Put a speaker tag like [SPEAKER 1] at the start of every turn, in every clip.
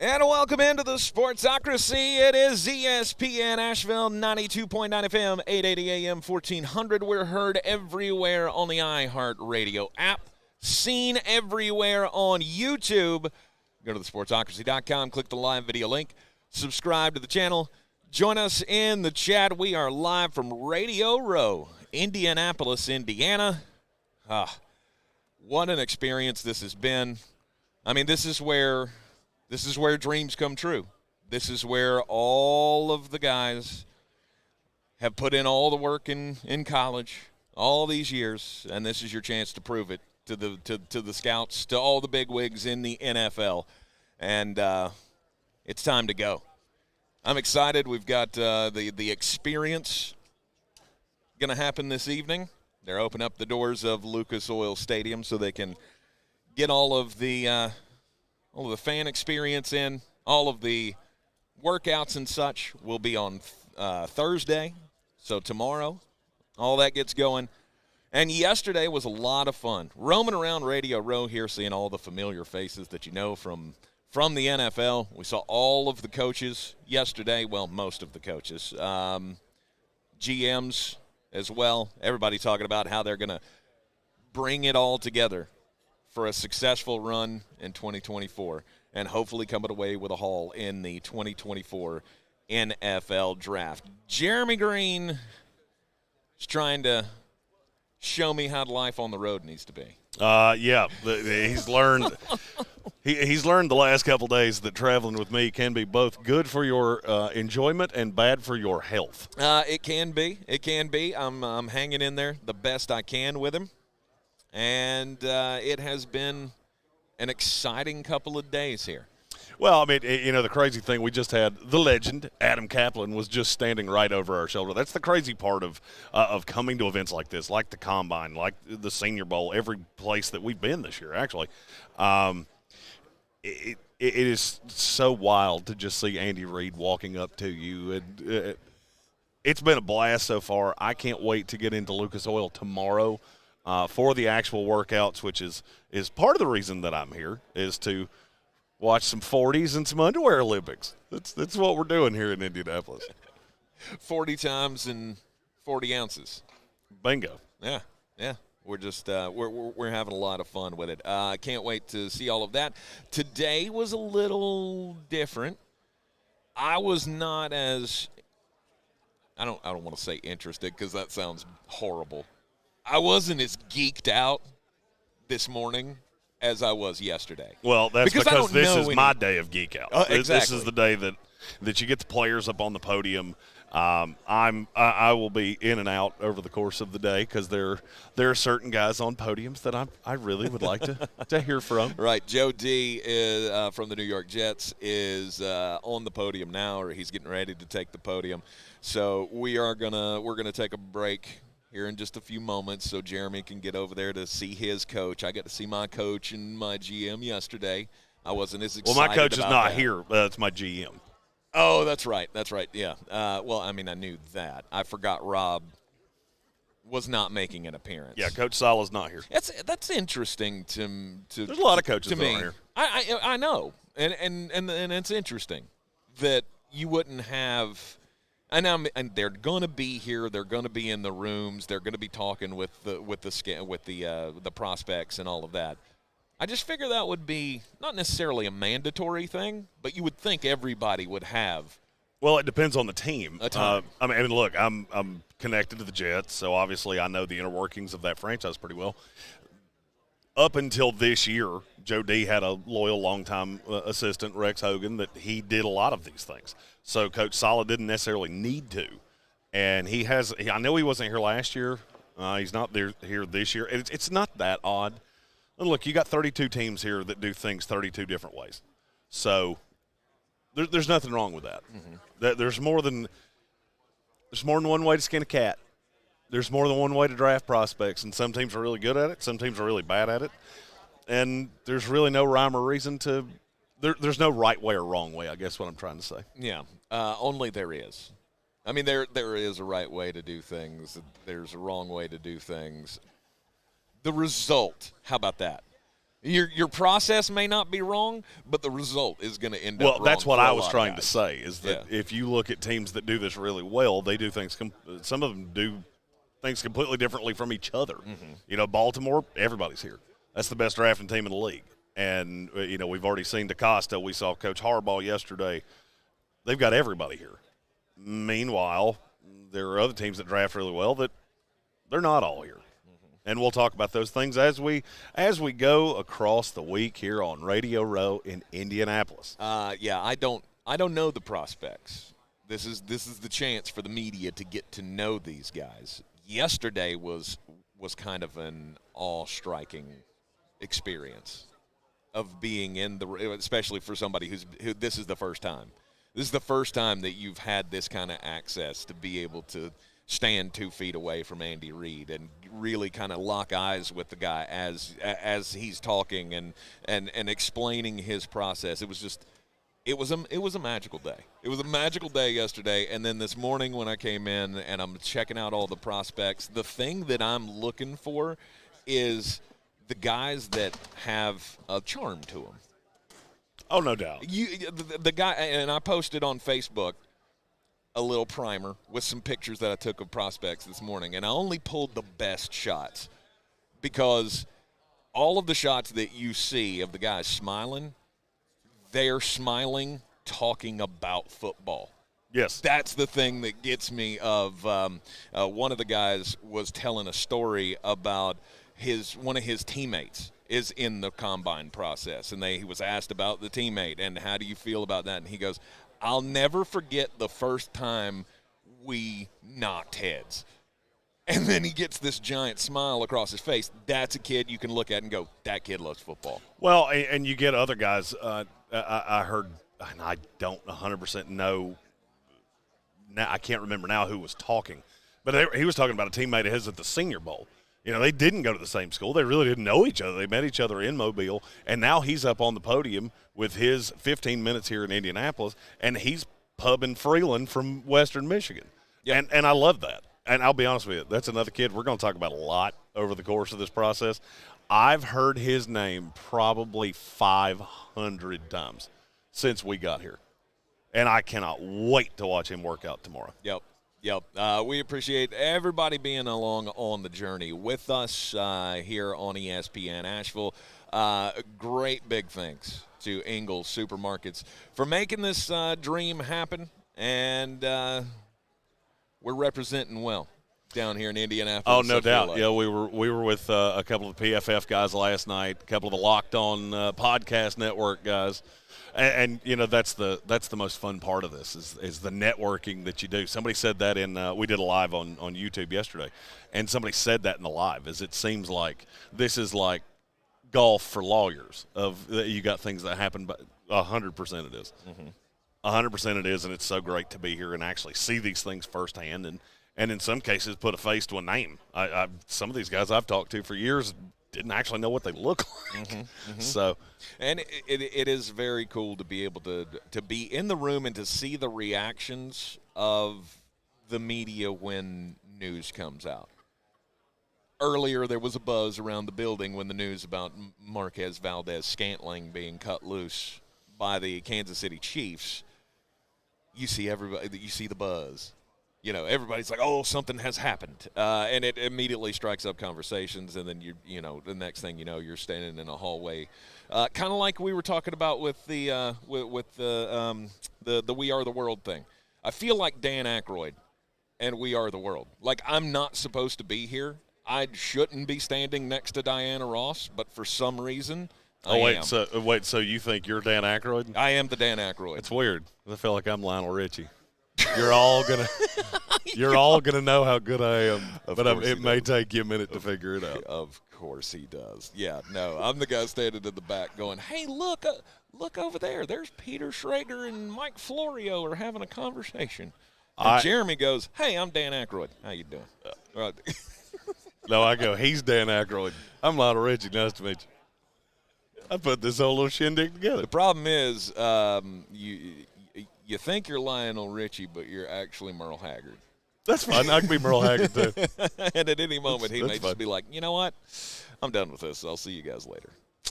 [SPEAKER 1] And welcome into the Sportsocracy. It is ESPN Asheville, 92.9 FM, 880 AM, 1400. We're heard everywhere on the iHeartRadio app, seen everywhere on YouTube. Go to thesportsocracy.com, click the live video link, subscribe to the channel. Join us in the chat. We are live from Radio Row, Indianapolis, Indiana. What an experience this has been. I mean, this is where dreams come true. This is where all of the guys have put in all the work in college, all these years, and this is your chance to prove it to the scouts, to all the bigwigs in the NFL. And it's time to go. I'm excited. We've got the experience going to happen this evening. They're opening up the doors of Lucas Oil Stadium so they can get all of the fan experience in. All of the workouts and such will be on Thursday, so tomorrow. All that gets going. And yesterday was a lot of fun. Roaming around Radio Row here, seeing all the familiar faces that you know from the NFL. We saw all of the coaches yesterday. Well, most of the coaches. GMs as well. Everybody talking about how they're going to bring it all together for a successful run in 2024 and hopefully coming away with a haul in the 2024 NFL Draft. Jeremy Greene is trying to show me how life on the road needs to be.
[SPEAKER 2] He's learned he's learned the last couple days that traveling with me can be both good for your enjoyment and bad for your health.
[SPEAKER 1] It can be. I'm hanging in there the best I can with him. And it has been an exciting couple of days here.
[SPEAKER 2] Well, I mean, the crazy thing, we just had the legend, Adam Kaplan, was just standing right over our shoulder. That's the crazy part of coming to events like this, like the Combine, like the Senior Bowl, every place that we've been this year, actually. It is so wild to just see Andy Reid walking up to you. It's been a blast so far. I can't wait to get into Lucas Oil tomorrow for the actual workouts, which is part of the reason that I'm here, is to watch some 40s and some underwear Olympics. That's what we're doing here in Indianapolis.
[SPEAKER 1] 40 times and 40 ounces.
[SPEAKER 2] Bingo.
[SPEAKER 1] Yeah. We're just we're having a lot of fun with it. Can't wait to see all of that. Today was a little different. I was not as I don't want to say interested because that sounds horrible. I wasn't as geeked out this morning as I was yesterday.
[SPEAKER 2] Well, that's because this is my day of geek out.
[SPEAKER 1] Exactly.
[SPEAKER 2] This is the day that you get the players up on the podium. I will be in and out over the course of the day because there are certain guys on podiums that I really would like to hear from.
[SPEAKER 1] Right, Joe D is from the New York Jets is on the podium now, or he's getting ready to take the podium. So we're gonna take a break here in just a few moments so Jeremy can get over there to see his coach. I got to see my coach and my GM yesterday. I wasn't as excited.
[SPEAKER 2] Well, my coach is not
[SPEAKER 1] that.
[SPEAKER 2] here. It's my GM.
[SPEAKER 1] Oh, that's right. Yeah. Well, I mean, I knew that. I forgot Rob was not making an appearance.
[SPEAKER 2] Yeah, Coach Sala's not here.
[SPEAKER 1] That's interesting to
[SPEAKER 2] There's a lot of coaches
[SPEAKER 1] to me.
[SPEAKER 2] Here.
[SPEAKER 1] I know, and it's interesting that you wouldn't have. And they're going to be here. They're going to be in the rooms. They're going to be talking with the prospects and all of that. I just figure that would be not necessarily a mandatory thing, but you would think everybody would have.
[SPEAKER 2] Well, it depends on the team.
[SPEAKER 1] A time.
[SPEAKER 2] I mean, look, I'm connected to the Jets, so obviously I know the inner workings of that franchise pretty well. Up until this year, Joe D had a loyal, longtime assistant, Rex Hogan, that he did a lot of these things. So Coach Sala didn't necessarily need to. And I know he wasn't here last year. He's not here this year. It's not that odd. And look, you got 32 teams here that do things 32 different ways. So there's nothing wrong with that. Mm-hmm. There's more than one way to skin a cat. There's more than one way to draft prospects, and some teams are really good at it. Some teams are really bad at it. And there's really no rhyme or reason to there's no right way or wrong way, I guess what I'm trying to say.
[SPEAKER 1] Yeah, only there is. I mean, there is a right way to do things. There's a wrong way to do things. The result, how about that? Your process may not be wrong, but the result is going to end up wrong.
[SPEAKER 2] Well, that's what I was
[SPEAKER 1] of
[SPEAKER 2] trying to
[SPEAKER 1] guys.
[SPEAKER 2] say, is that if you look at teams that do this really well, they do things some of them do things completely differently from each other. Baltimore, everybody's here. That's the best drafting team in the league. And, we've already seen DaCosta. We saw Coach Harbaugh yesterday. They've got everybody here. Meanwhile, there are other teams that draft really well that they're not all here. And we'll talk about those things as we go across the week here on Radio Row in Indianapolis.
[SPEAKER 1] I don't know the prospects. This is the chance for the media to get to know these guys. Yesterday was kind of an awe-striking experience of being in especially for somebody who this is the first time. This is the first time that you've had this kind of access to be able to stand 2 feet away from Andy Reid and really kind of lock eyes with the guy as he's talking and explaining his process. It was a magical day. It was a magical day yesterday, and then this morning when I came in and I'm checking out all the prospects, the thing that I'm looking for is the guys that have a charm to them.
[SPEAKER 2] Oh, no doubt.
[SPEAKER 1] The guy, and I posted on Facebook a little primer with some pictures that I took of prospects this morning, and I only pulled the best shots because all of the shots that you see of the guys smiling, they're smiling talking about football.
[SPEAKER 2] Yes.
[SPEAKER 1] That's the thing that gets me of one of the guys was telling a story about one of his teammates is in the combine process, and he was asked about the teammate and how do you feel about that, and he goes, I'll never forget the first time we knocked heads. And then he gets this giant smile across his face. That's a kid you can look at and go, that kid loves football.
[SPEAKER 2] Well, and you get other guys. I heard, and I don't 100% know. Now I can't remember now who was talking, but he was talking about a teammate of his at the Senior Bowl. They didn't go to the same school. They really didn't know each other. They met each other in Mobile, and now he's up on the podium with his 15 minutes here in Indianapolis, and he's pubbing Freeland from Western Michigan. Yep. And I love that. And I'll be honest with you, that's another kid we're going to talk about a lot over the course of this process. I've heard his name probably 500 times since we got here, and I cannot wait to watch him work out tomorrow.
[SPEAKER 1] Yep. We appreciate everybody being along on the journey with us here on ESPN Asheville. Great big thanks to Ingles Supermarkets for making this dream happen, and we're representing well down here in Indianapolis.
[SPEAKER 2] Oh, no doubt. Yeah, we were with a couple of the PFF guys last night, a couple of the Locked On Podcast Network guys. And that's the most fun part of this is the networking that you do. Somebody said that we did a live on YouTube yesterday, and somebody said that in the live is it seems like this is like golf for lawyers you got things that happen, but 100% it is. 100% it is, and it's so great to be here and actually see these things firsthand and in some cases put a face to a name. Some of these guys I've talked to for years didn't actually know what they look like. So,
[SPEAKER 1] and it is very cool to be able to be in the room and to see the reactions of the media when news comes out. Earlier, there was a buzz around the building when the news about Marquez Valdez-Scantling being cut loose by the Kansas City Chiefs. You see the buzz. Everybody's like, oh, something has happened. And it immediately strikes up conversations, and then the next thing you know, you're standing in a hallway. Kind of like we were talking about with the We Are the World thing. I feel like Dan Aykroyd and We Are the World. Like, I'm not supposed to be here. I shouldn't be standing next to Diana Ross, but for some reason I am.
[SPEAKER 2] So you think you're Dan Aykroyd?
[SPEAKER 1] I am the Dan Aykroyd.
[SPEAKER 2] It's weird. I feel like I'm Lionel Richie. You're all gonna know how good I am, but it may take you a minute to figure it out.
[SPEAKER 1] Of course he does. Yeah, no, I'm the guy standing in the back going, "Hey, look over there. There's Peter Schrager and Mike Florio are having a conversation." And Jeremy goes, "Hey, I'm Dan Aykroyd. How you doing?"
[SPEAKER 2] No, I go, "He's Dan Aykroyd. I'm Lionel Richie. Nice to meet you." I put this whole little shindig together.
[SPEAKER 1] The problem is, you think you're Lionel Richie, but you're actually Merle Haggard.
[SPEAKER 2] That's fine. I can be Merle Haggard, too.
[SPEAKER 1] And at any moment, he may just be like, you know what? I'm done with this. I'll see you guys later.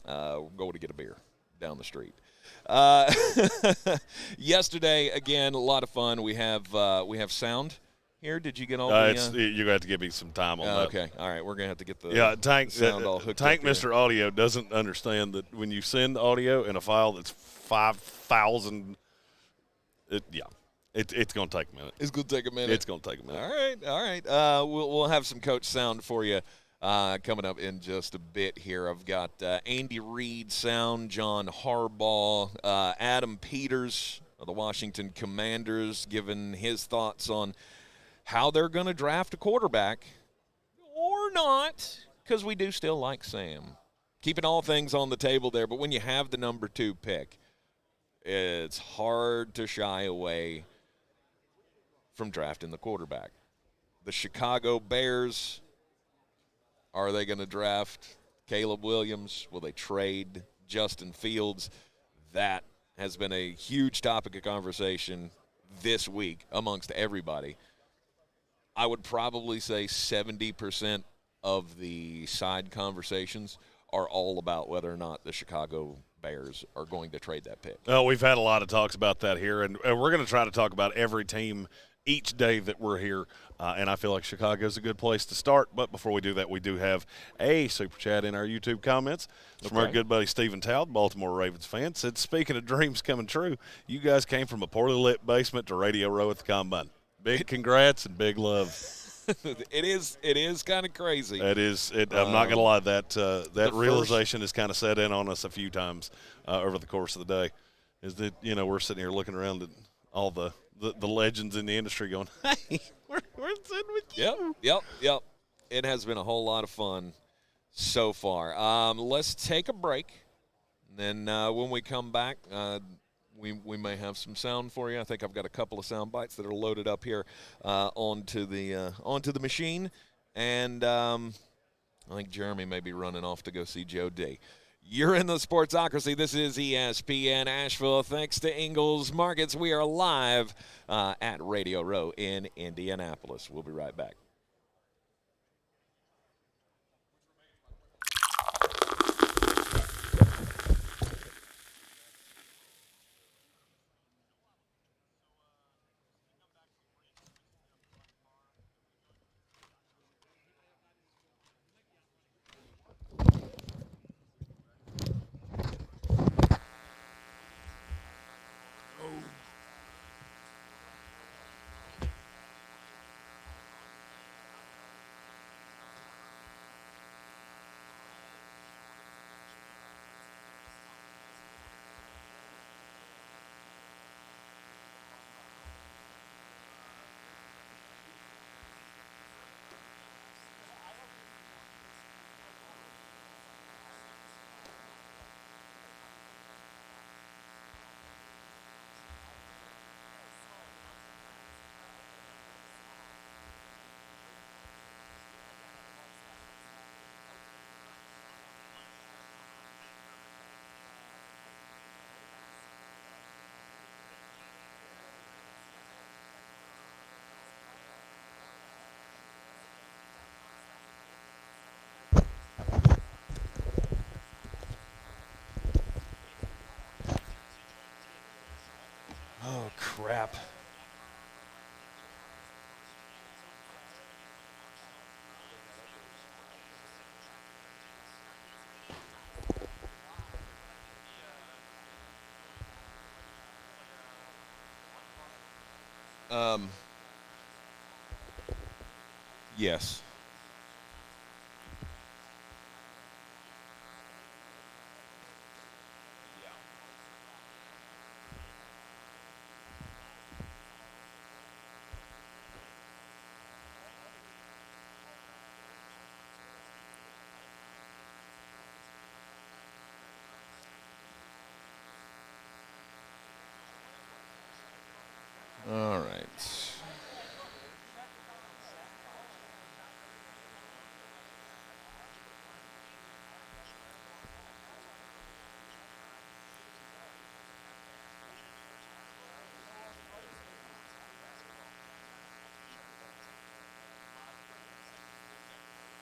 [SPEAKER 1] go to get a beer down the street. Yesterday, again, a lot of fun. We have sound here. Did you get all
[SPEAKER 2] you're going to have to give me some time on that.
[SPEAKER 1] Okay. All right. We're going to have to get the
[SPEAKER 2] sound
[SPEAKER 1] all hooked
[SPEAKER 2] Tank
[SPEAKER 1] up here.
[SPEAKER 2] Mr. Audio doesn't understand that when you send audio in a file that's 5,000, it's going to take a minute.
[SPEAKER 1] It's going to take a minute.
[SPEAKER 2] It's going to take a minute.
[SPEAKER 1] All right. We'll have some coach sound for you coming up in just a bit here. I've got Andy Reid sound, John Harbaugh, Adam Peters of the Washington Commanders giving his thoughts on how they're going to draft a quarterback or not, because we do still like Sam. Keeping all things on the table there, but when you have the number 2 pick, it's hard to shy away from drafting the quarterback. The Chicago Bears, are they going to draft Caleb Williams? Will they trade Justin Fields? That has been a huge topic of conversation this week amongst everybody. I would probably say 70% of the side conversations are all about whether or not the Chicago Bears are going to trade that pick.
[SPEAKER 2] Oh, we've had a lot of talks about that here, and we're going to try to talk about every team each day that we're here, and I feel like Chicago's a good place to start. But before we do that, we do have a super chat in our YouTube comments from our good buddy Stephen Taub, Baltimore Ravens fan. Said, speaking of dreams coming true, you guys came from a poorly lit basement to Radio Row at the Combine. Big congrats and big love.
[SPEAKER 1] It is kind of crazy.
[SPEAKER 2] It is. I'm not going to lie. That realization has kind of set in on us a few times over the course of the day. Is that we're sitting here looking around at all the legends in the industry going, hey, we're sitting with you.
[SPEAKER 1] Yep. It has been a whole lot of fun so far. Let's take a break. Then when we come back, we may have some sound for you. I think I've got a couple of sound bites that are loaded up here onto the machine. And I think Jeremy may be running off to go see Joe D. You're in the Sportsocracy. This is ESPN Asheville. Thanks to Ingles Markets, we are live at Radio Row in Indianapolis. We'll be right back. Oh, crap. Yes. All right.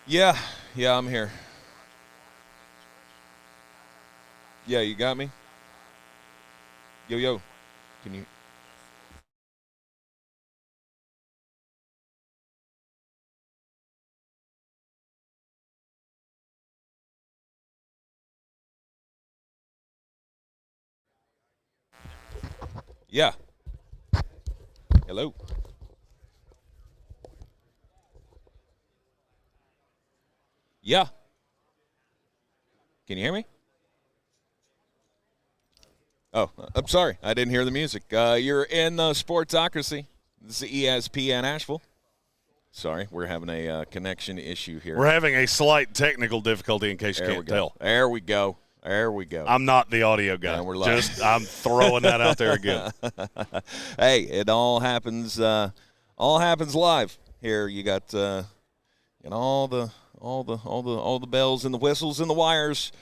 [SPEAKER 1] Yeah, I'm here. Yeah, you got me? Yo. Can you? Yeah. Hello. Yeah. Can you hear me? Oh, I'm sorry. I didn't hear the music. You're in Sportsocracy. This is ESPN Asheville. Sorry, we're having a connection issue here.
[SPEAKER 2] We're having a slight technical difficulty in case you can't tell.
[SPEAKER 1] There we go.
[SPEAKER 2] I'm not the audio guy.
[SPEAKER 1] Yeah, we're live.
[SPEAKER 2] I'm throwing that out there again.
[SPEAKER 1] Hey, it all happens live here. You got all the bells and the whistles and the wires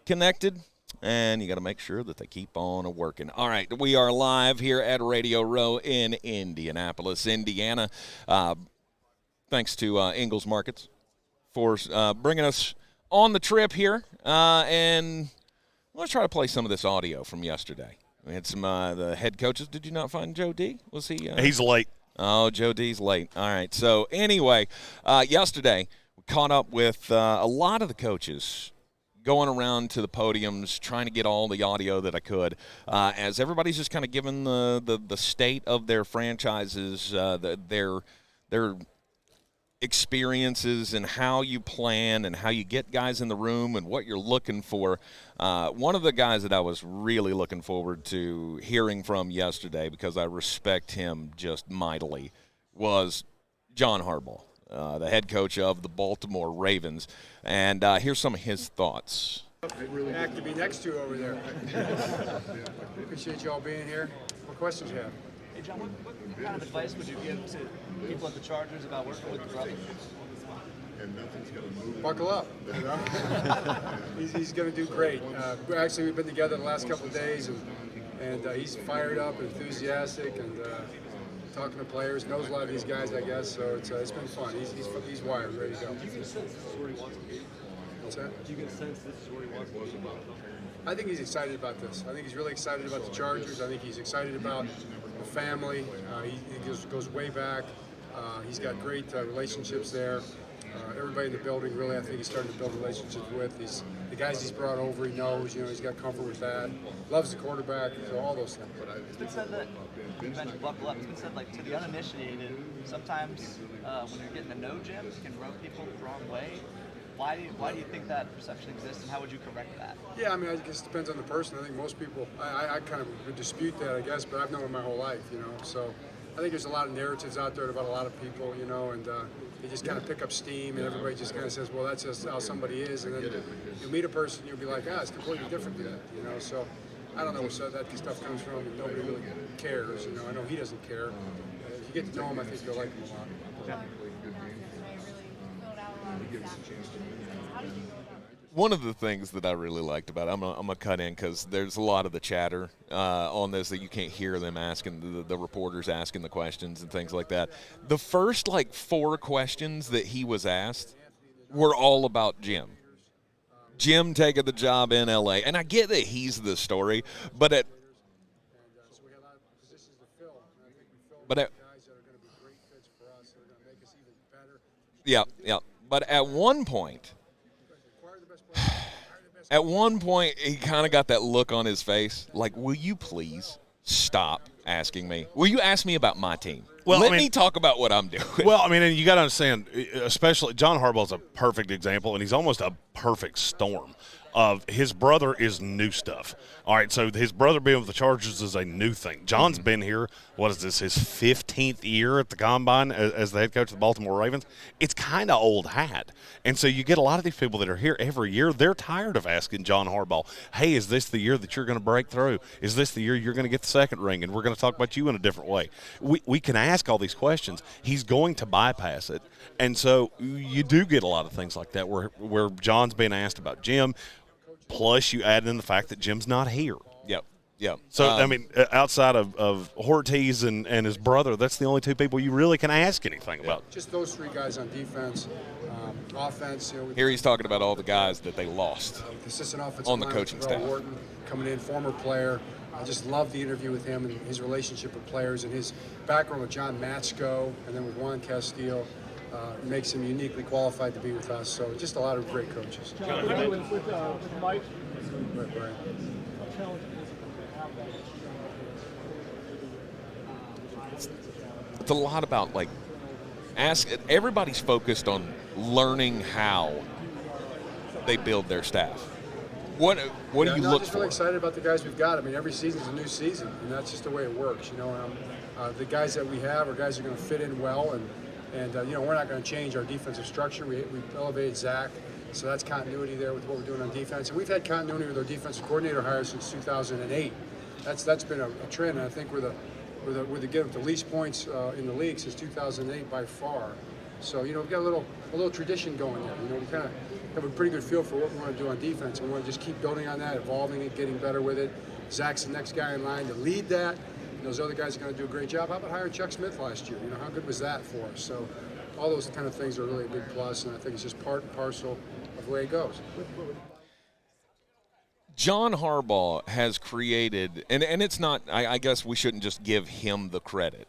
[SPEAKER 1] connected, and you got to make sure that they keep on working. All right, we are live here at Radio Row in Indianapolis, Indiana. Thanks to Ingles Markets for bringing us on the trip here, and let's try to play some of this audio from yesterday. We had some the head coaches. Did you not find Joe D? Was he?
[SPEAKER 2] He's late.
[SPEAKER 1] Oh, Joe D's late. All right. So anyway, yesterday we caught up with a lot of the coaches going around to the podiums, trying to get all the audio that I could, as everybody's just kind of giving the state of their franchises, their experiences and how you plan and how you get guys in the room and what you're looking for. One of the guys that I was really looking forward to hearing from yesterday, because I respect him just mightily, was John Harbaugh, the head coach of the Baltimore Ravens. And here's some of his thoughts.
[SPEAKER 3] Act to be next to over there. Appreciate you all being here. What questions you have?
[SPEAKER 4] Hey, John, what kind of advice would you give to people at the Chargers about working with your brother?
[SPEAKER 3] Buckle up. You know? he's going to do great. We've been together the last couple of days, and he's fired up, enthusiastic, and talking to players. Knows a lot of these guys, I guess. So it's been fun. He's wired, ready to go.
[SPEAKER 4] Do you get a sense this is where he wants to be?
[SPEAKER 3] What's that?
[SPEAKER 4] Do you get a sense this is where he wants to be?
[SPEAKER 3] I think he's excited about this. I think he's really excited about the Chargers. I think he's excited about the family. He goes way back. He's got great relationships there. Everybody in the building, really, I think he's starting to build relationships with. The guys he's brought over, he knows, he's got comfort with that. Loves the quarterback, so all those things.
[SPEAKER 4] It's been said that, you mentioned buckle up, it's been said, like, to the uninitiated, sometimes when you're getting to know Jim, it can rub people the wrong way. Why do you think that perception exists, and how would you correct that?
[SPEAKER 3] Yeah, I mean, I guess it depends on the person. I think most people, I kind of would dispute that, I guess, but I've known him my whole life, so I think there's a lot of narratives out there about a lot of people, and they just kind of pick up steam, and everybody just kind of says, well, that's just how somebody is, and then you meet a person, you'll be like, it's completely different to that, so I don't know where that stuff comes from, and nobody really cares, I know he doesn't care. If you get to know him, I think you'll like him a lot.
[SPEAKER 4] Yeah.
[SPEAKER 1] One of the things that I really liked about it, I'm gonna cut in because there's a lot of the chatter on this that you can't hear them asking, the reporters asking the questions and things like that. The first, 4 questions that he was asked were all about Jim. Jim taking the job in L.A. And I get that he's the story, but at yeah. But at one point, he kind of got that look on his face, like, will you please stop asking me? Will you ask me about my team? Well, Let me talk about what I'm doing.
[SPEAKER 2] Well, I mean, and you got to understand, especially John Harbaugh's a perfect example, and he's almost a perfect storm of his brother is new stuff. All right, so his brother being with the Chargers is a new thing. John's been here, what is this, his 15th year at the Combine as the head coach of the Baltimore Ravens? It's kind of old hat. And so you get a lot of these people that are here every year, they're tired of asking John Harbaugh, hey, is this the year that you're going to break through? Is this the year you're going to get the second ring and we're going to talk about you in a different way? We can ask all these questions. He's going to bypass it. And so you do get a lot of things like that where John's being asked about Jim. Plus, you add in the fact that Jim's not here.
[SPEAKER 1] Yep. Yeah.
[SPEAKER 2] So, I mean, outside of Ortiz and his brother, that's the only two people you really can ask anything about.
[SPEAKER 3] Just those three guys on defense. Offense,
[SPEAKER 1] here he's talking about all the guys that they lost
[SPEAKER 3] consistent offensive
[SPEAKER 1] on the
[SPEAKER 3] line
[SPEAKER 1] coaching
[SPEAKER 3] with Earl
[SPEAKER 1] staff.
[SPEAKER 3] Wharton coming in, former player. I just love the interview with him and his relationship with players and his background with John Matsko and then with Juan Castillo. Makes him uniquely qualified to be with us. So just a lot of great coaches.
[SPEAKER 5] John, with Mike.
[SPEAKER 3] Right.
[SPEAKER 1] It's a lot about everybody's focused on learning how they build their staff. What do you look
[SPEAKER 3] I'm just
[SPEAKER 1] for?
[SPEAKER 3] really excited about the guys we've got. I mean, every season's a new season, and that's just the way it works. The guys that we have are guys that are going to fit in well, and we're not going to change our defensive structure. We elevated Zach, so that's continuity there with what we're doing on defense. And we've had continuity with our defensive coordinator hires since 2008. That's been a trend, and I think we're the get the least points in the league since 2008 by far. So we've got a little tradition going there. We kind of have a pretty good feel for what we want to do on defense, and we want to just keep building on that, evolving it, getting better with it. Zach's the next guy in line to lead that. And those other guys are going to do a great job. How about hiring Chuck Smith last year? How good was that for us? So all those kind of things are really a big plus, and I think it's just part and parcel of the way it goes.
[SPEAKER 1] John Harbaugh has created, and it's not, I guess we shouldn't just give him the credit,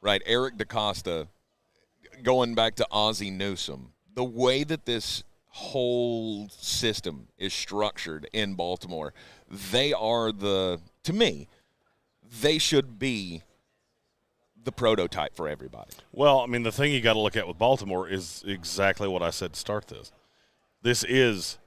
[SPEAKER 1] right? Eric DaCosta, going back to Ozzie Newsome, the way that this whole system is structured in Baltimore, to me, they should be the prototype for everybody.
[SPEAKER 2] Well, I mean, the thing you got to look at with Baltimore is exactly what I said to start this. This is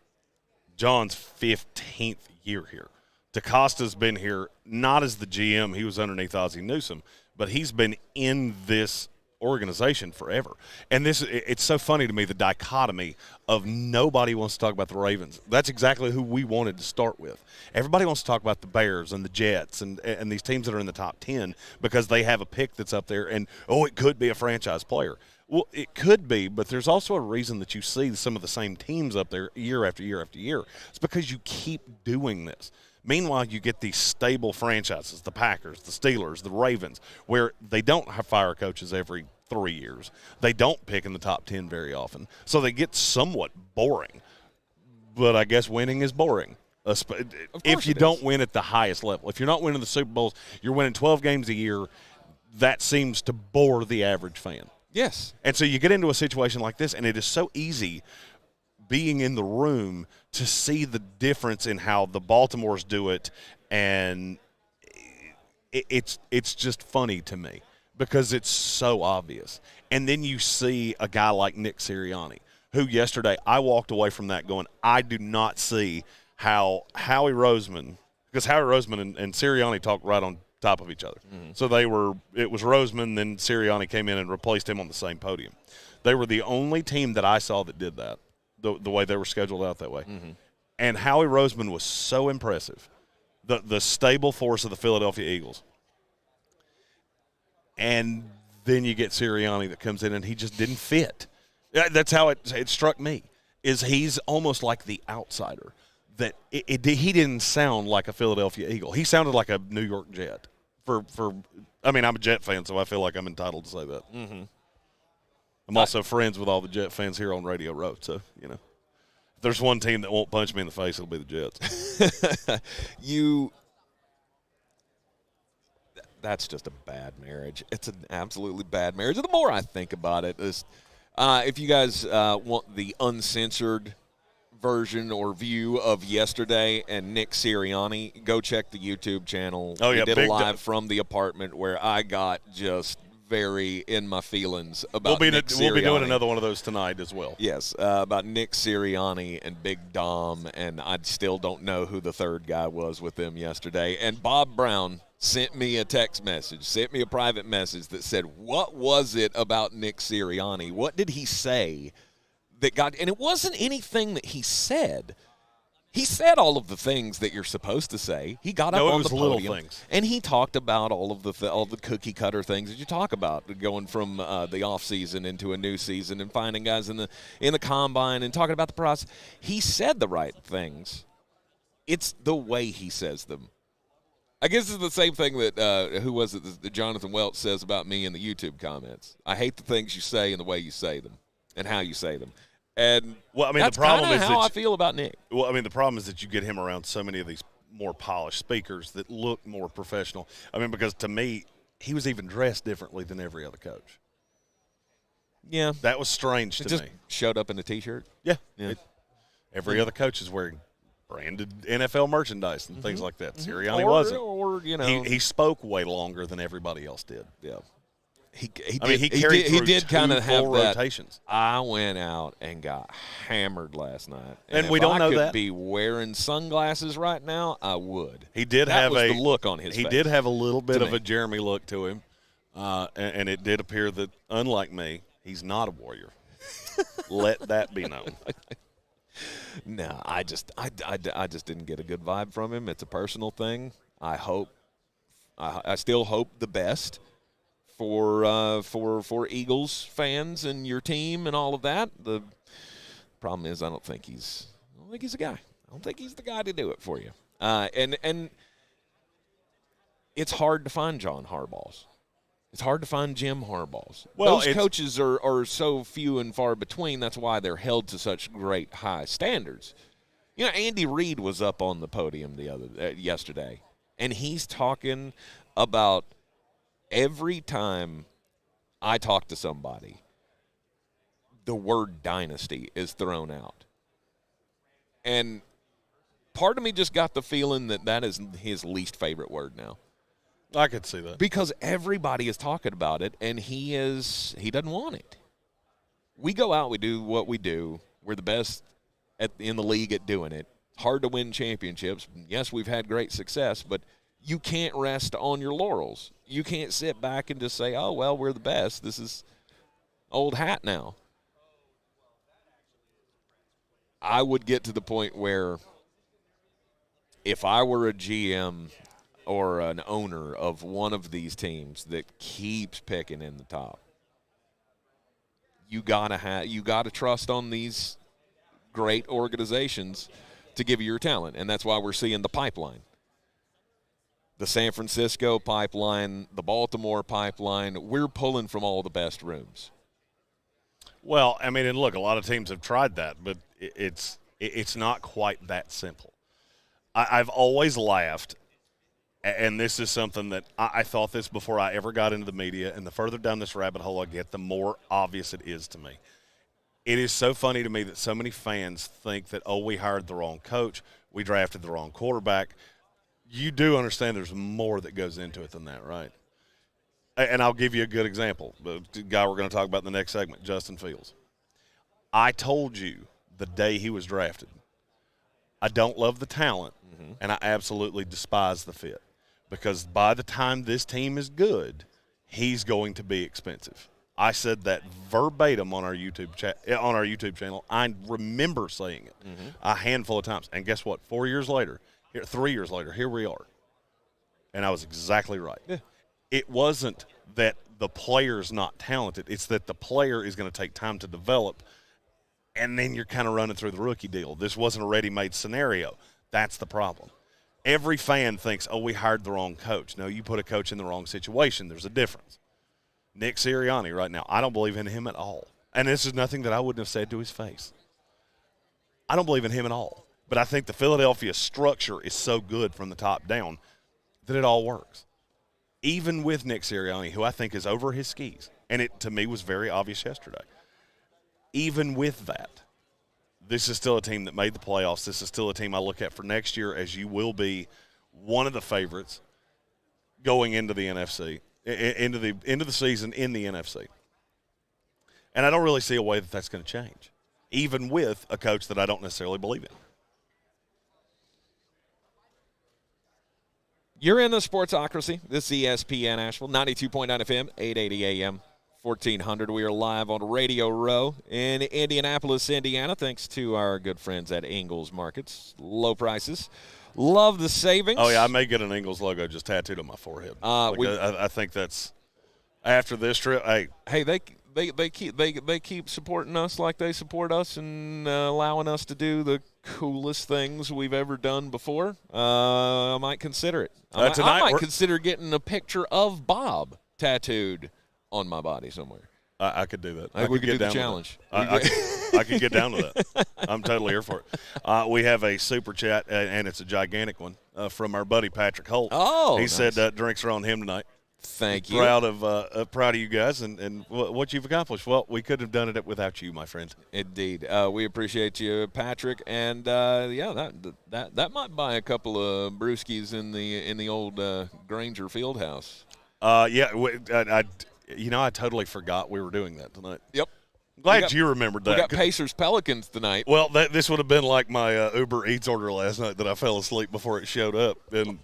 [SPEAKER 2] John's 15th year here. DaCosta's been here not as the GM. He was underneath Ozzie Newsome, but he's been in this organization forever. And it's so funny to me, the dichotomy of nobody wants to talk about the Ravens. That's exactly who we wanted to start with. Everybody wants to talk about the Bears and the Jets and these teams that are in the top 10 because they have a pick that's up there and, it could be a franchise player. Well, it could be, but there's also a reason that you see some of the same teams up there year after year after year. It's because you keep doing this. Meanwhile, you get these stable franchises, the Packers, the Steelers, the Ravens, where they don't fire coaches every 3 years. They don't pick in the top 10 very often. So they get somewhat boring. But I guess winning is boring. If you don't win at the highest level. If you're not winning the Super Bowls, you're winning 12 games a year, that seems to bore the average fan.
[SPEAKER 1] Yes.
[SPEAKER 2] And so you get into a situation like this, and it is so easy being in the room to see the difference in how the Baltimores do it, and it's just funny to me because it's so obvious. And then you see a guy like Nick Sirianni, who yesterday I walked away from that going, I do not see how Howie Roseman, because Howie Roseman and Sirianni talked right on top of each other. Mm-hmm. So it was Roseman, then Sirianni came in and replaced him on the same podium. They were the only team that I saw that did that, the way they were scheduled out that way. Mm-hmm. And Howie Roseman was so impressive, the stable force of the Philadelphia Eagles. And then you get Sirianni that comes in and he just didn't fit. That's how it struck me, is he's almost like the outsider. That he didn't sound like a Philadelphia Eagle. He sounded like a New York Jet. I'm a Jet fan, so I feel like I'm entitled to say that. Mm-hmm. I'm also friends with all the Jet fans here on Radio Row, so, if there's one team that won't punch me in the face, it'll be the Jets.
[SPEAKER 1] That's just a bad marriage. It's an absolutely bad marriage. And the more I think about it, if you guys want the uncensored version or view of yesterday and Nick Sirianni, go check the YouTube channel.
[SPEAKER 2] Oh, yeah,
[SPEAKER 1] we did a live from the apartment where I got just very in my feelings about Nick Sirianni.
[SPEAKER 2] We'll be doing another one of those tonight as well.
[SPEAKER 1] Yes, about Nick Sirianni and Big Dom, and I still don't know who the third guy was with them yesterday. And Bob Brown sent me a text message, sent me a private message that said, what was it about Nick Sirianni? What did he say that got – and it wasn't anything that he said. He said all of the things that you're supposed to say. He got up on the podium,
[SPEAKER 2] little things.
[SPEAKER 1] And he talked about all of the cookie cutter things that you talk about, going from the off season into a new season and finding guys in the combine and talking about the process. He said the right things. It's the way he says them. I guess it's the same thing that who was it that Jonathan Welch says about me in the YouTube comments. I hate the things you say and the way you say them and how you say them. And
[SPEAKER 2] well, I mean,
[SPEAKER 1] that's
[SPEAKER 2] the problem is
[SPEAKER 1] how I feel about Nick.
[SPEAKER 2] Well, I mean, the problem is that you get him around so many of these more polished speakers that look more professional. I mean, because to me, he was even dressed differently than every other coach.
[SPEAKER 1] Yeah.
[SPEAKER 2] That was strange to
[SPEAKER 1] just
[SPEAKER 2] me.
[SPEAKER 1] Showed up in a T-shirt?
[SPEAKER 2] Yeah.
[SPEAKER 1] Yeah.
[SPEAKER 2] Every other coach is wearing branded NFL merchandise and things like that. Sirianni
[SPEAKER 1] Or,
[SPEAKER 2] wasn't.
[SPEAKER 1] Or, you know.
[SPEAKER 2] He spoke way longer than everybody else did.
[SPEAKER 1] Yeah. He
[SPEAKER 2] did
[SPEAKER 1] kind of have that.
[SPEAKER 2] Rotations.
[SPEAKER 1] I went out and got hammered last night,
[SPEAKER 2] And
[SPEAKER 1] if
[SPEAKER 2] we don't know
[SPEAKER 1] I could
[SPEAKER 2] that.
[SPEAKER 1] be wearing sunglasses right now, I would.
[SPEAKER 2] He did
[SPEAKER 1] that
[SPEAKER 2] have
[SPEAKER 1] was
[SPEAKER 2] a
[SPEAKER 1] the look on his face.
[SPEAKER 2] He did have a little bit
[SPEAKER 1] To
[SPEAKER 2] of
[SPEAKER 1] me.
[SPEAKER 2] a Jeremy look to him, and it did appear that, unlike me, he's not a warrior. Let that be known.
[SPEAKER 1] No, I just didn't get a good vibe from him. It's a personal thing. I still hope the best for Eagles fans and your team and all of that. The problem is I don't think he's a guy. I don't think he's the guy to do it for you. And it's hard to find John Harbaughs. It's hard to find Jim Harbaughs.
[SPEAKER 2] Well,
[SPEAKER 1] those coaches are so few and far between. That's why they're held to such great high standards. You know, Andy Reid was up on the podium yesterday, and he's talking about every time I talk to somebody, the word dynasty is thrown out. And part of me just got the feeling that is his least favorite word now.
[SPEAKER 2] I could see that.
[SPEAKER 1] Because everybody is talking about it, and he doesn't want it. We go out, we do what we do. We're the best in the league at doing it. Hard to win championships. Yes, we've had great success, but you can't rest on your laurels. You can't sit back and just say, oh, well, we're the best. This is old hat now. I would get to the point where if I were a GM – or an owner of one of these teams that keeps picking in the top, you gotta trust on these great organizations to give you your talent, and that's why we're seeing the pipeline, the San Francisco pipeline, the Baltimore pipeline. We're pulling from all the best rooms.
[SPEAKER 2] Well, I mean, and look, a lot of teams have tried that, but it's not quite that simple. I've always laughed. And this is something that I thought this before I ever got into the media, and the further down this rabbit hole I get, the more obvious it is to me. It is so funny to me that so many fans think that, oh, we hired the wrong coach, we drafted the wrong quarterback. You do understand there's more that goes into it than that, right? And I'll give you a good example. The guy we're going to talk about in the next segment, Justin Fields. I told you the day he was drafted, I don't love the talent, and I absolutely despise the fit. Because by the time this team is good, he's going to be expensive. I said that verbatim on our YouTube channel. I remember saying it a handful of times. And guess what? 3 years later, here we are. And I was exactly right.
[SPEAKER 1] Yeah.
[SPEAKER 2] It wasn't that the player's not talented. It's that the player is going to take time to develop, and then you're kind of running through the rookie deal. This wasn't a ready-made scenario. That's the problem. Every fan thinks, oh, we hired the wrong coach. No, you put a coach in the wrong situation. There's a difference. Nick Sirianni right now, I don't believe in him at all. And this is nothing that I wouldn't have said to his face. I don't believe in him at all. But I think the Philadelphia structure is so good from the top down that it all works. Even with Nick Sirianni, who I think is over his skis, and it to me was very obvious yesterday. Even with that, this is still a team that made the playoffs. This is still a team I look at for next year as you will be one of the favorites going into the NFC, into the season in the NFC. And I don't really see a way that that's going to change, even with a coach that I don't necessarily believe in.
[SPEAKER 1] You're in the Sportsocracy. This is ESPN Asheville, 92.9 FM, 880 AM. 1400. We are live on Radio Row in Indianapolis, Indiana, thanks to our good friends at Ingles Markets. Low prices. Love the savings.
[SPEAKER 2] Oh, yeah, I may get an Ingles logo just tattooed on my forehead. I think that's after this trip.
[SPEAKER 1] Hey, they keep supporting us like they support us and allowing us to do the coolest things we've ever done before, I might consider it. I
[SPEAKER 2] Tonight
[SPEAKER 1] might
[SPEAKER 2] we're-
[SPEAKER 1] consider getting a picture of Bob tattooed on my body somewhere.
[SPEAKER 2] I could do that.
[SPEAKER 1] I think we could do the
[SPEAKER 2] down with
[SPEAKER 1] challenge.
[SPEAKER 2] that. I could get down with that. I'm totally here for it. We have a super chat, and it's a gigantic one from our buddy Patrick Holt.
[SPEAKER 1] Oh,
[SPEAKER 2] he
[SPEAKER 1] nice.
[SPEAKER 2] said drinks are on him tonight.
[SPEAKER 1] Thank you.
[SPEAKER 2] Proud of you guys and what you've accomplished. Well, we couldn't have done it without you, my friend.
[SPEAKER 1] Indeed. We appreciate you, Patrick. And, that might buy a couple of brewskis in the old Granger Fieldhouse.
[SPEAKER 2] I totally forgot we were doing that tonight.
[SPEAKER 1] Yep.
[SPEAKER 2] Glad you remembered that.
[SPEAKER 1] We got Pacers Pelicans tonight.
[SPEAKER 2] Well, this would have been like my Uber Eats order last night that I fell asleep before it showed up. And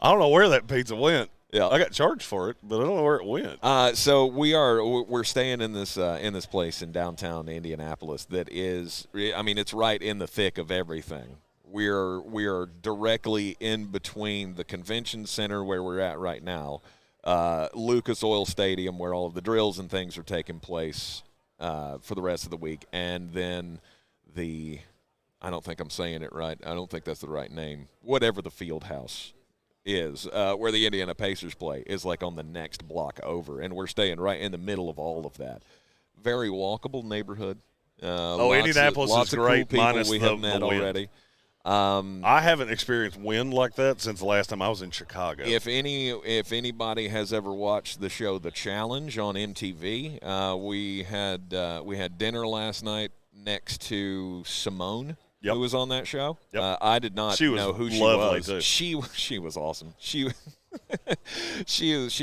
[SPEAKER 2] I don't know where that pizza went.
[SPEAKER 1] Yeah.
[SPEAKER 2] I got charged for it, but I don't know where it went.
[SPEAKER 1] So we're staying in this place in downtown Indianapolis that is, I mean, it's right in the thick of everything. We are directly in between the convention center where we're at right now, Lucas Oil Stadium where all of the drills and things are taking place for the rest of the week, and then I don't think I'm saying it right. I don't think that's the right name. Whatever the field house is, where the Indiana Pacers play, is like on the next block over, and we're staying right in the middle of all of that. Very walkable neighborhood.
[SPEAKER 2] Indianapolis
[SPEAKER 1] lots
[SPEAKER 2] is
[SPEAKER 1] of
[SPEAKER 2] great,
[SPEAKER 1] cool people
[SPEAKER 2] minus
[SPEAKER 1] we
[SPEAKER 2] the
[SPEAKER 1] have met
[SPEAKER 2] wind.
[SPEAKER 1] already.
[SPEAKER 2] I haven't experienced wind like that since the last time I was in Chicago.
[SPEAKER 1] If anybody has ever watched the show The Challenge on MTV, we had dinner last night next to Simone, who was on that show.
[SPEAKER 2] Yep.
[SPEAKER 1] I did not know who she
[SPEAKER 2] lovely
[SPEAKER 1] was.
[SPEAKER 2] too.
[SPEAKER 1] She was awesome. She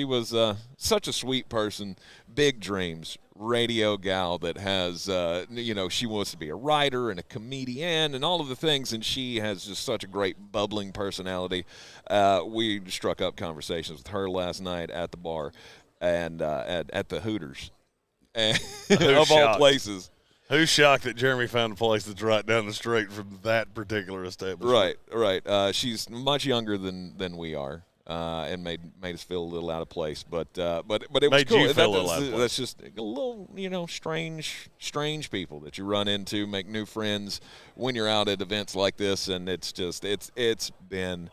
[SPEAKER 1] was such a sweet person. Big dreams. Radio gal that has, she wants to be a writer and a comedian and all of the things, and she has just such a great bubbling personality. We struck up conversations with her last night at the bar and at the Hooters, and of all places.
[SPEAKER 2] Who's shocked that Jeremy found a place that's right down the street from that particular establishment?
[SPEAKER 1] Right. She's much younger than we are. And made us feel a little out of place, but it was
[SPEAKER 2] made
[SPEAKER 1] cool.
[SPEAKER 2] You feel a little out of place.
[SPEAKER 1] That's just a little, strange people that you run into, make new friends when you're out at events like this, and it's been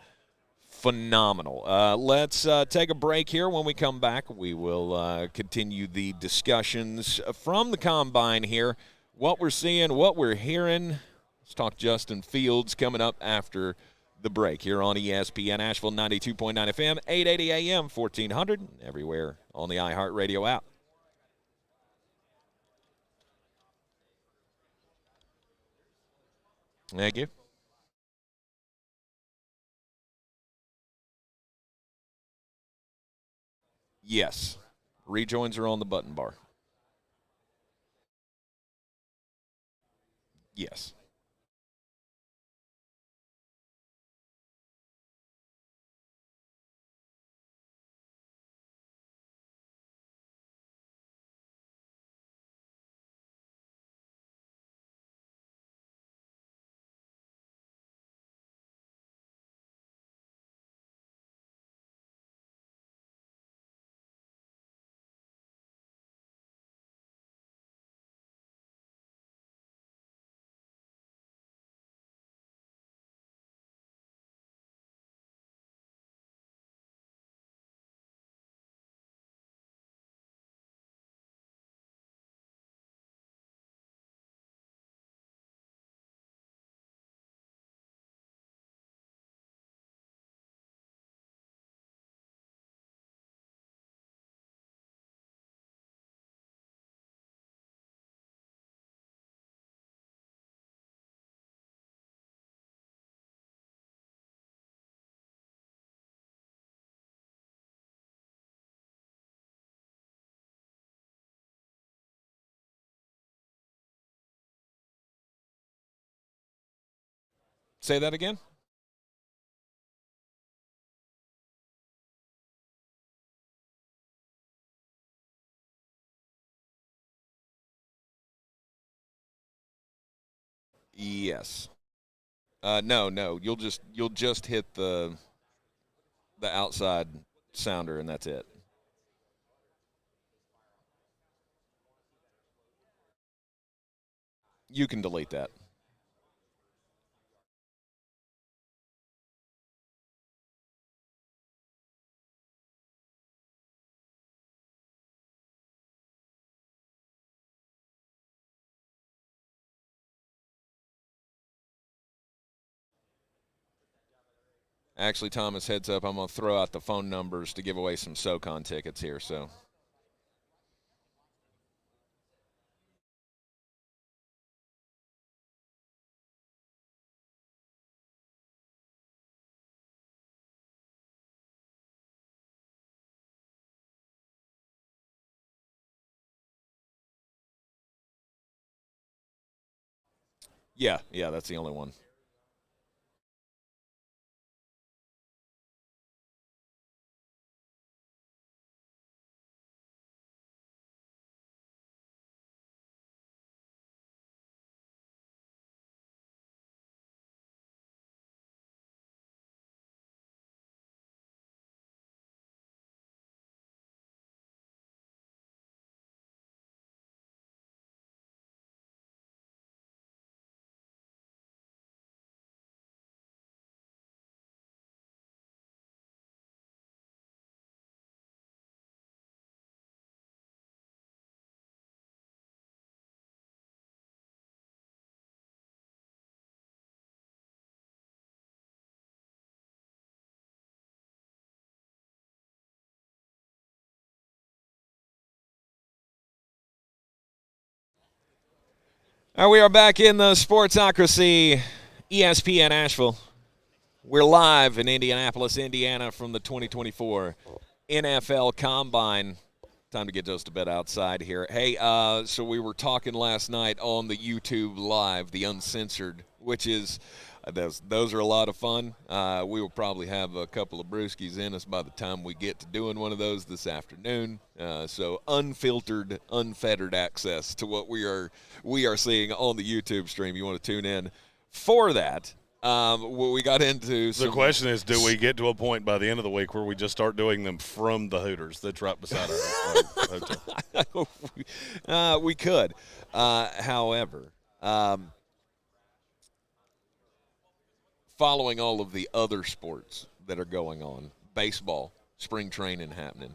[SPEAKER 1] phenomenal. Let's take a break here. When we come back, we will continue the discussions from the Combine here, what we're seeing, what we're hearing. Let's talk Justin Fields coming up after the break here on ESPN Asheville 92.9 FM, 880 AM, 1400, everywhere on the iHeartRadio app. Thank you. Yes. Rejoins are on the button bar. Yes. Say that again? Yes. No. You'll just hit the outside sounder, and that's it. You can delete that. Actually, Thomas, heads up, I'm going to throw out the phone numbers to give away some SoCon tickets here. So. Yeah, that's the only one. All right, we are back in the Sportsocracy, ESPN Asheville. We're live in Indianapolis, Indiana from the 2024 NFL Combine. Time to get those to bed outside here. Hey, so we were talking last night on the YouTube Live, the uncensored, which is those are a lot of fun. We will probably have a couple of brewskis in us by the time we get to doing one of those this afternoon. So unfiltered, unfettered access to what we are seeing on the YouTube stream. You want to tune in for that. We got into
[SPEAKER 2] the question is, do we get to a point by the end of the week where we just start doing them from the Hooters that's right beside our hotel?
[SPEAKER 1] We could. However, following all of the other sports that are going on, baseball, spring training happening,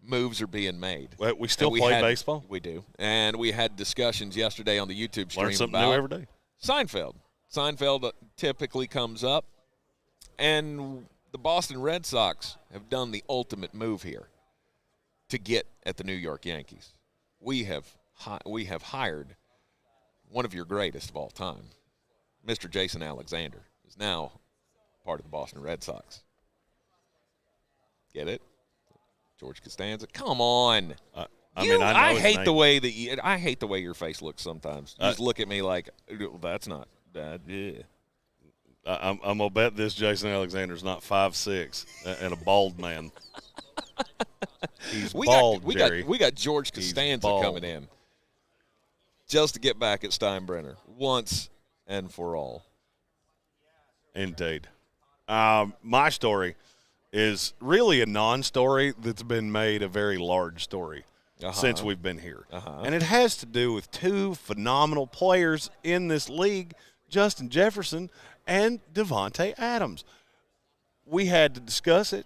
[SPEAKER 1] moves are being made.
[SPEAKER 2] Well, we still play baseball?
[SPEAKER 1] We do. And we had discussions yesterday on the YouTube stream
[SPEAKER 2] Learn something
[SPEAKER 1] about
[SPEAKER 2] new every day.
[SPEAKER 1] Seinfeld. Seinfeld typically comes up, and the Boston Red Sox have done the ultimate move here to get at the New York Yankees. We have hired one of your greatest of all time, Mr. Jason Alexander, is now part of the Boston Red Sox. Get it? George Costanza. Come on. I hate the way I hate the way your face looks sometimes. You just look at me like, that's not. Yeah.
[SPEAKER 2] I'm gonna bet this Jason Alexander's not 5'6" and a bald man. He's bald, Jerry.
[SPEAKER 1] We got George Costanza coming in just to get back at Steinbrenner once and for all.
[SPEAKER 2] Indeed. My story is really a non-story that's been made a very large story since we've been here. And it has to do with two phenomenal players in this league, Justin Jefferson and Davante Adams. We had to discuss it.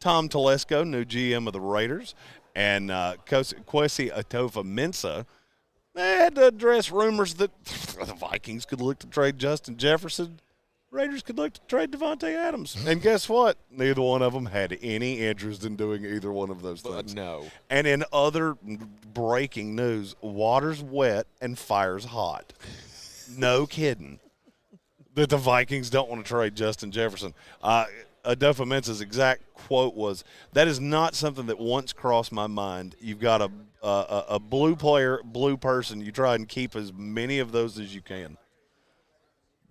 [SPEAKER 2] Tom Telesco, new GM of the Raiders, and Kwesi Atofa-Mensah, they had to address rumors that the Vikings could look to trade Justin Jefferson. Raiders could look to trade Davante Adams. And guess what? Neither one of them had any interest in doing either one of those things.
[SPEAKER 1] No.
[SPEAKER 2] And in other breaking news, water's wet and fire's hot. No kidding. That the Vikings don't want to trade Justin Jefferson. Atofa-Mensah's exact quote was, "That is not something that once crossed my mind. You've got a blue player, blue person. You try and keep as many of those as you can."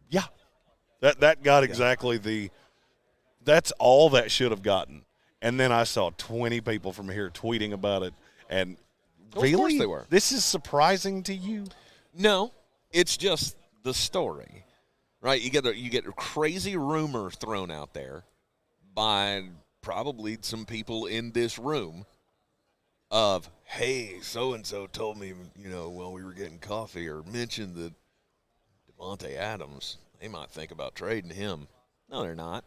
[SPEAKER 2] Yeah. That got exactly that's all that should have gotten. And then I saw 20 people from here tweeting about it. And
[SPEAKER 1] really? Of course they were.
[SPEAKER 2] This is surprising to you?
[SPEAKER 1] No, it's just the story, right? You get a crazy rumor thrown out there by probably some people in this room of, hey, so-and-so told me, while we were getting coffee or mentioned that Davante Adams, they might think about trading him. No, they're not.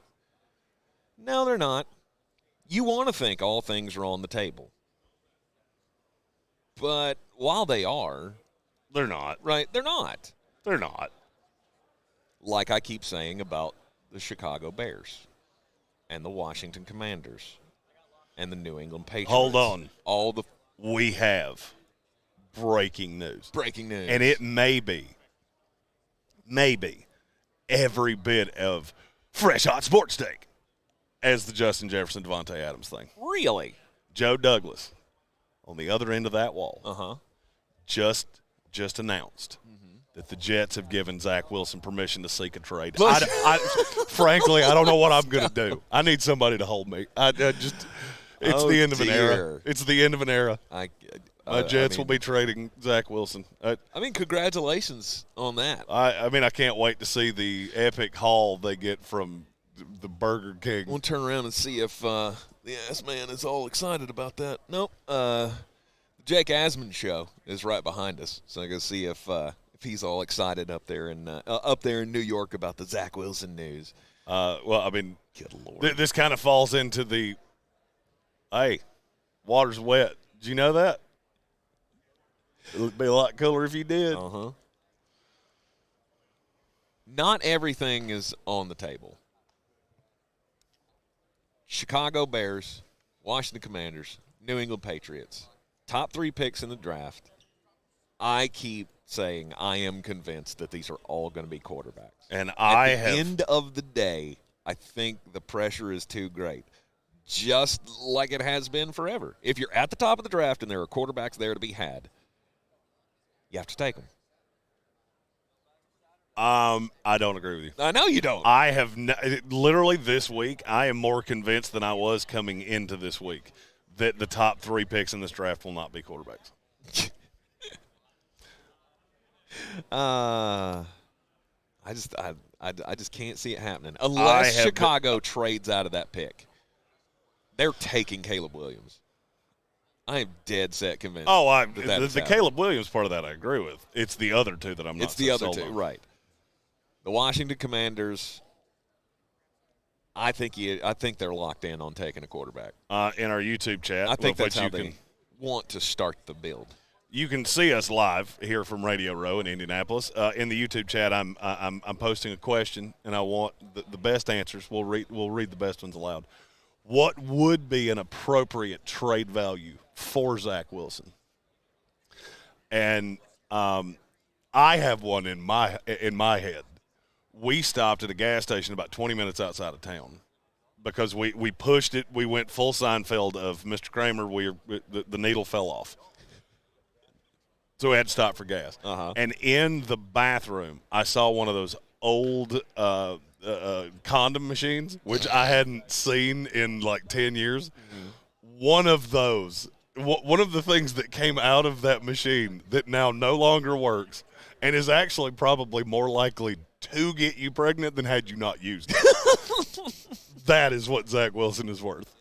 [SPEAKER 1] You want to think all things are on the table. But while they are,
[SPEAKER 2] they're not.
[SPEAKER 1] Right, they're not.
[SPEAKER 2] They're not.
[SPEAKER 1] Like I keep saying about the Chicago Bears. and the Washington Commanders and the New England Patriots.
[SPEAKER 2] Hold on.
[SPEAKER 1] We
[SPEAKER 2] have breaking news.
[SPEAKER 1] Breaking news.
[SPEAKER 2] And it may be every bit of fresh hot sports take as the Justin Jefferson, Devontae Adams thing.
[SPEAKER 1] Really?
[SPEAKER 2] Joe Douglas, on the other end of that wall, just announced that the Jets have given Zach Wilson permission to seek a trade. Frankly, I don't know what I'm going to do. I need somebody to hold me. It's the end of an era. It's the end of an era. My Jets will be trading Zach Wilson.
[SPEAKER 1] Congratulations on that.
[SPEAKER 2] I can't wait to see the epic haul they get from the Burger King.
[SPEAKER 1] We'll turn around and see if the ass man is all excited about that. Nope. The Jake Asman show is right behind us, so I can see if he's all excited up there in New York about the Zach Wilson news.
[SPEAKER 2] Good
[SPEAKER 1] Lord.
[SPEAKER 2] This kind of falls into the, hey, water's wet. Did you know that? It would be a lot cooler if you did.
[SPEAKER 1] Not everything is on the table. Chicago Bears, Washington Commanders, New England Patriots. Top 3 picks in the draft. I keep saying I am convinced that these are all going to be quarterbacks.
[SPEAKER 2] And
[SPEAKER 1] at the end of the day, I think the pressure is too great, just like it has been forever. If you're at the top of the draft and there are quarterbacks there to be had, you have to take them.
[SPEAKER 2] I don't agree with you.
[SPEAKER 1] I know you don't.
[SPEAKER 2] I have literally this week, I am more convinced than I was coming into this week that the top 3 picks in this draft will not be quarterbacks.
[SPEAKER 1] I just can't see it happening unless Chicago trades out of that pick. They're taking Caleb Williams. I am dead set convinced.
[SPEAKER 2] The Caleb Williams part of that I agree with. It's the other 2 that I'm not.
[SPEAKER 1] It's the other 2, right? The Washington Commanders. I think they're locked in on taking a quarterback.
[SPEAKER 2] In our YouTube chat,
[SPEAKER 1] I think that's how they want to start the build.
[SPEAKER 2] You can see us live here from Radio Row in Indianapolis. In the YouTube chat, I'm posting a question, and I want the best answers. We'll read the best ones aloud. What would be an appropriate trade value for Zach Wilson? And I have one in my head. We stopped at a gas station about 20 minutes outside of town because we pushed it. We went full Seinfeld of Mr. Kramer. The needle fell off. So we had to stop for gas. And in the bathroom, I saw one of those old condom machines, which I hadn't seen in like 10 years. One of those, one of the things that came out of that machine that now no longer works and is actually probably more likely to get you pregnant than had you not used it. That is what Zach Wilson is worth.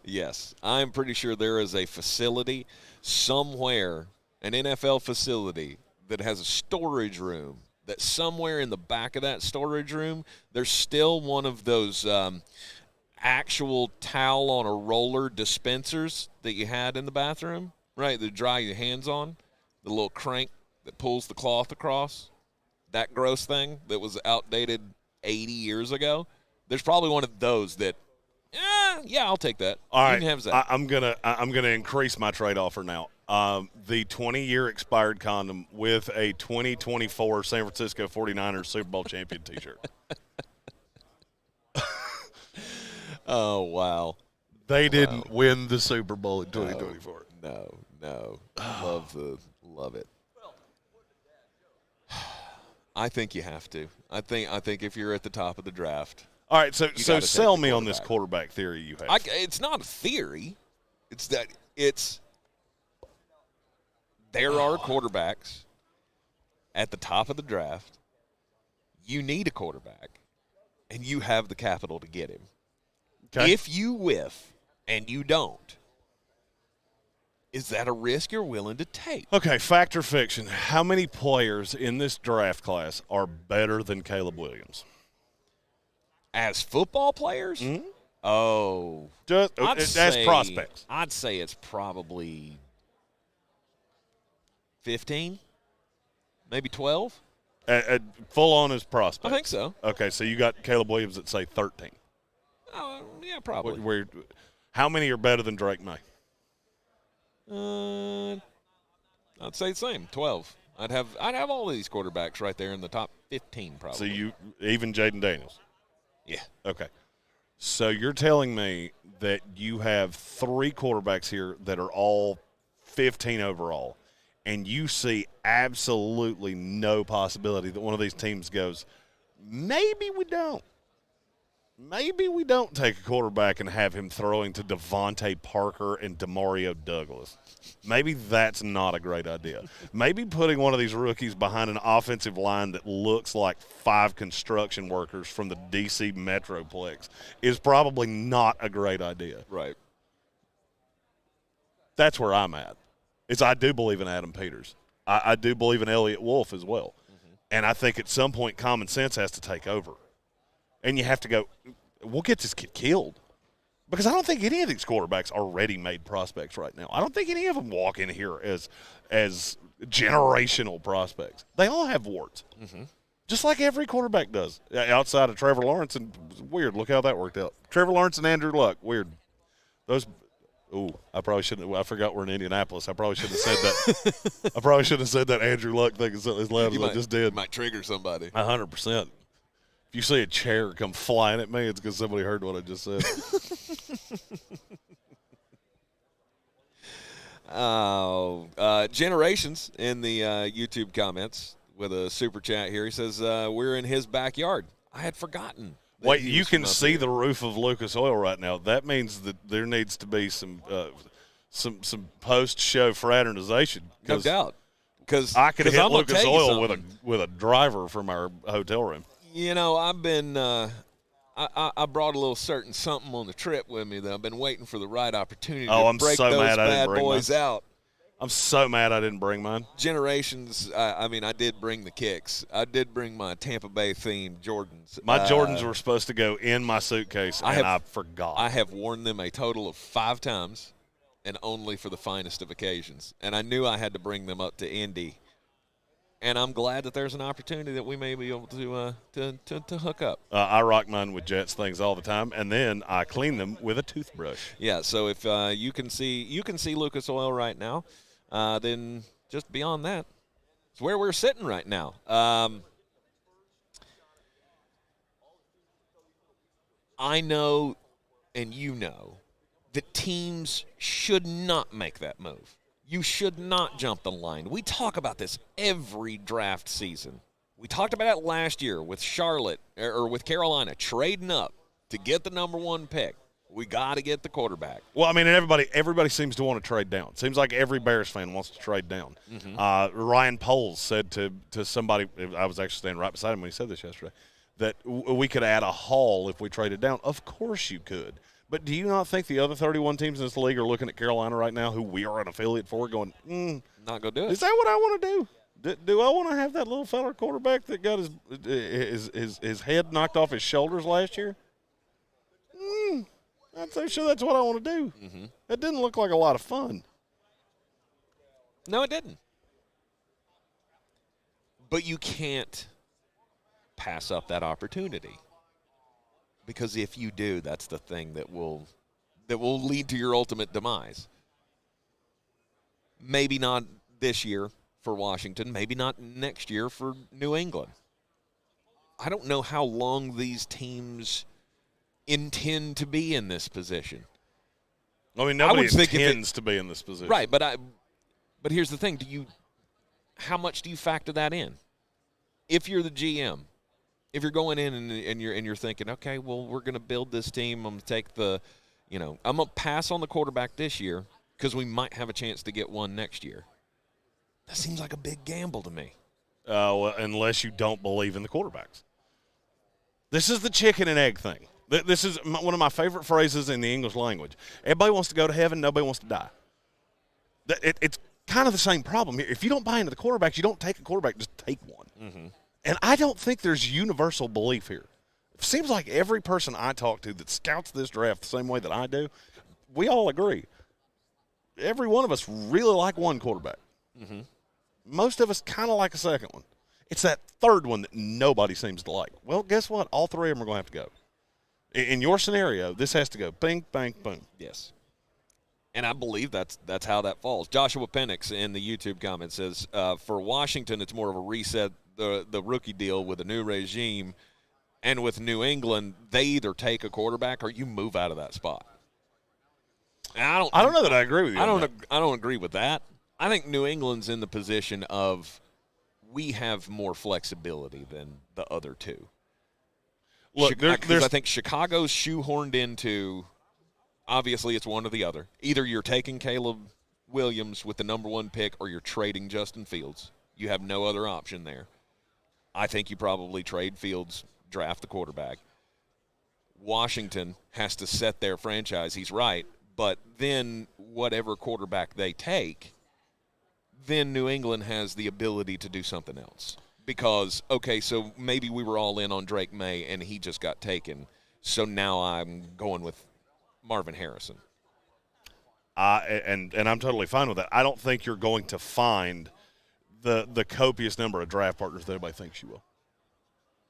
[SPEAKER 1] Yes. I'm pretty sure there is a facility somewhere, an NFL facility, that has a storage room, that somewhere in the back of that storage room, there's still one of those actual towel on a roller dispensers that you had in the bathroom, right, that dry your hands on, the little crank that pulls the cloth across, that gross thing that was outdated 80 years ago. There's probably one of those that, yeah, I'll take that.
[SPEAKER 2] All right,
[SPEAKER 1] you can have that.
[SPEAKER 2] I'm gonna increase my trade offer now. The 20-year expired condom with a 2024 San Francisco 49ers Super Bowl champion T-shirt.
[SPEAKER 1] Oh, wow.
[SPEAKER 2] They didn't win the Super Bowl in 2024.
[SPEAKER 1] No. Love it. I think you have to. I think if you're at the top of the draft.
[SPEAKER 2] All right, so sell me on this quarterback theory you have.
[SPEAKER 1] It's not a theory. It's that there are quarterbacks at the top of the draft. You need a quarterback, and you have the capital to get him. Okay. If you whiff and you don't, is that a risk you're willing to take?
[SPEAKER 2] Okay, fact or fiction, how many players in this draft class are better than Caleb Williams?
[SPEAKER 1] As football players?
[SPEAKER 2] Mm-hmm.
[SPEAKER 1] Oh.
[SPEAKER 2] As prospects.
[SPEAKER 1] I'd say it's probably 15, maybe 12.
[SPEAKER 2] Full on as prospects.
[SPEAKER 1] I think so.
[SPEAKER 2] Okay, so you got Caleb Williams at, say, 13.
[SPEAKER 1] Yeah, probably.
[SPEAKER 2] How many are better than Drake May?
[SPEAKER 1] I'd say the same, 12. I'd have all of these quarterbacks right there in the top 15 probably.
[SPEAKER 2] So even Jaden Daniels?
[SPEAKER 1] Yeah.
[SPEAKER 2] Okay. So you're telling me that you have 3 quarterbacks here that are all 15 overall, and you see absolutely no possibility that one of these teams goes, maybe we don't. Maybe we don't take a quarterback and have him throwing to Devontae Parker and Demario Douglas. Maybe that's not a great idea. Maybe putting one of these rookies behind an offensive line that looks like 5 construction workers from the D.C. Metroplex is probably not a great idea.
[SPEAKER 1] Right.
[SPEAKER 2] That's where I'm at. I do believe in Adam Peters. I do believe in Elliott Wolf as well. Mm-hmm. And I think at some point common sense has to take over. And you have to go, we'll get this kid killed. Because I don't think any of these quarterbacks are ready-made prospects right now. I don't think any of them walk in here as generational prospects. They all have warts. Mm-hmm. Just like every quarterback does. Outside of Trevor Lawrence, and weird, look how that worked out. Trevor Lawrence and Andrew Luck, weird. I probably shouldn't have. I forgot we're in Indianapolis. I probably shouldn't have said that. I probably shouldn't have said that Andrew Luck thing as loud as I just did.
[SPEAKER 1] Might trigger somebody.
[SPEAKER 2] 100%. If you see a chair come flying at me, it's because somebody heard what I just said.
[SPEAKER 1] Generations in the YouTube comments with a super chat here. He says, we're in his backyard. I had forgotten.
[SPEAKER 2] Wait, you can see the roof of Lucas Oil right now. That means that there needs to be some post-show fraternization.
[SPEAKER 1] No doubt. Because
[SPEAKER 2] I could hit Lucas Oil with a driver from our hotel room.
[SPEAKER 1] You know, I've been I brought a little certain something on the trip with me that I've been waiting for the right opportunity to break those bad boys out.
[SPEAKER 2] I'm so mad I didn't bring mine.
[SPEAKER 1] Generations, I did bring the kicks. I did bring my Tampa Bay themed Jordans.
[SPEAKER 2] My Jordans were supposed to go in my suitcase, I forgot.
[SPEAKER 1] I have worn them a total of 5 times, and only for the finest of occasions. And I knew I had to bring them up to Indy. And I'm glad that there's an opportunity that we may be able to hook up.
[SPEAKER 2] I rock mine with Jets things all the time, and then I clean them with a toothbrush.
[SPEAKER 1] Yeah, so if you can see Lucas Oil right now, then just beyond that, it's where we're sitting right now. I know, and you know, that teams should not make that move. You should not jump the line. We talk about this every draft season. We talked about it last year with Charlotte or with Carolina trading up to get the number 1 pick. We got to get the quarterback.
[SPEAKER 2] Well, I mean, everybody seems to want to trade down. Seems like every Bears fan wants to trade down. Mm-hmm. Ryan Poles said to somebody, I was actually standing right beside him when he said this yesterday, that we could add a haul if we traded down. Of course you could. But do you not think the other 31 teams in this league are looking at Carolina right now, who we are an affiliate for, going,
[SPEAKER 1] not going to do it?
[SPEAKER 2] Is that what I want to do? Do I want to have that little fella quarterback that got his head knocked off his shoulders last year? I'd say sure that's what I want to do. Mm-hmm. That didn't look like a lot of fun.
[SPEAKER 1] No, it didn't. But you can't pass up that opportunity. Because if you do, that's the thing that will lead to your ultimate demise. Maybe not this year for Washington, maybe not next year for New England. I don't know how long these teams intend to be in this position.
[SPEAKER 2] I mean, nobody intends to be in this position.
[SPEAKER 1] Right, but here's the thing. How much do you factor that in? If you're the GM, if you're going in and you're thinking, okay, well, we're going to build this team. I'm going to take I'm going to pass on the quarterback this year because we might have a chance to get one next year. That seems like a big gamble to me.
[SPEAKER 2] Well, unless you don't believe in the quarterbacks. This is the chicken and egg thing. This is one of my favorite phrases in the English language. Everybody wants to go to heaven. Nobody wants to die. It's kind of the same problem here. If you don't buy into the quarterbacks, you don't take a quarterback, just take one. Mm-hmm. And I don't think there's universal belief here. It seems like every person I talk to that scouts this draft the same way that I do, we all agree. Every one of us really like one quarterback. Mm-hmm. Most of us kind of like a second one. It's that third one that nobody seems to like. Well, guess what? All 3 of them are going to have to go. In your scenario, this has to go bing, bang, boom.
[SPEAKER 1] Yes. And I believe that's how that falls. Joshua Penix in the YouTube comment says, for Washington, it's more of a reset, the rookie deal with a new regime. And with New England, they either take a quarterback or you move out of that spot. And I don't
[SPEAKER 2] know that I agree with you.
[SPEAKER 1] I don't agree with that. I think New England's in the position of we have more flexibility than the other two.
[SPEAKER 2] Look,
[SPEAKER 1] I think Chicago's shoehorned into, obviously it's one or the other. Either you're taking Caleb Williams with the number 1 pick or you're trading Justin Fields. You have no other option there. I think you probably trade Fields, draft the quarterback. Washington has to set their franchise. He's right. But then whatever quarterback they take, then New England has the ability to do something else. Because, okay, so maybe we were all in on Drake May and he just got taken. So now I'm going with Marvin Harrison.
[SPEAKER 2] And I'm totally fine with that. I don't think you're going to find the copious number of draft partners that everybody thinks you will.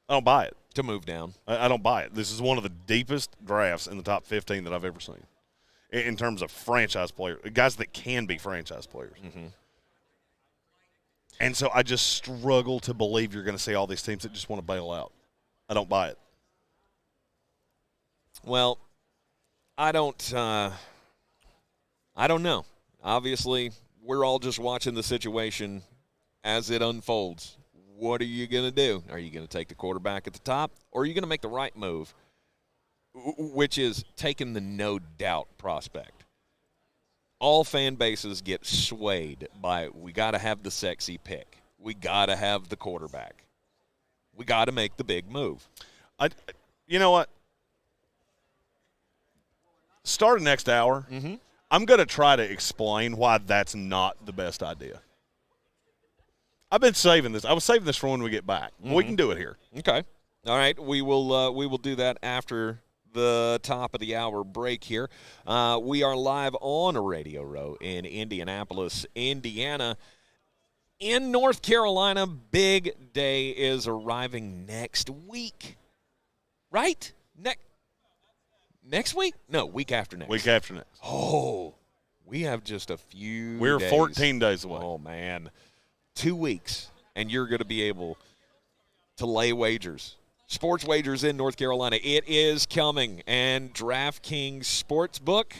[SPEAKER 2] I don't buy it.
[SPEAKER 1] To move down.
[SPEAKER 2] I don't buy it. This is one of the deepest drafts in the top 15 that I've ever seen in terms of franchise players, guys that can be franchise players.
[SPEAKER 1] Mm-hmm.
[SPEAKER 2] And so I just struggle to believe you're going to see all these teams that just want to bail out. I don't buy it.
[SPEAKER 1] Well, I don't know. Obviously, we're all just watching the situation as it unfolds. What are you going to do? Are you going to take the quarterback at the top, or are you going to make the right move, which is taking the no-doubt prospect? All fan bases get swayed by we got to have the sexy pick. We got to have the quarterback. We got to make the big move.
[SPEAKER 2] You know what? Start next hour.
[SPEAKER 1] Mm-hmm.
[SPEAKER 2] I'm going to try to explain why that's not the best idea. I've been saving this. I was saving this for when we get back. Mm-hmm. We can do it here.
[SPEAKER 1] Okay. All right. We will do that after the top of the hour break here. We are live on a Radio Row in Indianapolis, Indiana. In North Carolina, big day is arriving next week. Right? Next week? No, week after next.
[SPEAKER 2] Week after next.
[SPEAKER 1] Oh, we have just a few
[SPEAKER 2] We're
[SPEAKER 1] days.
[SPEAKER 2] 14 days away.
[SPEAKER 1] Oh, man. 2 weeks, and you're going to be able to lay wagers. Sports wagers in North Carolina. It is coming, and DraftKings Sportsbook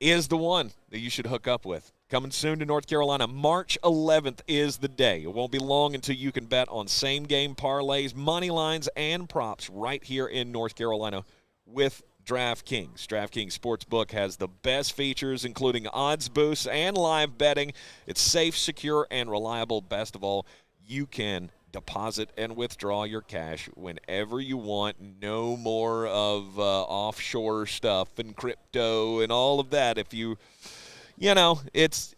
[SPEAKER 1] is the one that you should hook up with. Coming soon to North Carolina. March 11th is the day. It won't be long until you can bet on same-game parlays, money lines, and props right here in North Carolina with DraftKings. DraftKings Sportsbook has the best features, including odds boosts and live betting. It's safe, secure, and reliable. Best of all, you can deposit and withdraw your cash whenever you want. No more of offshore stuff and crypto and all of that. If you know, it's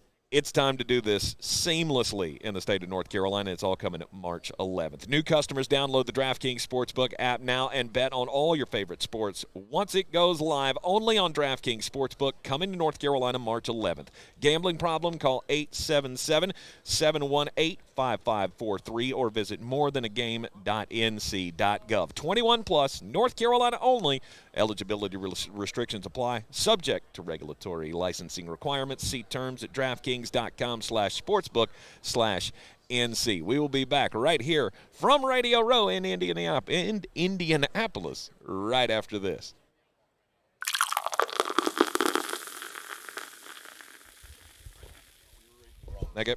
[SPEAKER 1] time to do this seamlessly in the state of North Carolina. It's all coming March 11th. New customers download the DraftKings Sportsbook app now and bet on all your favorite sports once it goes live, only on DraftKings Sportsbook, coming to North Carolina March 11th. Gambling problem? Call 877-718-5543 or visit morethanagame.nc.gov. 21 plus, North Carolina only. Eligibility restrictions apply, subject to regulatory licensing requirements. See terms at DraftKings.com/sportsbook/NC. We will be back right here from Radio Row in Indianapolis right after this. Okay.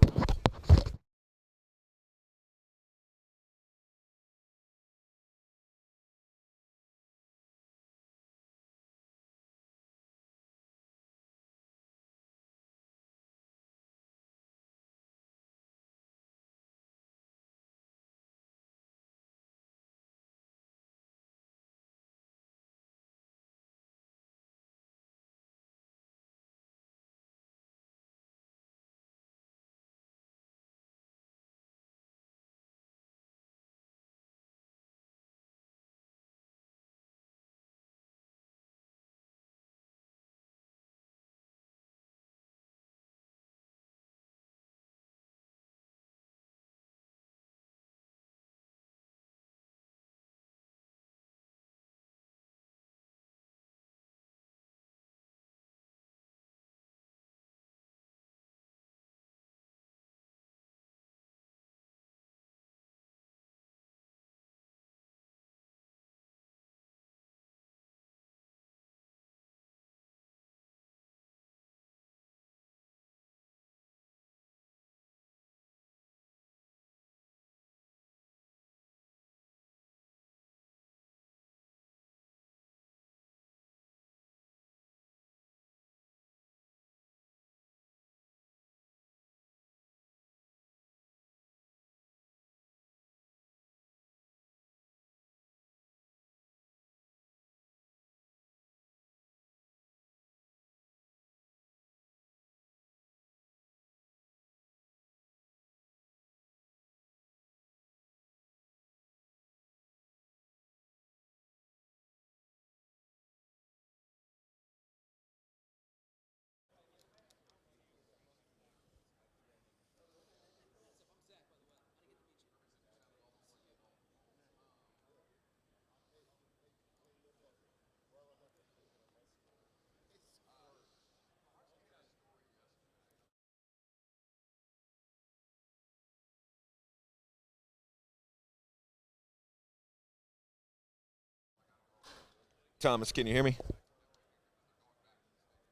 [SPEAKER 1] Thomas, can you hear me?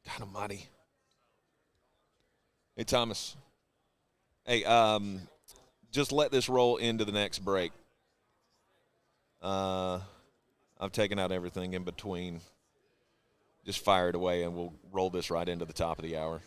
[SPEAKER 1] God almighty. Hey, Thomas. Hey, just let this roll into the next break. I've taken out everything in between. Just fire it away, and we'll roll this right into the top of the hour.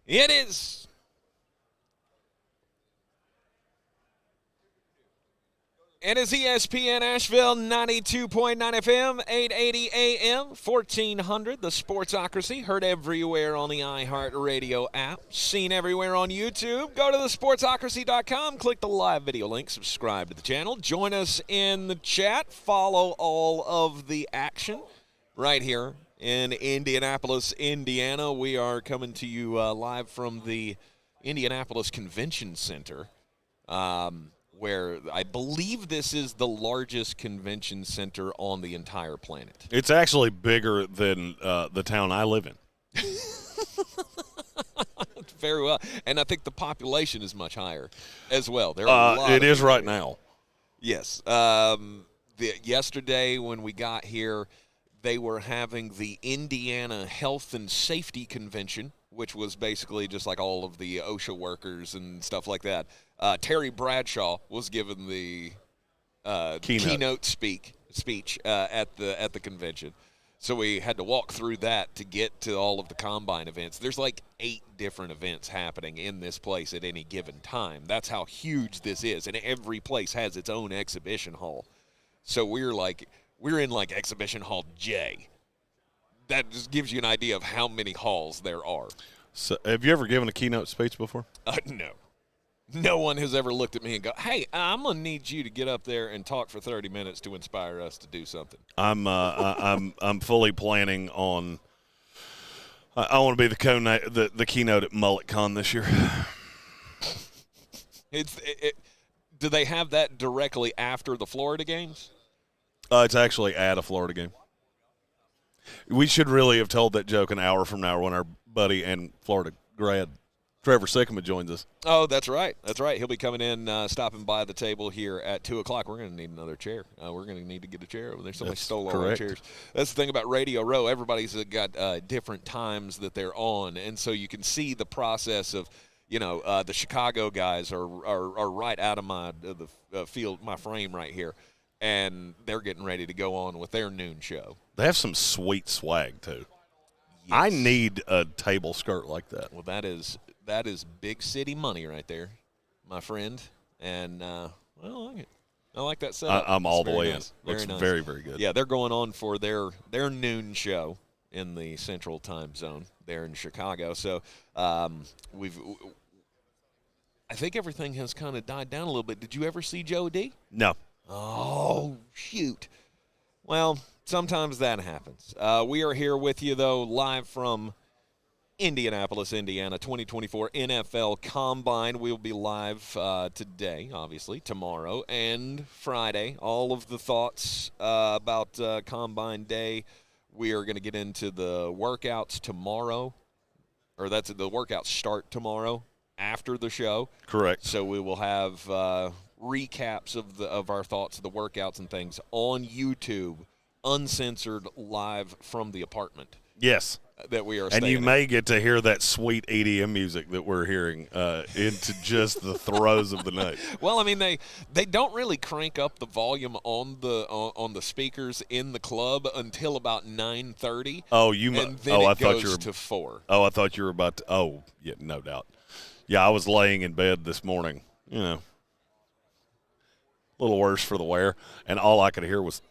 [SPEAKER 1] It is. It is ESPN Asheville, 92.9 FM, 880 AM, 1400. The Sportsocracy, heard everywhere on the iHeartRadio app, seen everywhere on YouTube. Go to thesportsocracy.com, click the live video link, subscribe to the channel, join us in the chat, follow all of the action right here in Indianapolis, Indiana. We are coming to you live from the Indianapolis Convention Center, where I believe this is the largest convention center on the entire planet.
[SPEAKER 2] It's actually bigger than the town I live in.
[SPEAKER 1] Very well. And I think the population is much higher as well. There are a lot
[SPEAKER 2] it is right now.
[SPEAKER 1] Yes. Yesterday when we got here, they were having the Indiana Health and Safety Convention, which was basically just like all of the OSHA workers and stuff like that. Terry Bradshaw was given the keynote speech at the convention. So we had to walk through that to get to all of the combine events. There's like 8 different events happening in this place at any given time. That's how huge this is, and every place has its own exhibition hall. So we're in like exhibition hall J. That just gives you an idea of how many halls there are.
[SPEAKER 2] So, have you ever given a keynote speech before?
[SPEAKER 1] No. No one has ever looked at me and go, "Hey, I'm gonna need you to get up there and talk for 30 minutes to inspire us to do something."
[SPEAKER 2] I'm fully planning on. I want to be the keynote at MulletCon this year.
[SPEAKER 1] Do they have that directly after the Florida games?
[SPEAKER 2] It's actually at a Florida game. We should really have told that joke an hour from now when our buddy and Florida grad Trevor Sycamore joins us.
[SPEAKER 1] Oh, that's right. That's right. He'll be coming in, stopping by the table here at 2 o'clock. We're going to need another chair. We're going to need to get a chair over there. Somebody stole all our chairs. That's the thing about Radio Row. Everybody's got different times that they're on, and so you can see the process of, the Chicago guys are right out of my field, my frame right here, and they're getting ready to go on with their noon show.
[SPEAKER 2] They have some sweet swag, too.
[SPEAKER 1] Yes.
[SPEAKER 2] I need a table skirt like that.
[SPEAKER 1] Well, that is big city money right there, my friend. And, I like it. I like that setup.
[SPEAKER 2] I'm all the way
[SPEAKER 1] nice.
[SPEAKER 2] in. Looks
[SPEAKER 1] nice.
[SPEAKER 2] very, very good.
[SPEAKER 1] Yeah, they're going on for their noon show in the Central Time Zone there in Chicago. So I think everything has kind of died down a little bit. Did you ever see Joe D?
[SPEAKER 2] No.
[SPEAKER 1] Oh, shoot. Well, sometimes that happens. We are here with you, though, live from Indianapolis, Indiana, 2024 NFL Combine. We'll be live today, obviously, tomorrow, and Friday. All of the thoughts about Combine Day. We are going to get into the workouts tomorrow, or the workouts start tomorrow after the show.
[SPEAKER 2] Correct.
[SPEAKER 1] So we will have recaps of our thoughts of the workouts and things on YouTube, uncensored, live from the apartment.
[SPEAKER 2] Yes.
[SPEAKER 1] That we are
[SPEAKER 2] and you
[SPEAKER 1] in.
[SPEAKER 2] may get to hear that sweet EDM music that we're hearing into just the throes of the night.
[SPEAKER 1] Well, I mean, they don't really crank up the volume on the speakers in the club until about 9:30.
[SPEAKER 2] Oh,
[SPEAKER 1] and then it goes to 4.
[SPEAKER 2] Oh, I thought you were about to. Oh, yeah, no doubt. Yeah, I was laying in bed this morning. A little worse for the wear, and all I could hear was.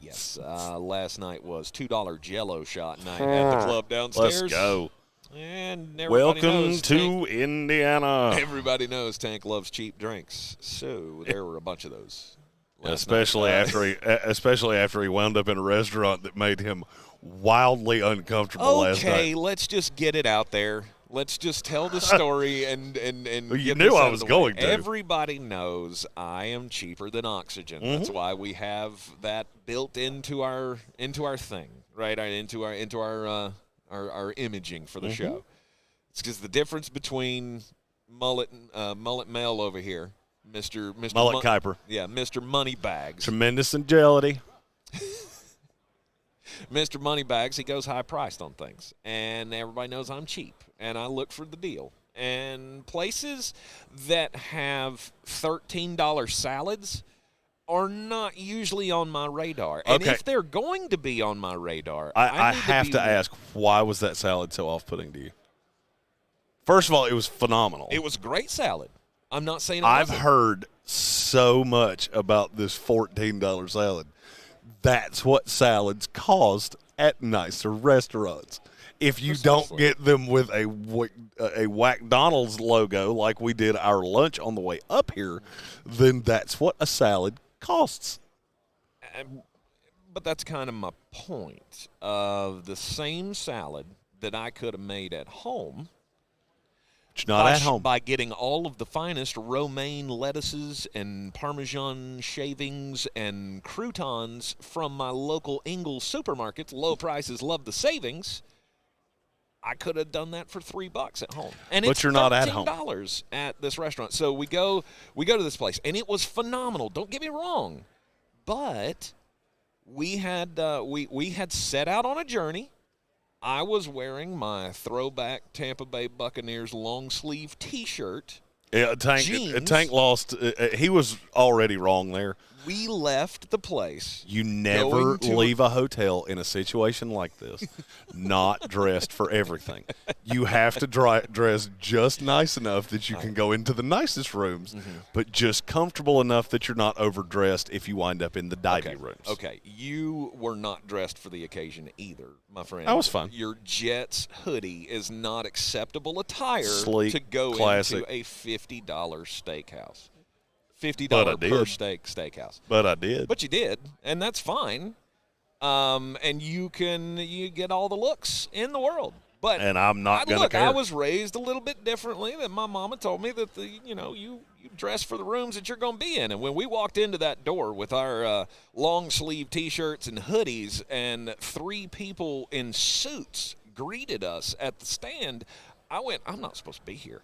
[SPEAKER 1] Yes. Last night was $2 Jello shot night at the club downstairs.
[SPEAKER 2] Let's go.
[SPEAKER 1] And everybody
[SPEAKER 2] Welcome
[SPEAKER 1] knows
[SPEAKER 2] to Indiana.
[SPEAKER 1] Everybody knows Tank loves cheap drinks, so there were a bunch of those.
[SPEAKER 2] Especially after he wound up in a restaurant that made him wildly uncomfortable last night.
[SPEAKER 1] Okay, let's just get it out there. Let's just tell the story and
[SPEAKER 2] well, you
[SPEAKER 1] get
[SPEAKER 2] knew
[SPEAKER 1] this
[SPEAKER 2] I
[SPEAKER 1] out
[SPEAKER 2] was
[SPEAKER 1] of the way.
[SPEAKER 2] going to.
[SPEAKER 1] Everybody knows I am cheaper than oxygen.
[SPEAKER 2] Mm-hmm.
[SPEAKER 1] That's why we have that built into our thing, right? Into our imaging for the show. It's because the difference between mullet male over here, Mr.
[SPEAKER 2] Mullet Kuiper.
[SPEAKER 1] Yeah, Mr. Moneybags.
[SPEAKER 2] Tremendous agility.
[SPEAKER 1] Mr. Moneybags, he goes high priced on things, and everybody knows I'm cheap, and I look for the deal. And places that have $13 salads are not usually on my radar. And
[SPEAKER 2] Okay.
[SPEAKER 1] if they're going to be on my radar,
[SPEAKER 2] I have to ask, why was that salad so off-putting to you? First of all, it was phenomenal.
[SPEAKER 1] It was great salad. I'm not saying it
[SPEAKER 2] I've
[SPEAKER 1] wasn't.
[SPEAKER 2] heard so much about this $14 salad. That's what salads cost at nicer restaurants. If you don't get them with a McDonald's logo like we did our lunch on the way up here, then that's what a salad costs.
[SPEAKER 1] But that's kind of my point of the same salad that I could have made at home.
[SPEAKER 2] Not at home.
[SPEAKER 1] By getting all of the finest romaine lettuces and Parmesan shavings and croutons from my local Ingles supermarkets. Low prices, love the savings. I could have done that for $3 at home. And
[SPEAKER 2] but
[SPEAKER 1] it's
[SPEAKER 2] you're not at home.
[SPEAKER 1] $13 at this restaurant. So we go to this place, and it was phenomenal. Don't get me wrong. But we had set out on a journey. I was wearing my throwback Tampa Bay Buccaneers long-sleeve T-shirt.
[SPEAKER 2] Yeah, Tank lost. He was already wrong there.
[SPEAKER 1] We left the place.
[SPEAKER 2] You never leave a hotel in a situation like this not dressed for everything. You have to dress just nice enough that you can go into the nicest rooms, but just comfortable enough that you're not overdressed if you wind up in the diving rooms.
[SPEAKER 1] Okay, you were not dressed for the occasion either, my friend.
[SPEAKER 2] I was fine.
[SPEAKER 1] Your Jets hoodie is not acceptable attire
[SPEAKER 2] Sleek,
[SPEAKER 1] to go
[SPEAKER 2] classic.
[SPEAKER 1] into a $50 steakhouse. $50
[SPEAKER 2] But I
[SPEAKER 1] per
[SPEAKER 2] did.
[SPEAKER 1] steakhouse.
[SPEAKER 2] But I did.
[SPEAKER 1] But you did, and that's fine. And you get all the looks in the world. But
[SPEAKER 2] And I'm not going to care.
[SPEAKER 1] I was raised a little bit differently. That my mama told me that you dress for the rooms that you're going to be in. And when we walked into that door with our long sleeve T-shirts and hoodies, and 3 people in suits greeted us at the stand, I went, I'm not supposed to be here.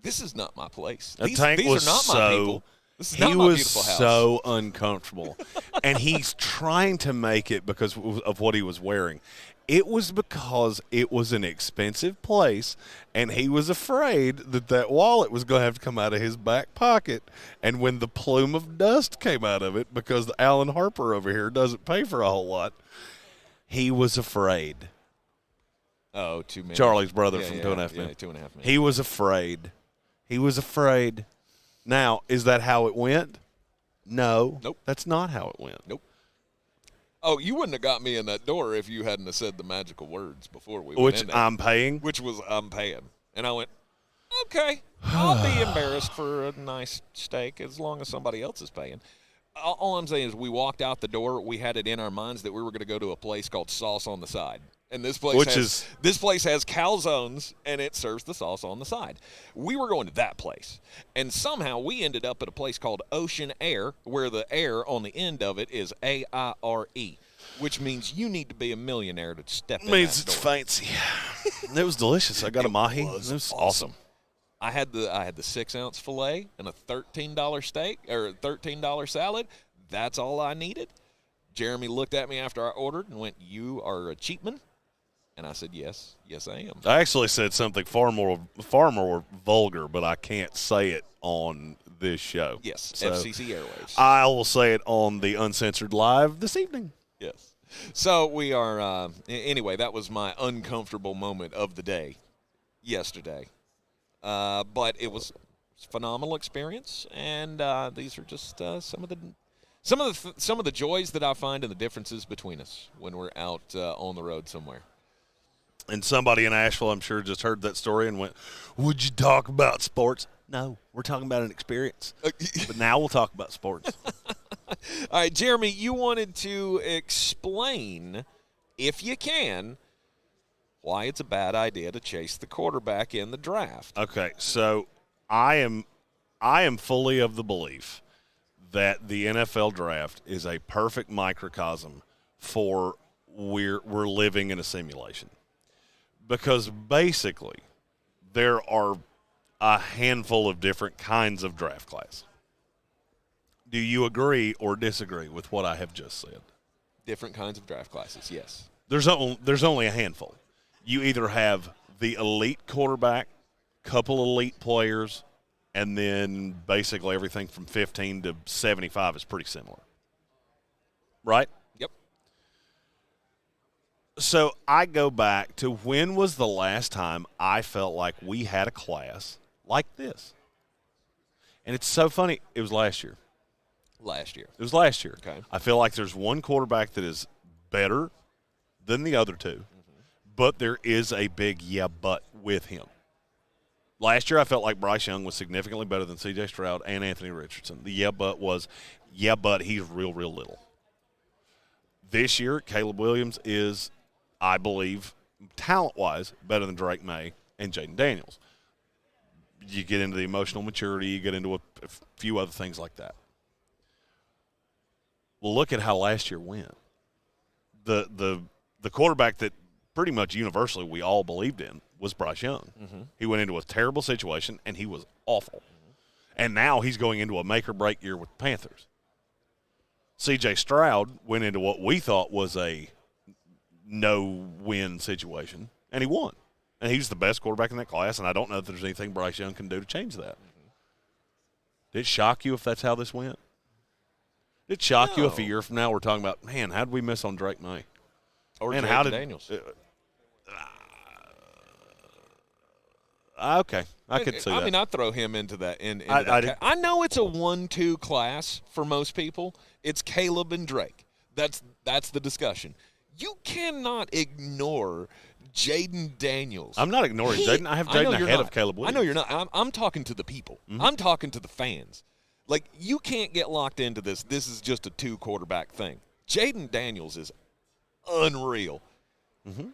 [SPEAKER 1] This is not my place. These are not my people. This is not my beautiful house.
[SPEAKER 2] He was so uncomfortable. And he's trying to make it because of what he was wearing. It was because it was an expensive place, and he was afraid that wallet was going to have to come out of his back pocket. And when the plume of dust came out of it, because Alan Harper over here doesn't pay for a whole lot, he was afraid.
[SPEAKER 1] Oh, 2 minutes.
[SPEAKER 2] Charlie's brother from 2.5 Men.
[SPEAKER 1] Yeah, 2.5 Men.
[SPEAKER 2] He was afraid. He was afraid. Now, is that how it went? No.
[SPEAKER 1] Nope.
[SPEAKER 2] That's not how it went.
[SPEAKER 1] Nope. Oh, you wouldn't have got me in that door if you hadn't have said the magical words before we went
[SPEAKER 2] Which
[SPEAKER 1] in there.
[SPEAKER 2] I'm paying.
[SPEAKER 1] Which was, I'm paying. And I went, okay, I'll be embarrassed for a nice steak as long as somebody else is paying. All I'm saying is we walked out the door. We had it in our minds that we were going to go to a place called Sauce on the Side. And this place has calzones, and it serves the sauce on the side. We were going to that place. And somehow we ended up at a place called Ocean Air, where the air on the end of it is AIRE, which means you need to be a millionaire to step in that
[SPEAKER 2] Means it's
[SPEAKER 1] door.
[SPEAKER 2] fancy. It was delicious. I got a mahi. It was awesome.
[SPEAKER 1] I had the 6-ounce filet and a $13 steak or $13 salad. That's all I needed. Jeremy looked at me after I ordered and went, "You are a cheapman." And I said, yes, I am.
[SPEAKER 2] I actually said something far more vulgar, but I can't say it on this show.
[SPEAKER 1] Yes,
[SPEAKER 2] so
[SPEAKER 1] FCC Airwaves.
[SPEAKER 2] I will say it on the Uncensored Live this evening.
[SPEAKER 1] Yes. So we are, anyway, that was my uncomfortable moment of the day yesterday. But it was a phenomenal experience, and these are just some of the joys that I find and the differences between us when we're out on the road somewhere.
[SPEAKER 2] And somebody in Asheville, I'm sure, just heard that story and went, "Would you talk about sports?" No, we're talking about an experience. But now we'll talk about sports.
[SPEAKER 1] All right, Jeremy, you wanted to explain, if you can, why it's a bad idea to chase the quarterback in the draft.
[SPEAKER 2] Okay, so I am fully of the belief that the NFL draft is a perfect microcosm for we're living in a simulation. Because basically, there are a handful of different kinds of draft class. Do you agree or disagree with what I have just said?
[SPEAKER 1] Different kinds of draft classes, yes.
[SPEAKER 2] There's only a handful. You either have the elite quarterback, couple elite players, and then basically everything from 15 to 75 is pretty similar. Right?
[SPEAKER 1] Yep.
[SPEAKER 2] So I go back to when was the last time I felt like we had a class like this? And it's so funny. It was last year. It was last year.
[SPEAKER 1] Okay.
[SPEAKER 2] I feel like there's one quarterback that is better than the other two, but there is a big but with him. Last year I felt like Bryce Young was significantly better than C.J. Stroud and Anthony Richardson. The but was, but he's real little. This year, Caleb Williams is, I believe, talent-wise, better than Drake May and Jaden Daniels. You get into the emotional maturity, you get into a few other things like that. Well, look at how last year went. The quarterback that pretty much universally we all believed in was Bryce Young. Mm-hmm. He went into a terrible situation, and he was awful. Mm-hmm. And now he's going into a make-or-break year with the Panthers. C.J. Stroud went into what we thought was a no-win situation, and he won. And he's the best quarterback in that class, and I don't know if there's anything Bryce Young can do to change that. Mm-hmm. Did it shock you if that's how this went? It shock you if a
[SPEAKER 1] No.
[SPEAKER 2] year from now we're talking about, man, how did we miss on Drake May?
[SPEAKER 1] Or
[SPEAKER 2] Man,
[SPEAKER 1] Jaden Daniels.
[SPEAKER 2] Okay, I could see that.
[SPEAKER 1] I mean, I'd throw him into that.
[SPEAKER 2] I
[SPEAKER 1] know it's a 1-2 class for most people. It's Caleb and Drake. That's the discussion. You cannot ignore Jaden Daniels.
[SPEAKER 2] I'm not ignoring Jaden. I have Jaden ahead of Caleb
[SPEAKER 1] I
[SPEAKER 2] Williams.
[SPEAKER 1] know you're not. I'm talking to the people.
[SPEAKER 2] Mm-hmm.
[SPEAKER 1] I'm talking to the fans. Like, you can't get locked into this. This is just a 2-quarterback thing. Jaden Daniels is unreal.
[SPEAKER 2] Mm-hmm.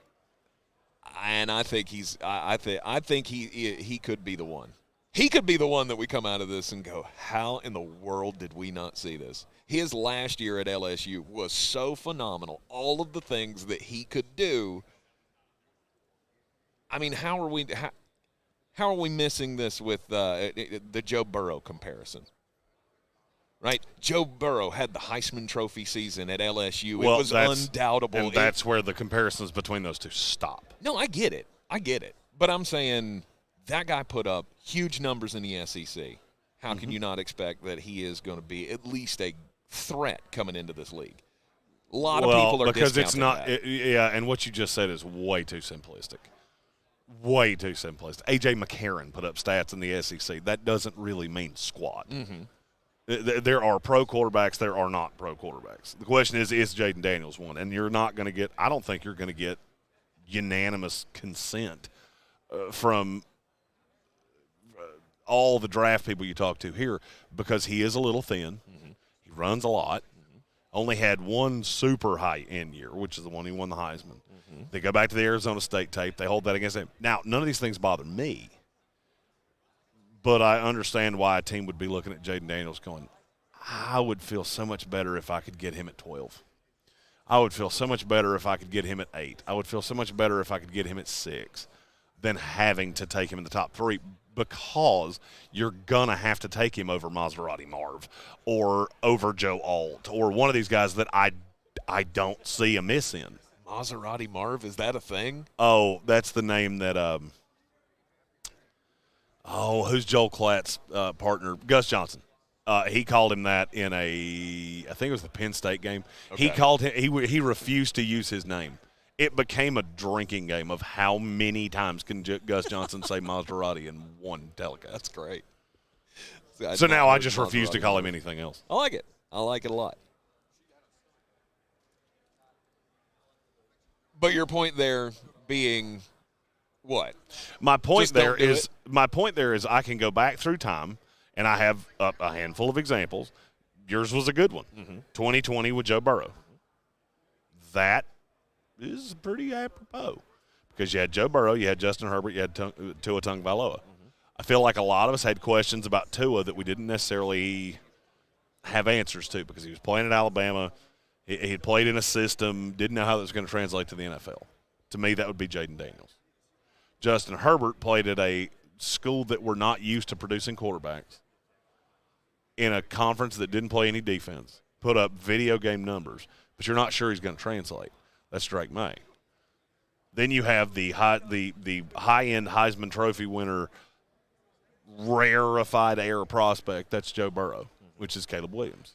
[SPEAKER 1] And I think I think he could be the one. He could be the one that we come out of this and go, how in the world did we not see this? His last year at LSU was so phenomenal. All of the things that he could do. I mean, how are we missing this with the Joe Burrow comparison? Right? Joe Burrow had the Heisman Trophy season at LSU.
[SPEAKER 2] Well,
[SPEAKER 1] it was undoubtable.
[SPEAKER 2] And that's where the comparisons between those two stop.
[SPEAKER 1] No, I get it. But I'm saying that guy put up huge numbers in the SEC. How can you not expect that he is going to be at least a threat coming into this league? A lot of people are
[SPEAKER 2] because it's
[SPEAKER 1] discounting
[SPEAKER 2] not.
[SPEAKER 1] that.
[SPEAKER 2] Yeah, and what you just said is way too simplistic. Way too simplistic. A.J. McCarron put up stats in the SEC. That doesn't really mean squat.
[SPEAKER 1] Mm-hmm.
[SPEAKER 2] There are pro quarterbacks. There are not pro quarterbacks. The question is Jaden Daniels one? And you're not going to get – I don't think you're going to get unanimous consent from all the draft people you talk to here because he is a little thin. Mm-hmm. He runs a lot. Mm-hmm. Only had one super high-end year, which is the one he won the Heisman. Mm-hmm. They go back to the Arizona State tape. They hold that against him. Now, none of these things bother me. But I understand why a team would be looking at Jaden Daniels going, I would feel so much better if I could get him at 12. I would feel so much better if I could get him at 8. I would feel so much better if I could get him at 6 than having to take him in the top 3 because you're going to have to take him over Maserati Marv or over Joe Alt or one of these guys that I don't see a miss in.
[SPEAKER 1] Maserati Marv, is that a thing?
[SPEAKER 2] Oh, that's the name that who's Joel Klatt's partner? Gus Johnson. He called him that in I think it was the Penn State game.
[SPEAKER 1] Okay.
[SPEAKER 2] He called him. He refused to use his name. It became a drinking game of how many times can Gus Johnson say Maserati in one telecast.
[SPEAKER 1] That's great.
[SPEAKER 2] So now I just refuse to call him anything else.
[SPEAKER 1] I like it. I like it a lot. But your point there being what?
[SPEAKER 2] My point
[SPEAKER 1] Just don't do
[SPEAKER 2] there is I can go back through time, and I have a handful of examples. Yours was a good one. 2020 with Joe Burrow. That is pretty apropos because you had Joe Burrow, you had Justin Herbert, you had Tua Tagovailoa. I feel like a lot of us had questions about Tua that we didn't necessarily have answers to because he was playing at Alabama. He had played in a system, didn't know how that was going to translate to the NFL. To me, that would be Jaden Daniels. Justin Herbert played at a school that were not used to producing quarterbacks in a conference that didn't play any defense, put up video game numbers, but you're not sure he's going to translate. That's Drake May. Then you have the high-end Heisman Trophy winner, rarefied air prospect. That's Joe Burrow, which is Caleb Williams.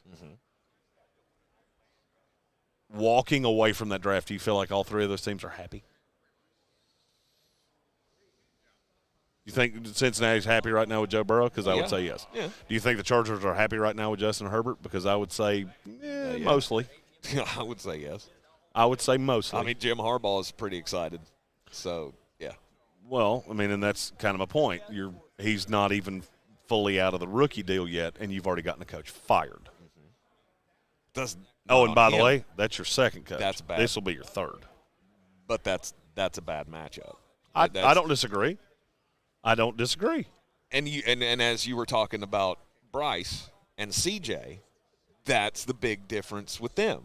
[SPEAKER 2] Walking away from that draft, do you feel like all three of those teams are happy? You think Cincinnati's happy right now with Joe Burrow? Because I would say yes.
[SPEAKER 1] Yeah.
[SPEAKER 2] Do you think the Chargers are happy right now with Justin Herbert? Because I would say mostly.
[SPEAKER 1] I would say yes.
[SPEAKER 2] I would say mostly.
[SPEAKER 1] I mean, Jim Harbaugh is pretty excited. So, yeah.
[SPEAKER 2] Well, I mean, and that's kind of my point. He's not even fully out of the rookie deal yet, and you've already gotten a coach fired. And by the way, that's your second coach.
[SPEAKER 1] That's bad.
[SPEAKER 2] This will be your third.
[SPEAKER 1] But that's a bad matchup.
[SPEAKER 2] I don't disagree.
[SPEAKER 1] And as you were talking about Bryce and CJ, that's the big difference with them,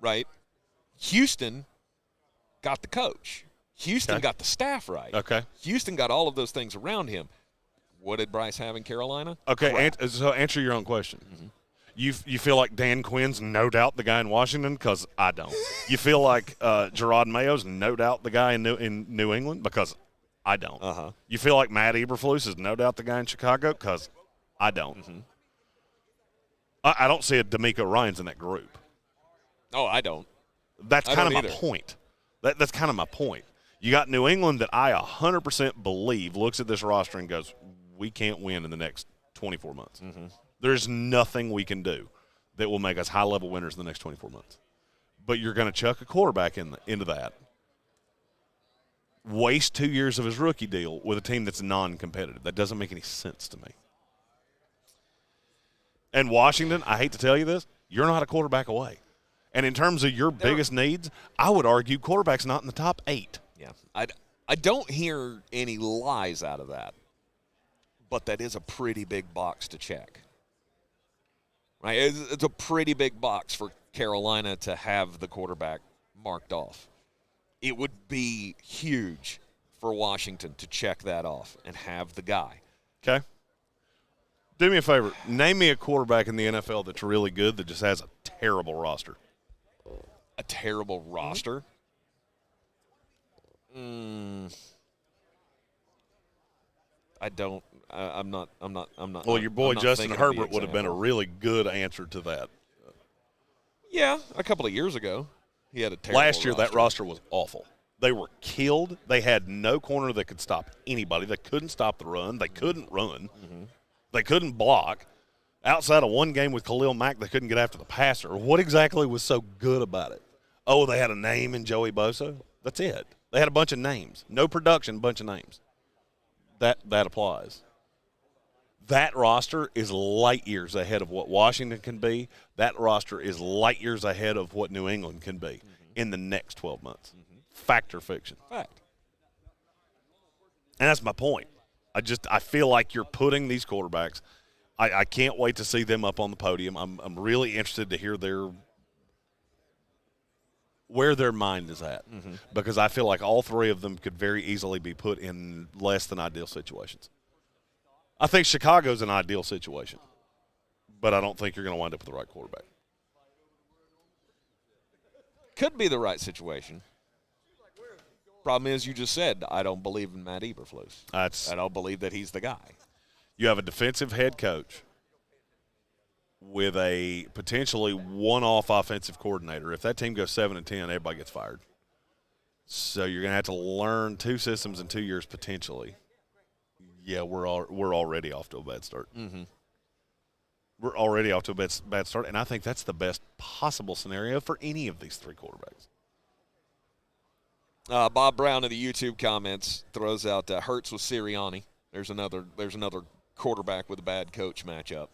[SPEAKER 1] right? Houston got the coach. Houston got the staff right.
[SPEAKER 2] Okay.
[SPEAKER 1] Houston got all of those things around him. What did Bryce have in Carolina?
[SPEAKER 2] Okay, so answer your own question. You feel like Dan Quinn's no doubt the guy in Washington? Because I don't. You feel like Gerard Mayo's no doubt the guy in New England? Because I don't. You feel like Matt Eberflus is no doubt the guy in Chicago? Because I don't. I don't see a D'Amico Ryans in that group.
[SPEAKER 1] Oh, I don't.
[SPEAKER 2] That's kind of my
[SPEAKER 1] either.
[SPEAKER 2] point. That's kind of my point. You got New England that I 100% believe looks at this roster and goes, we can't win in the next 24 months.
[SPEAKER 1] Mm-hmm.
[SPEAKER 2] There's nothing we can do that will make us high-level winners in the next 24 months. But you're going to chuck a quarterback into that, waste 2 years of his rookie deal with a team that's non-competitive. That doesn't make any sense to me. And Washington, I hate to tell you this, you're not a quarterback away. And in terms of your biggest needs, I would argue quarterback's not in the top 8.
[SPEAKER 1] Yeah. I don't hear any lies out of that, but that is a pretty big box to check. Right? It's a pretty big box for Carolina to have the quarterback marked off. It would be huge for Washington to check that off and have the guy.
[SPEAKER 2] Okay. Do me a favor. Name me a quarterback in the NFL that's really good that just has a terrible roster.
[SPEAKER 1] A terrible roster? I don't. I'm not.
[SPEAKER 2] Well, your boy
[SPEAKER 1] I'm not
[SPEAKER 2] Justin
[SPEAKER 1] thinking of the
[SPEAKER 2] Herbert would have been a
[SPEAKER 1] example.
[SPEAKER 2] really good answer to that.
[SPEAKER 1] Yeah, a couple of years ago, he had a terrible
[SPEAKER 2] Last year, that
[SPEAKER 1] roster.
[SPEAKER 2] roster was awful. They were killed. They had no corner that could stop anybody. They couldn't stop the run. They couldn't run.
[SPEAKER 1] Mm-hmm.
[SPEAKER 2] They couldn't block. Outside of one game with Khalil Mack, they couldn't get after the passer. What exactly was so good about it? Oh, they had a name in Joey Bosa? That's it. They had a bunch of names. No production, bunch of names. That applies. That roster is light years ahead of what Washington can be. That roster is light years ahead of what New England can be in the next 12 months. Fact or fiction?
[SPEAKER 1] Fact.
[SPEAKER 2] And that's my point. I feel like you're putting these quarterbacks. I can't wait to see them up on the podium. I'm really interested to hear where their mind is at, because I feel like all three of them could very easily be put in less than ideal situations. I think Chicago's an ideal situation, but I don't think you're going to wind up with the right quarterback.
[SPEAKER 1] Could be the right situation. Problem is, you just said, I don't believe in Matt Eberflus. I don't believe that he's the guy.
[SPEAKER 2] You have a defensive head coach with a potentially one-off offensive coordinator. If that team goes 7-10, everybody gets fired. So you're going to have to learn 2 systems in 2 years potentially. Yeah, we're already off to a bad start.
[SPEAKER 1] Mm-hmm.
[SPEAKER 2] We're already off to a bad start, and I think that's the best possible scenario for any of these 3 quarterbacks.
[SPEAKER 1] Bob Brown in the YouTube comments throws out Hurts with Sirianni. There's another quarterback with a bad coach matchup.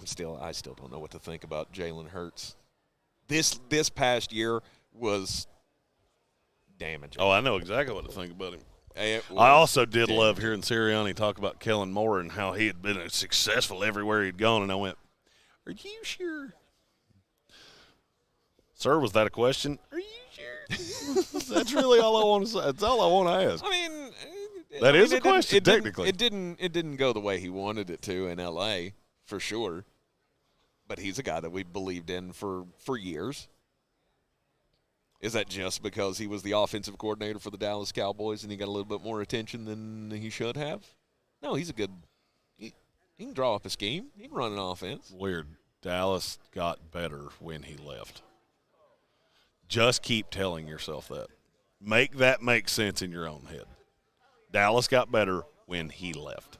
[SPEAKER 1] I still don't know what to think about Jalen Hurts. This past year was damaging.
[SPEAKER 2] Oh, I know exactly what to think about him.
[SPEAKER 1] I
[SPEAKER 2] also did love hearing Sirianni talk about Kellen Moore and how he had been successful everywhere he'd gone, and I went, are you sure? Sir, was that a question? Are you sure? That's really all I want to say. That's all I want to ask.
[SPEAKER 1] I mean,
[SPEAKER 2] that is a question, technically.
[SPEAKER 1] It didn't go the way he wanted it to in L.A., for sure. But he's a guy that we believed in for years. Is that just because he was the offensive coordinator for the Dallas Cowboys and he got a little bit more attention than he should have? No, he's a good – he can draw up a scheme. He can run an offense.
[SPEAKER 2] Weird. Dallas got better when he left. Just keep telling yourself that. Make that make sense in your own head. Dallas got better when he left.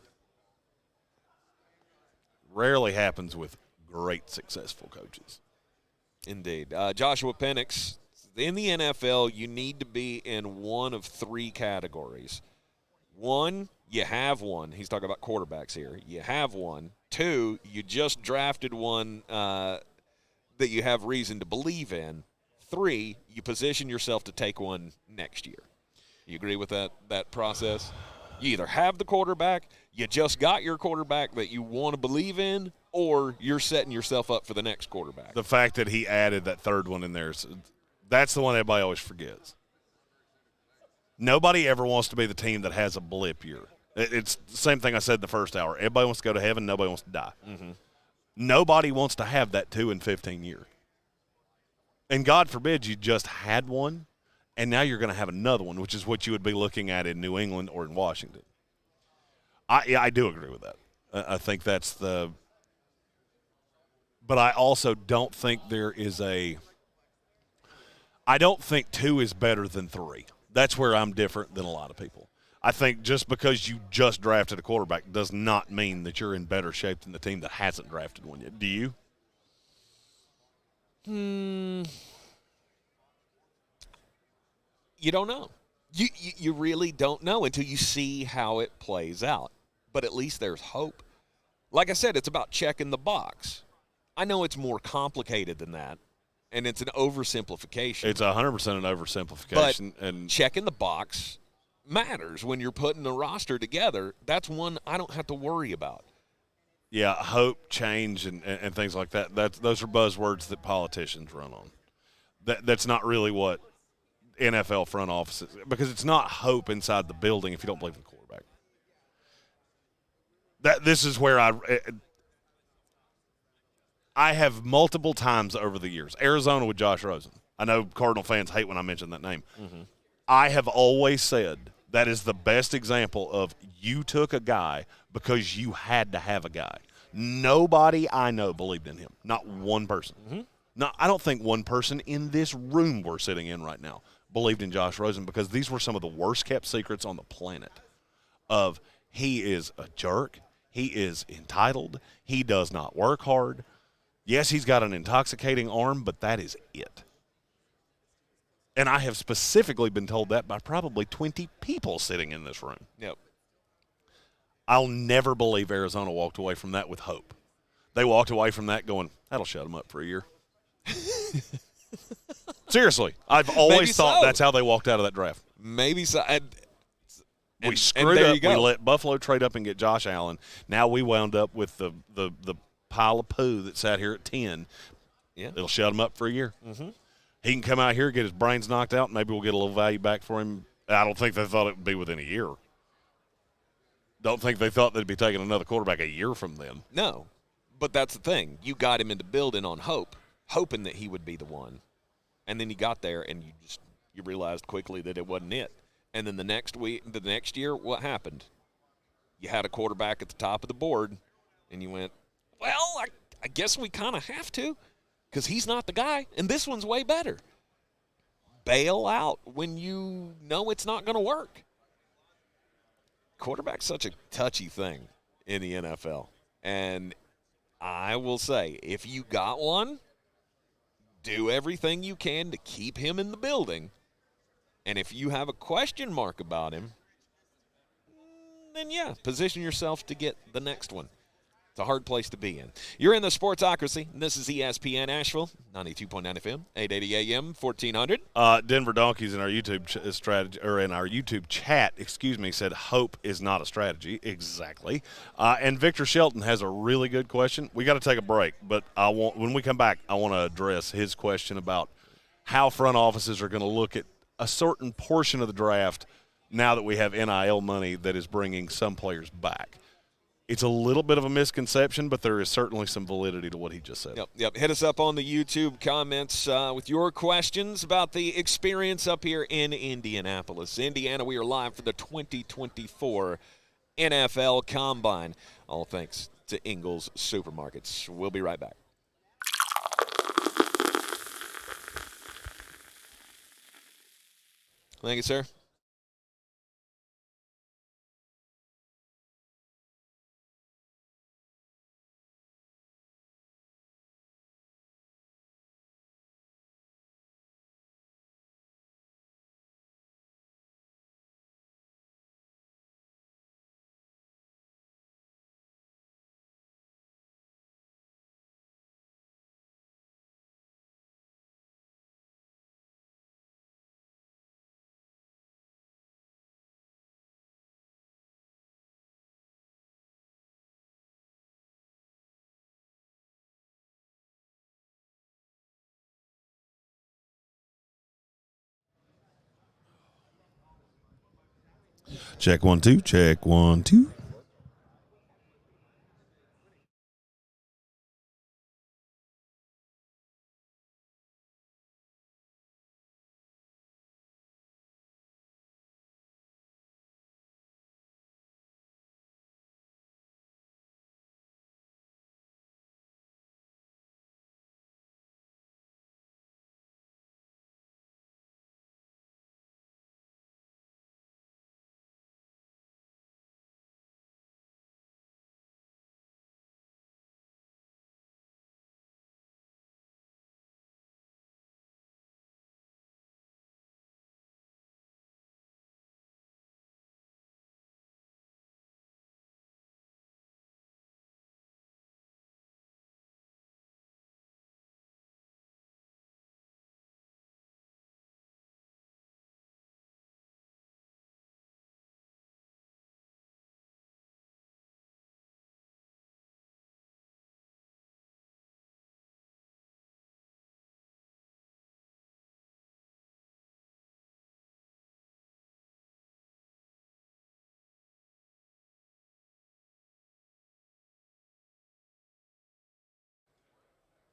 [SPEAKER 2] Rarely happens with great, successful coaches.
[SPEAKER 1] Indeed. Joshua Penix, in the NFL, you need to be in one of 3 categories. 1, you have one. He's talking about quarterbacks here. You have one. 2, you just drafted one that you have reason to believe in. 3, you position yourself to take one next year. You agree with that process? You either have the quarterback, you just got your quarterback that you want to believe in, or you're setting yourself up for the next quarterback.
[SPEAKER 2] The fact that he added that 3rd one in there, that's the one everybody always forgets. Nobody ever wants to be the team that has a blip year. It's the same thing I said in the first hour. Everybody wants to go to heaven. Nobody wants to die.
[SPEAKER 1] Mm-hmm.
[SPEAKER 2] Nobody wants to have that 2 and 15 year. And God forbid you just had one, and now you're going to have another one, which is what you would be looking at in New England or in Washington. I do agree with that. I think that's the – but I also don't think there is a – I don't think 2 is better than 3. That's where I'm different than a lot of people. I think just because you just drafted a quarterback does not mean that you're in better shape than the team that hasn't drafted one yet. Do you?
[SPEAKER 1] You don't know. You really don't know until you see how it plays out. But at least there's hope. Like I said, it's about checking the box. I know it's more complicated than that, and it's an oversimplification.
[SPEAKER 2] It's 100% an oversimplification.
[SPEAKER 1] But
[SPEAKER 2] and
[SPEAKER 1] checking the box matters when you're putting a roster together. That's one I don't have to worry about.
[SPEAKER 2] Yeah, hope, change, and things like that. Those are buzzwords that politicians run on. That's not really what NFL front offices, because it's not hope inside the building if you don't believe in the quarterback. This is where I have multiple times over the years, Arizona with Josh Rosen. I know Cardinal fans hate when I mention that name. Mm-hmm. I have always said that is the best example of you took a guy because you had to have a guy. Nobody I know believed in him. Not one person. Mm-hmm. No, I don't think one person in this room we're sitting in right now believed in Josh Rosen, because these were some of the worst-kept secrets on the planet of he is a jerk, he is entitled, he does not work hard. Yes, he's got an intoxicating arm, but that is it. And I have specifically been told that by probably 20 people sitting in this room.
[SPEAKER 1] Yep.
[SPEAKER 2] I'll never believe Arizona walked away from that with hope. They walked away from that going, that'll shut them up for a year. Seriously, I've always thought that's how they walked out of that draft.
[SPEAKER 1] Maybe so.
[SPEAKER 2] We screwed up. We let Buffalo trade up and get Josh Allen. Now we wound up with the pile of poo that sat here at 10.
[SPEAKER 1] Yeah.
[SPEAKER 2] It'll shut him up for a year.
[SPEAKER 1] Mm-hmm.
[SPEAKER 2] He can come out here, get his brains knocked out, and maybe we'll get a little value back for him. I don't think they thought it would be within a year. Don't think they thought they'd be taking another quarterback a year from them.
[SPEAKER 1] No, but that's the thing. You got him into building on hope, hoping that he would be the one. And then you got there, and you realized quickly that it wasn't it. And then the next year, what happened? You had a quarterback at the top of the board, and you went, well, I guess we kind of have to, because he's not the guy, and this one's way better. Bail out when you know it's not going to work. Quarterback's such a touchy thing in the NFL. And I will say, if you got one, do everything you can to keep him in the building. And if you have a question mark about him, then yeah, position yourself to get the next one. It's a hard place to be in. You're in the Sportsocracy. This is ESPN Asheville, 92.9 FM, 880 AM, 1400.
[SPEAKER 2] Denver Donkeys in our YouTube chat, said hope is not a strategy. Exactly. And Victor Shelton has a really good question. We got to take a break, but when we come back, I want to address his question about how front offices are going to look at a certain portion of the draft now that we have NIL money that is bringing some players back. It's a little bit of a misconception, but there is certainly some validity to what he just said.
[SPEAKER 1] Yep. Hit us up on the YouTube comments with your questions about the experience up here in Indianapolis. Indiana, we are live for the 2024 NFL Combine. All thanks to Ingles Supermarkets. We'll be right back. Thank you, sir.
[SPEAKER 2] Check 1 2. Check 1 2.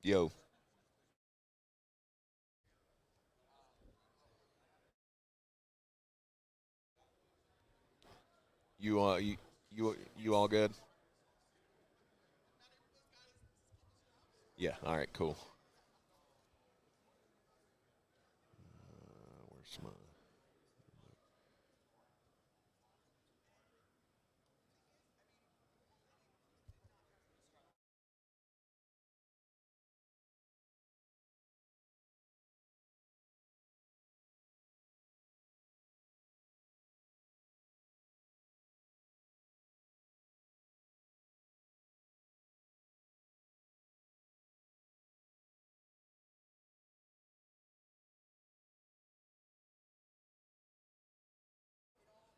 [SPEAKER 1] Yo. You all good? Yeah. All right. Cool. Where's my?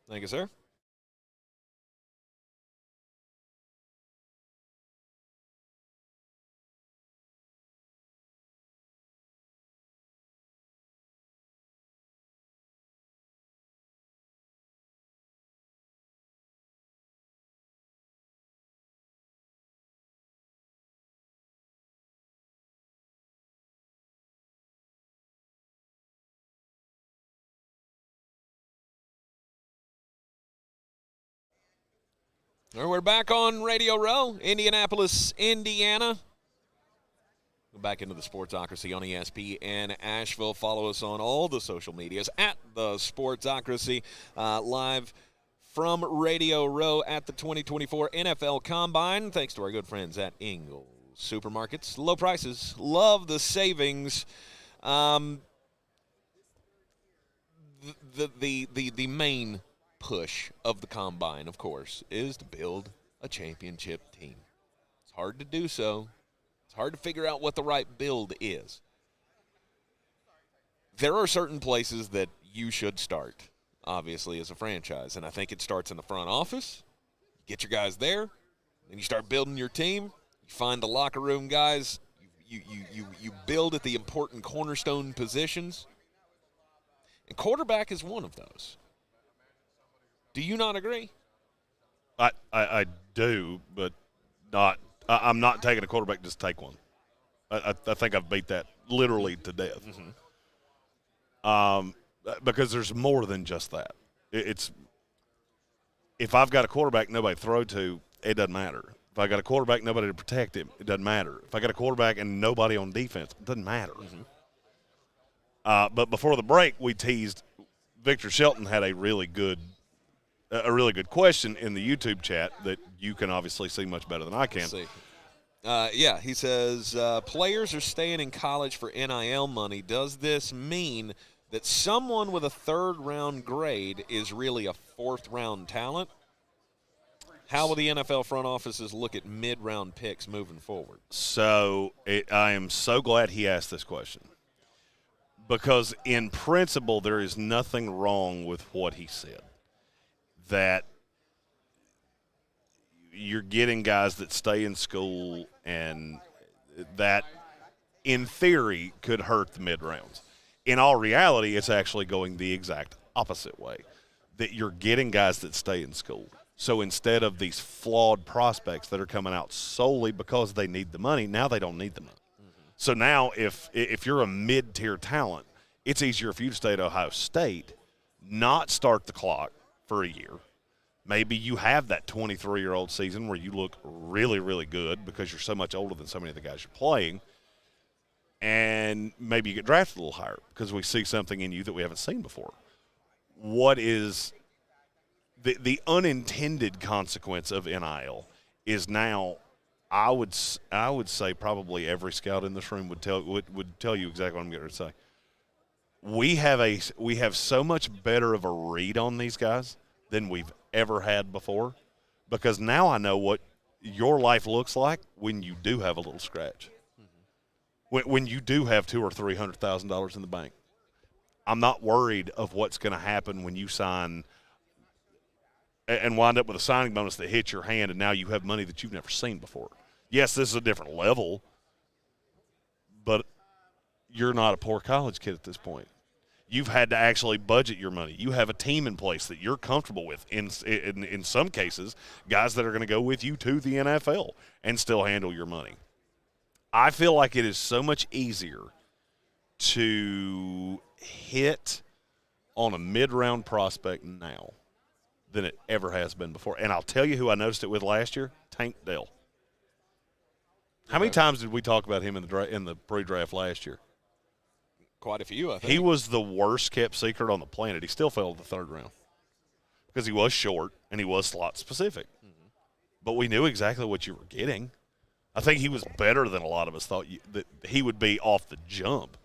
[SPEAKER 1] Thank you, sir. All right, we're back on Radio Row, Indianapolis, Indiana. Go back into the Sportsocracy on ESPN Asheville. Follow us on all the social medias at the Sportsocracy, live from Radio Row at the 2024 NFL Combine. Thanks to our good friends at Ingles Supermarkets. Low prices, love the savings. The main push of the Combine, of course, is to build a championship team. It's hard to do so. It's hard to figure out what the right build is. There are certain places that you should start, obviously, as a franchise, and I think it starts in the front office. Get your guys there, then you start building your team. You find the locker room guys. You build at the important cornerstone positions, and quarterback is one of those. Do you not agree?
[SPEAKER 2] I do, but not. I'm not taking a quarterback. Just take one. I think I've beat that literally to death. Because there's more than just that. It's if I've got a quarterback nobody to throw to, it doesn't matter. If I got a quarterback nobody to protect him, it doesn't matter. If I got a quarterback and nobody on defense, it doesn't matter. But before the break, we teased Victor Shelton had a really good question in the YouTube chat that you can obviously see much better than I can.
[SPEAKER 1] Yeah, he says, players are staying in college for NIL money. Does this mean that someone with a third-round grade is really a fourth-round talent? How will the NFL front offices look at mid-round picks moving forward?
[SPEAKER 2] So I am so glad he asked this question because in principle there is nothing wrong with what he said. That you're getting guys that stay in school and that, in theory, could hurt the mid-rounds. In all reality, it's actually going the exact opposite way, that you're getting guys that stay in school. So instead of these flawed prospects that are coming out solely because they need the money, now they don't need the money. So now if you're a mid-tier talent, it's easier for you to stay at Ohio State, not start the clock for a year. Maybe you have that 23-year-old season where you look really, really good because you're so much older than so many of the guys you're playing, and maybe you get drafted a little higher because we see something in you that we haven't seen before. What is the unintended consequence of NIL is now I would say probably every scout in this room would tell you exactly what I'm going to say. We have so much better of a read on these guys than we've ever had before, because now I know what your life looks like when you do have a little scratch, when you do have $200,000 or $300,000 in the bank. I'm not worried of what's going to happen when you sign and wind up with a signing bonus that hits your hand, and now you have money that you've never seen before. Yes, this is a different level, but you're not a poor college kid at this point. You've had to actually budget your money. You have a team in place that you're comfortable with. In some cases, guys that are going to go with you to the NFL and still handle your money. I feel like it is so much easier to hit on a mid-round prospect now than it ever has been before. And I'll tell you who I noticed it with last year, Tank Dell. How many times did we talk about him in the pre-draft last year?
[SPEAKER 1] Quite a few, I think.
[SPEAKER 2] He was the worst-kept secret on the planet. He still fell to the third round because he was short and he was slot-specific. Mm-hmm. But we knew exactly what you were getting. I think he was better than a lot of us thought that he would be off the jump.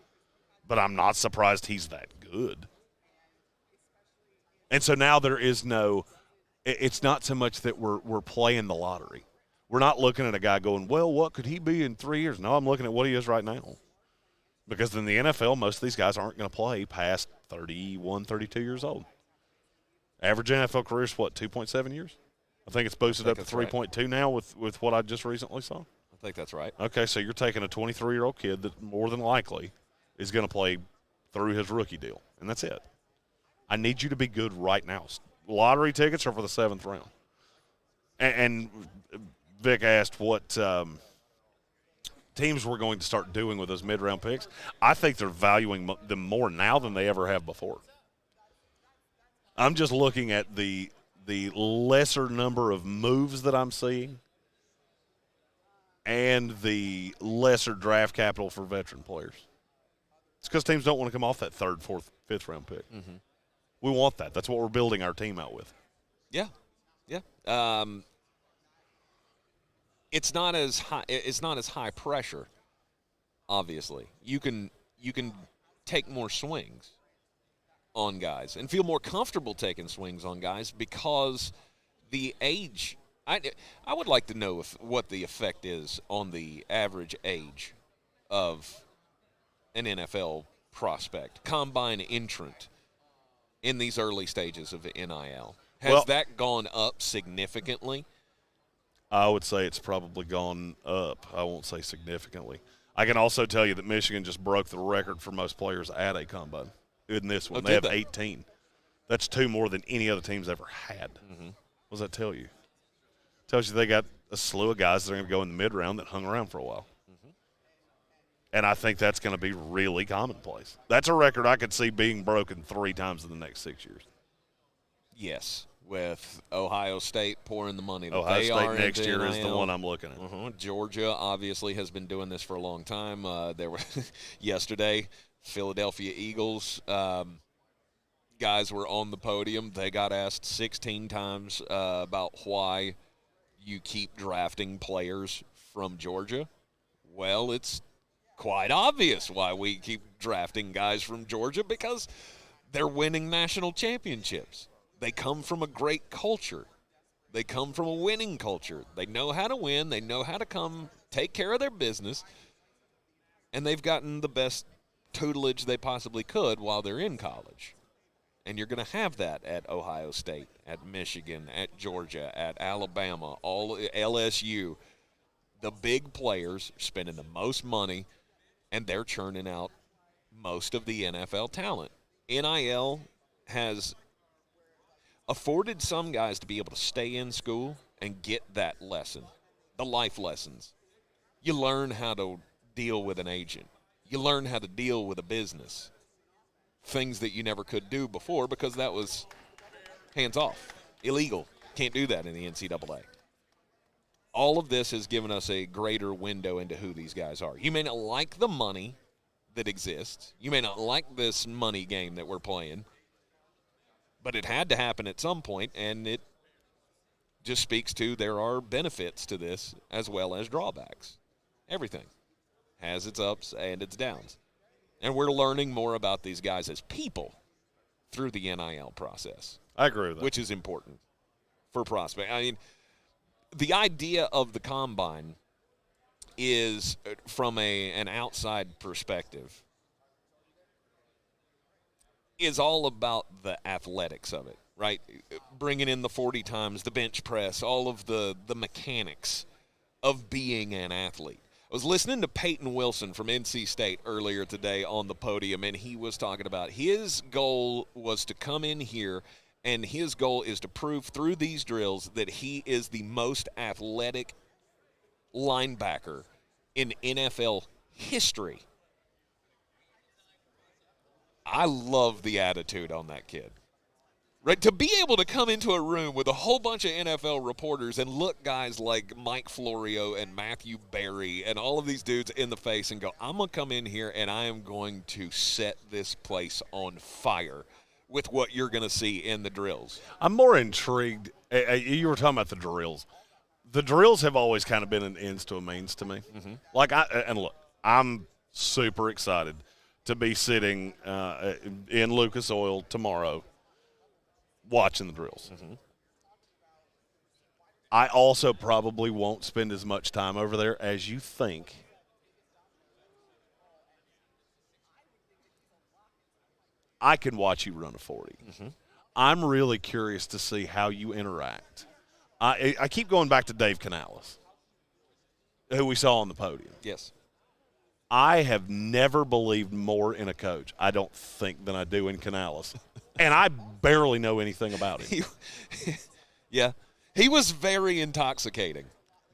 [SPEAKER 2] But I'm not surprised he's that good. And so now there is it's not so much that we're playing the lottery. We're not looking at a guy going, well, what could he be in 3 years? No, I'm looking at what he is right now. Because in the NFL, most of these guys aren't going to play past 31, 32 years old. Average NFL career is, 2.7 years? I think it's boosted up to 3.2 now with what I just recently saw.
[SPEAKER 1] I think that's right.
[SPEAKER 2] Okay, so you're taking a 23-year-old kid that more than likely is going to play through his rookie deal, and that's it. I need you to be good right now. Lottery tickets are for the 7th round. And Vic asked what teams we're going to start doing with those mid-round picks. I think they're valuing them more now than they ever have before. I'm just looking at the lesser number of moves that I'm seeing and the lesser draft capital for veteran players. It's because teams don't want to come off that 3rd, 4th, 5th round pick. Mm-hmm. We want that. That's what we're building our team out with.
[SPEAKER 1] Yeah. It's not as high. It's not as high pressure. Obviously, you can take more swings on guys and feel more comfortable taking swings on guys because the age. I would like to know what the effect is on the average age of an NFL prospect, combine entrant in these early stages of the NIL. Has that gone up significantly?
[SPEAKER 2] I would say it's probably gone up. I won't say significantly. I can also tell you that Michigan just broke the record for most players at a combine in this one. They have 18. That's 2 more than any other team's ever had. Mm-hmm. What does that tell you? It tells you they got a slew of guys that are going to go in the mid-round that hung around for a while. Mm-hmm. And I think that's going to be really commonplace. That's a record I could see being broken 3 times in the next 6 years.
[SPEAKER 1] Yes. With Ohio State pouring the money that
[SPEAKER 2] Ohio
[SPEAKER 1] they
[SPEAKER 2] State
[SPEAKER 1] are
[SPEAKER 2] next
[SPEAKER 1] into
[SPEAKER 2] year
[SPEAKER 1] NIL.
[SPEAKER 2] is the one I'm looking at.
[SPEAKER 1] Georgia obviously has been doing this for a long time. There were yesterday, Philadelphia Eagles guys were on the podium. They got asked 16 times about why you keep drafting players from Georgia. Well, it's quite obvious why we keep drafting guys from Georgia, because they're winning national championships. They come from a great culture. They come from a winning culture. They know how to win. They know how to come take care of their business. And they've gotten the best tutelage they possibly could while they're in college. And you're going to have that at Ohio State, at Michigan, at Georgia, at Alabama, all LSU. The big players are spending the most money, and they're churning out most of the NFL talent. NIL has afforded some guys to be able to stay in school and get that lesson, the life lessons. You learn how to deal with an agent. You learn how to deal with a business, things that you never could do before because that was hands off, illegal. Can't do that in the NCAA. All of this has given us a greater window into who these guys are. You may not like the money that exists. You may not like this money game that we're playing. But it had to happen at some point, and it just speaks to there are benefits to this as well as drawbacks. Everything has its ups and its downs. And we're learning more about these guys as people through the NIL process.
[SPEAKER 2] I agree with that.
[SPEAKER 1] Which is important for prospect. I mean, the idea of the combine is, from an outside perspective, is all about the athletics of it, right? Bringing in the 40 times, the bench press, all of the mechanics of being an athlete. I was listening to Peyton Wilson from NC State earlier today on the podium, and he was talking about his goal was to come in here, and his goal is to prove through these drills that he is the most athletic linebacker in NFL history. I love the attitude on that kid. Right, to be able to come into a room with a whole bunch of NFL reporters and look guys like Mike Florio and Matthew Berry and all of these dudes in the face and go, I'm going to come in here and I am going to set this place on fire with what you're going to see in the drills.
[SPEAKER 2] I'm more intrigued. You were talking about the drills. The drills have always kind of been an ends to a means to me. Mm-hmm. And look, I'm super excited to be sitting in Lucas Oil tomorrow watching the drills. Mm-hmm. I also probably won't spend as much time over there as you think. I can watch you run a 40. Mm-hmm. I'm really curious to see how you interact. I keep going back to Dave Canales, who we saw on the podium.
[SPEAKER 1] Yes.
[SPEAKER 2] I have never believed more in a coach, I don't think, than I do in Canales. And I barely know anything about him.
[SPEAKER 1] Yeah. He was very intoxicating.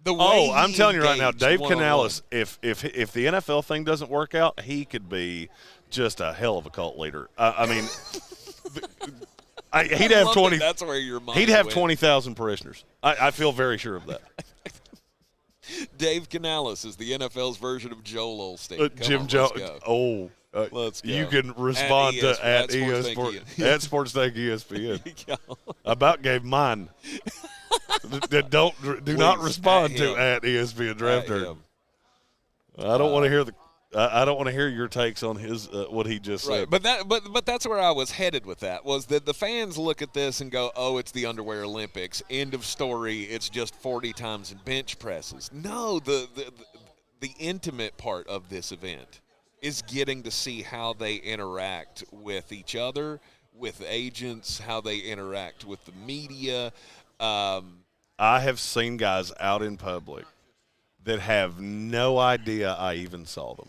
[SPEAKER 2] I'm telling you right now, Dave Canales, if the NFL thing doesn't work out, he could be just a hell of a cult leader. I mean, he'd have 20.
[SPEAKER 1] That's where your mind
[SPEAKER 2] He'd have
[SPEAKER 1] went.
[SPEAKER 2] 20,000 parishioners. I feel very sure of that.
[SPEAKER 1] Dave Canales is the NFL's version of Joel Osteen.
[SPEAKER 2] Jim Jones.
[SPEAKER 1] Let's go.
[SPEAKER 2] You can respond at Sportsthink ESPN.
[SPEAKER 1] Yeah.
[SPEAKER 2] About gave mine. Do not respond to at ESPN Draft Nerd. I don't want to hear I don't want to hear your takes on his what he just said.
[SPEAKER 1] Right, but that's where I was headed with that, was that the fans look at this and go, oh, it's the underwear Olympics. End of story. It's just 40 times in bench presses. No, the intimate part of this event is getting to see how they interact with each other, with agents, how they interact with the media.
[SPEAKER 2] I have seen guys out in public that have no idea I even saw them.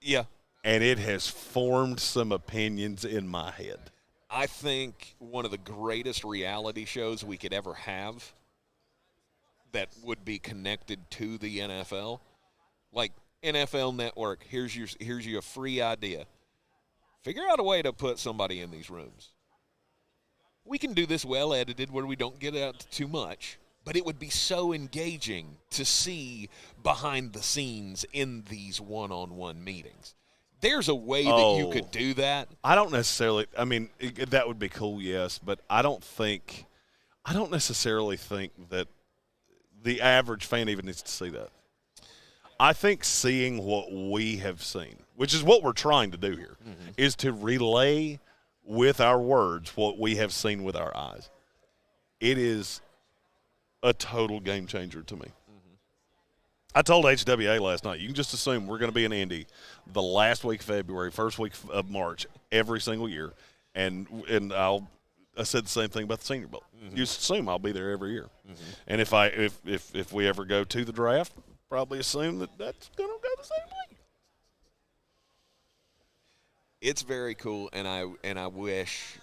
[SPEAKER 1] Yeah.
[SPEAKER 2] And it has formed some opinions in my head.
[SPEAKER 1] I think one of the greatest reality shows we could ever have that would be connected to the NFL, like NFL Network, here's your free idea. Figure out a way to put somebody in these rooms. We can do this well edited where we don't get out too much, but it would be so engaging to see behind the scenes in these one-on-one meetings. There's a way that you could do that.
[SPEAKER 2] I don't necessarily – I mean, that would be cool, yes, but I don't necessarily think that the average fan even needs to see that. I think seeing what we have seen, which is what we're trying to do here, is to relay with our words what we have seen with our eyes. It is a total game changer to me. I told HWA last night, you can just assume we're going to be in Indy the last week of February, first week of March, every single year. And I said the same thing about the Senior Bowl. You just assume I'll be there every year. And if we ever go to the draft, probably assume that's going to go the same way.
[SPEAKER 1] It's very cool, and I wish.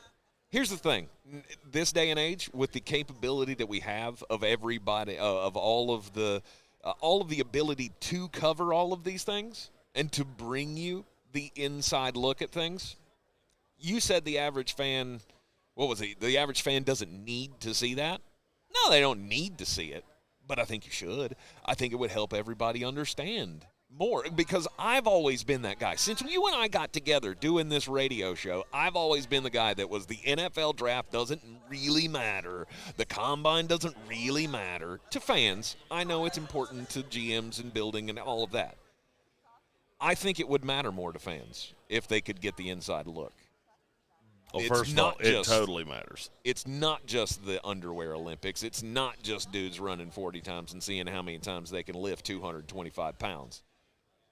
[SPEAKER 1] Here's the thing: this day and age, with the capability that we have of everybody, of all of the ability to cover all of these things and to bring you the inside look at things. You said the average fan. What was it? The average fan doesn't need to see that. No, they don't need to see it. But I think you should. I think it would help everybody understand more, because I've always been that guy. Since you and I got together doing this radio show, I've always been the guy that was the NFL draft doesn't really matter. The combine doesn't really matter to fans. I know it's important to GMs and building and all of that. I think it would matter more to fans if they could get the inside look.
[SPEAKER 2] Well, first of all, it totally matters.
[SPEAKER 1] It's not just the underwear Olympics. It's not just dudes running 40 times and seeing how many times they can lift 225 pounds.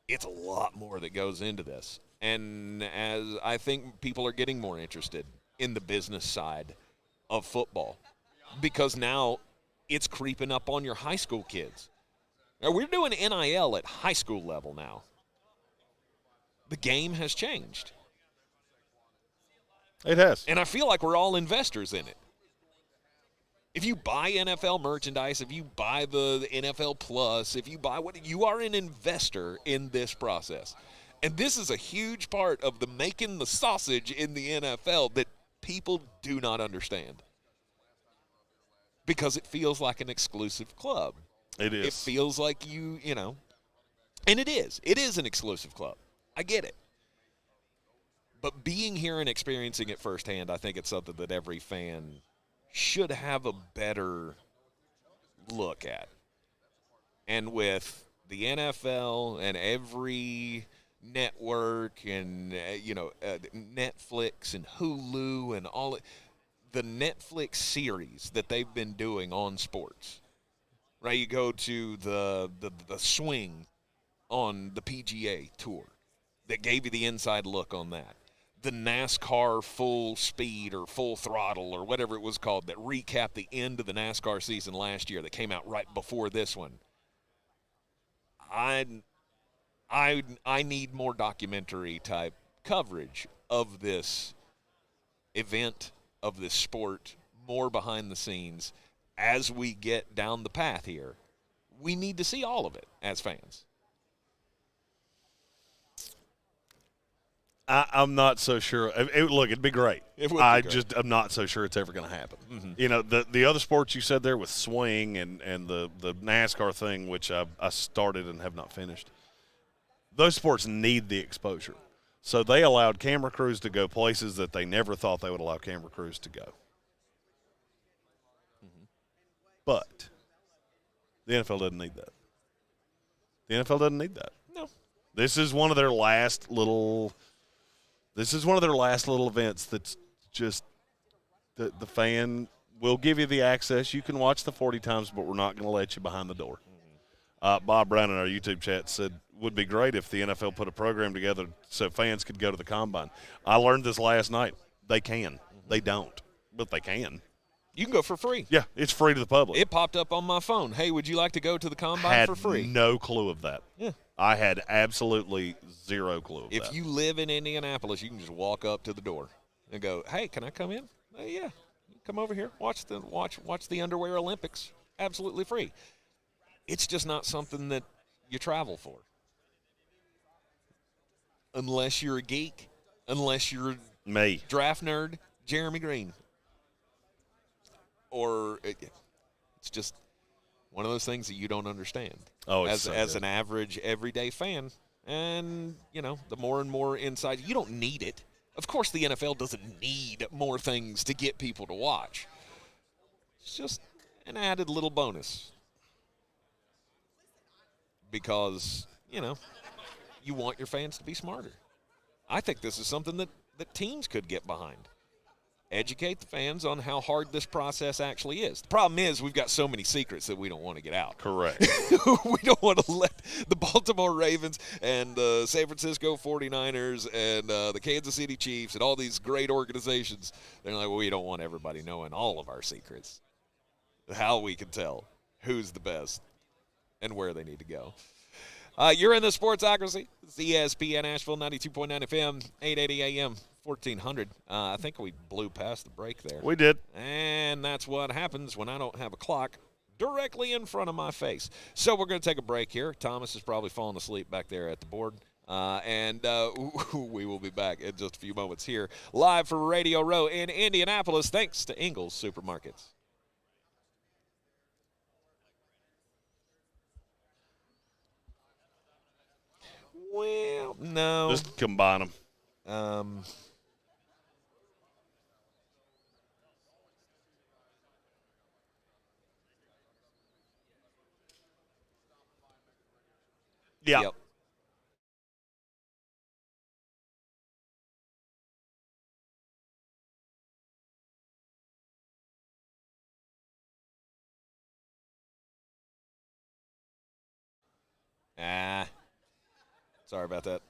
[SPEAKER 1] It's a lot more that goes into this. And as I think people are getting more interested in the business side of football, because now it's creeping up on your high school kids. Now, we're doing NIL at high school level now. The game has changed.
[SPEAKER 2] It has.
[SPEAKER 1] And I feel like we're all investors in it. If you buy NFL merchandise, if you buy the NFL Plus, if you buy what, you are an investor in this process. And this is a huge part of the making the sausage in the NFL that people do not understand. Because it feels like an exclusive club.
[SPEAKER 2] It is.
[SPEAKER 1] It feels like you know, and it is. It is an exclusive club. I get it. But being here and experiencing it firsthand, I think it's something that every fan should have a better look at. And with the NFL and every network and, Netflix and Hulu and all the Netflix series that they've been doing on sports, right? You go to the swing on the PGA Tour that gave you the inside look on that. The NASCAR full speed or full throttle or whatever it was called that recapped the end of the NASCAR season last year that came out right before this one. I need more documentary type coverage of this event, of this sport, more behind the scenes as we get down the path here. We need to see all of it as fans.
[SPEAKER 2] I'm not so sure. Look, it'd be great.
[SPEAKER 1] It would be great.
[SPEAKER 2] I'm not so sure it's ever going to happen.
[SPEAKER 1] Mm-hmm.
[SPEAKER 2] The other sports you said there with swing and the NASCAR thing, which I started and have not finished, those sports need the exposure. So they allowed camera crews to go places that they never thought they would allow camera crews to go.
[SPEAKER 1] Mm-hmm.
[SPEAKER 2] But the NFL doesn't need that. The NFL doesn't need that.
[SPEAKER 1] No.
[SPEAKER 2] This is one of their last little events that's just the fan will give you the access. You can watch the 40 times, but we're not going to let you behind the door. Bob Brown in our YouTube chat said, would be great if the NFL put a program together so fans could go to the Combine. I learned this last night. They can. Mm-hmm. They don't, but they can.
[SPEAKER 1] You can go for free.
[SPEAKER 2] Yeah, it's free to the public.
[SPEAKER 1] It popped up on my phone. Hey, would you like to go to the Combine for free?
[SPEAKER 2] Had no clue of that.
[SPEAKER 1] Yeah.
[SPEAKER 2] I had absolutely zero clue of that.
[SPEAKER 1] If you live in Indianapolis, you can just walk up to the door and go, hey, can I come in? Yeah. Come over here. Watch the Underwear Olympics. Absolutely free. It's just not something that you travel for. Unless you're a geek, unless you're
[SPEAKER 2] me,
[SPEAKER 1] draft nerd, Jeremy Greene. Or it's just one of those things that you don't understand as an average everyday fan. And, the more and more inside, you don't need it. Of course, the NFL doesn't need more things to get people to watch. It's just an added little bonus. Because, you want your fans to be smarter. I think this is something that teams could get behind. Educate the fans on how hard this process actually is. The problem is we've got so many secrets that we don't want to get out.
[SPEAKER 2] Correct.
[SPEAKER 1] We don't want to let the Baltimore Ravens and the San Francisco 49ers and the Kansas City Chiefs and all these great organizations, they're like, well, we don't want everybody knowing all of our secrets, how we can tell who's the best and where they need to go. You're in the Sportsocracy. It's ESPN Asheville, 92.9 FM, 880 AM, 1400. I think we blew past the break there.
[SPEAKER 2] We did.
[SPEAKER 1] And that's what happens when I don't have a clock directly in front of my face. So we're going to take a break here. Thomas is probably falling asleep back there at the board. And we will be back in just a few moments here, live for Radio Row in Indianapolis, thanks to Ingles Supermarkets. Well, no.
[SPEAKER 2] Just combine them. Yeah.
[SPEAKER 1] Yep. Sorry about that.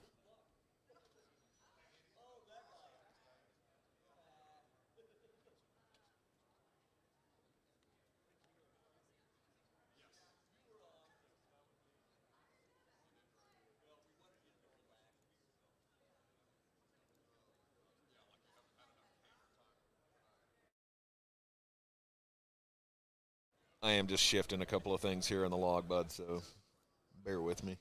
[SPEAKER 1] I am just shifting a couple of things here in the log, bud, so bear with me.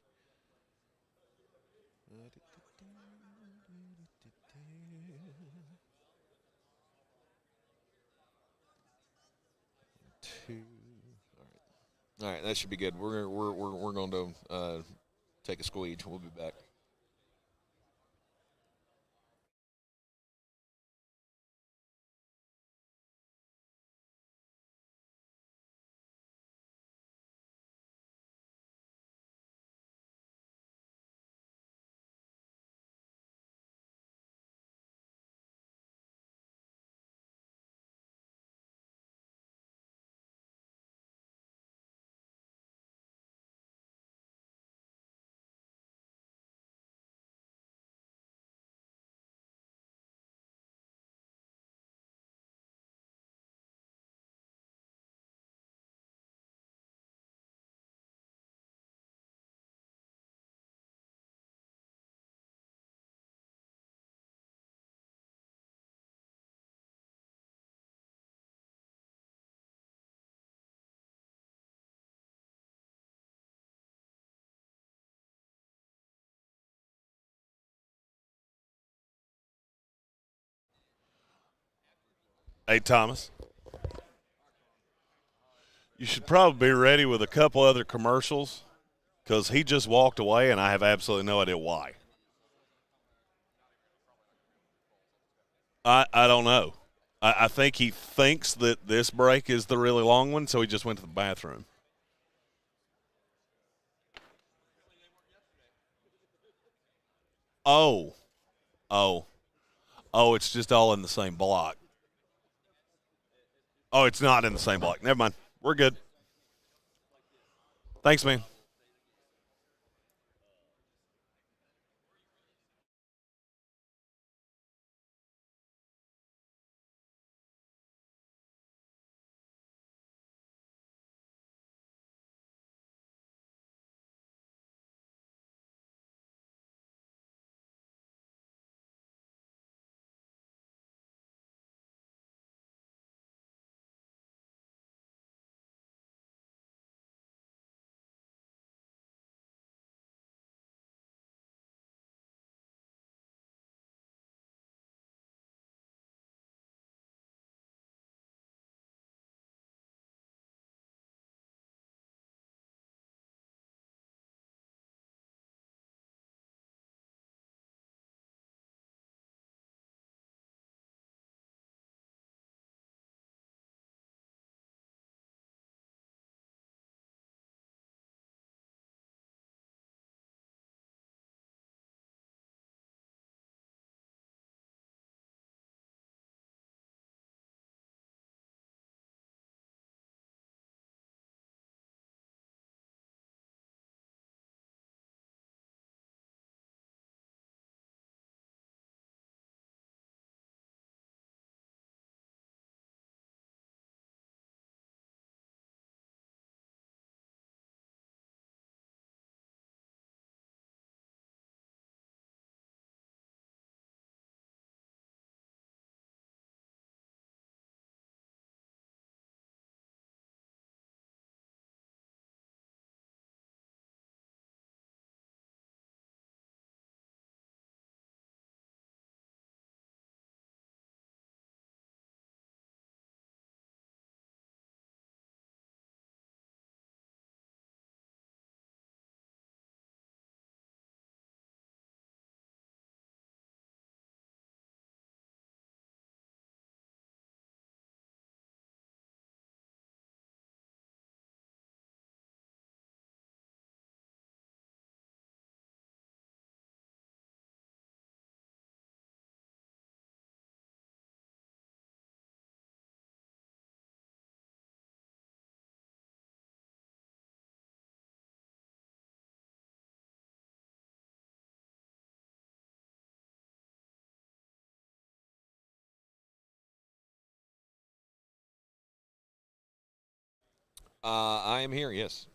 [SPEAKER 1] Two. All right, that should be good. We're going to take a squeege. We'll be back.
[SPEAKER 2] Hey, Thomas. You should probably be ready with a couple other commercials because he just walked away, and I have absolutely no idea why. I don't know. I think he thinks that this break is the really long one, so he just went to the bathroom. Oh, it's just all in the same block. Oh, it's not in the same block. Never mind. We're good. Thanks, man.
[SPEAKER 1] I am here, yes.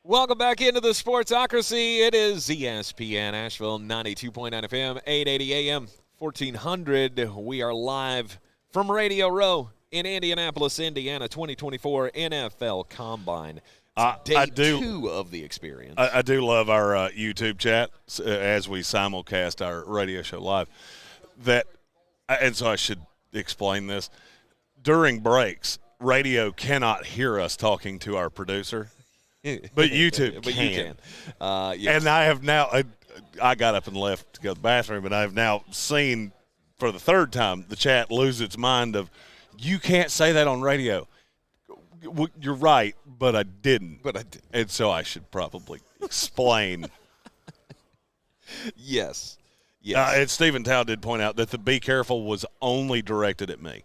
[SPEAKER 1] Welcome back into the Sportsocracy. It is ESPN Asheville, 92.9 FM, 880 AM, 1400. We are live from Radio Row in Indianapolis, Indiana, 2024 NFL Combine. Day 2 of the experience.
[SPEAKER 2] I do love our YouTube chat as we simulcast our radio show live. And so I should explain this. During breaks, radio cannot hear us talking to our producer. But YouTube
[SPEAKER 1] but
[SPEAKER 2] can.
[SPEAKER 1] You can. Yes.
[SPEAKER 2] And I have now I got up and left to go to the bathroom, and I have now seen for the third time the chat lose its mind of, you can't say that on radio. You're right, but I didn't. And so I should probably explain.
[SPEAKER 1] Yes.
[SPEAKER 2] And Stephen Tao did point out that the be careful was only directed at me.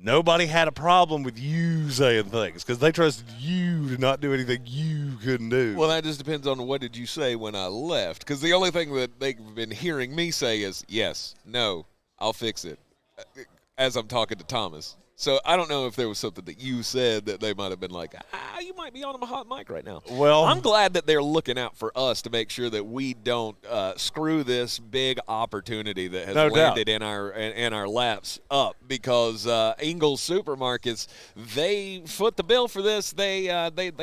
[SPEAKER 2] Nobody had a problem with you saying things because they trusted you to not do anything you couldn't do.
[SPEAKER 1] Well, that just depends on what did you say when I left, because the only thing that they've been hearing me say is yes, no, I'll fix it, as I'm talking to Thomas. So I don't know if there was something that you said that they might have been like, you might be on a hot mic right now.
[SPEAKER 2] Well,
[SPEAKER 1] I'm glad that they're looking out for us to make sure that we don't screw this big opportunity that has landed in our laps up, because Ingles Supermarkets, they foot the bill for this. They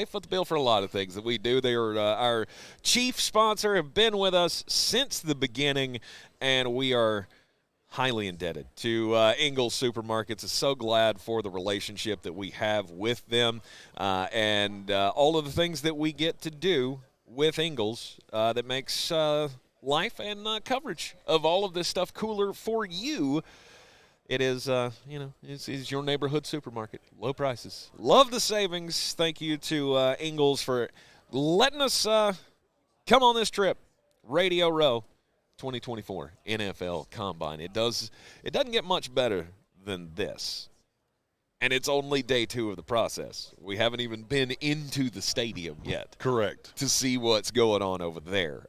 [SPEAKER 1] foot the bill for a lot of things that we do. They are our chief sponsor, have been with us since the beginning, and we are highly indebted to Ingles Supermarkets. I'm so glad for the relationship that we have with them and all of the things that we get to do with Ingles that makes life and coverage of all of this stuff cooler for you. It is, it's your neighborhood supermarket. Low prices. Love the savings. Thank you to Ingles for letting us come on this trip. Radio Row 2024 NFL Combine. It doesn't get much better than this. And it's only day 2 of the process. We haven't even been into the stadium yet.
[SPEAKER 2] Correct.
[SPEAKER 1] To see what's going on over there.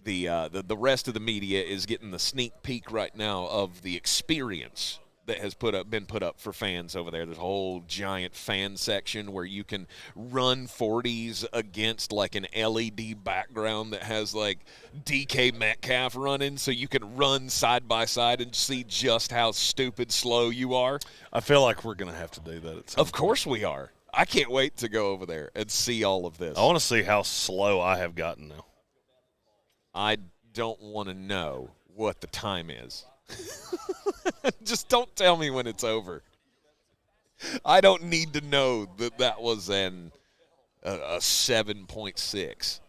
[SPEAKER 1] The rest of the media is getting the sneak peek right now of the experience that has been put up for fans over there. There's a whole giant fan section where you can run 40s against like an LED background that has like DK Metcalf running, so you can run side by side and see just how stupid slow you are.
[SPEAKER 2] I feel like we're going to have to do that at some
[SPEAKER 1] Of course we are. I can't wait to go over there and see all of this.
[SPEAKER 2] I want to see how slow I have gotten now.
[SPEAKER 1] I don't want to know what the time is. Just don't tell me when it's over. I don't need to know that was a 7.6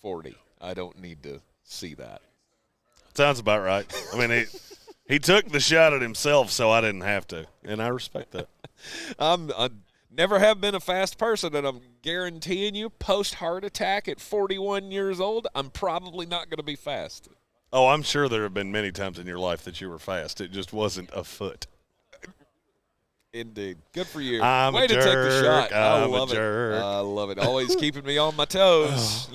[SPEAKER 1] 40. I don't need to see that.
[SPEAKER 2] Sounds about right. I mean, he took the shot at himself, so I didn't have to, and I respect that.
[SPEAKER 1] I never have been a fast person, and I'm guaranteeing you, post-heart attack at 41 years old, I'm probably not going to be fast.
[SPEAKER 2] Oh, I'm sure there have been many times in your life that you were fast. It just wasn't a foot.
[SPEAKER 1] Indeed. Good for you.
[SPEAKER 2] Way
[SPEAKER 1] to take the shot. I love it.
[SPEAKER 2] Jerk.
[SPEAKER 1] I love it. Always keeping me on my toes.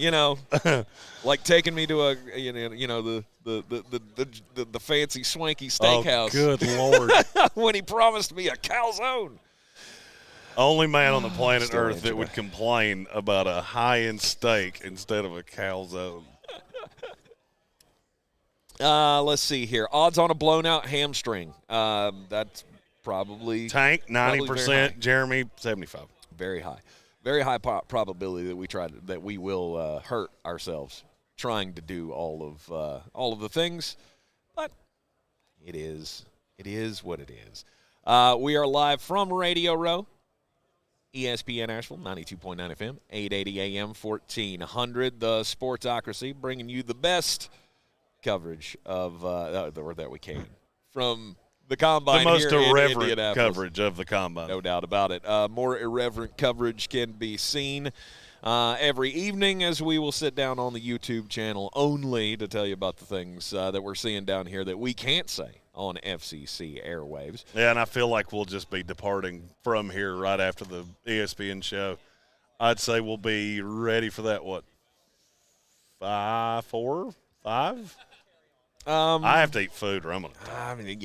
[SPEAKER 1] Like taking me to the fancy swanky steakhouse.
[SPEAKER 2] Oh, good Lord.
[SPEAKER 1] When he promised me a calzone.
[SPEAKER 2] Only man on the planet Earth that would complain about a high-end steak instead of a calzone.
[SPEAKER 1] Let's see here. Odds on a blown-out hamstring. That's probably
[SPEAKER 2] Tank 90%. Jeremy 75.
[SPEAKER 1] Very high. Very high probability that we will hurt ourselves trying to do all of the things. But it is what it is. We are live from Radio Row. ESPN Asheville, 92.9 FM, 880 AM, 1400. The Sportsocracy, bringing you the best coverage of that we can from the Combine.
[SPEAKER 2] The most
[SPEAKER 1] here
[SPEAKER 2] irreverent
[SPEAKER 1] in Indianapolis.
[SPEAKER 2] coverage of the Combine.
[SPEAKER 1] No doubt about it. More irreverent coverage can be seen every evening as we will sit down on the YouTube channel only to tell you about the things that we're seeing down here that we can't say on FCC airwaves.
[SPEAKER 2] Yeah, and I feel like we'll just be departing from here right after the ESPN show. I'd say we'll be ready for that, 4, 5? I have to eat food or I'm going to die.
[SPEAKER 1] You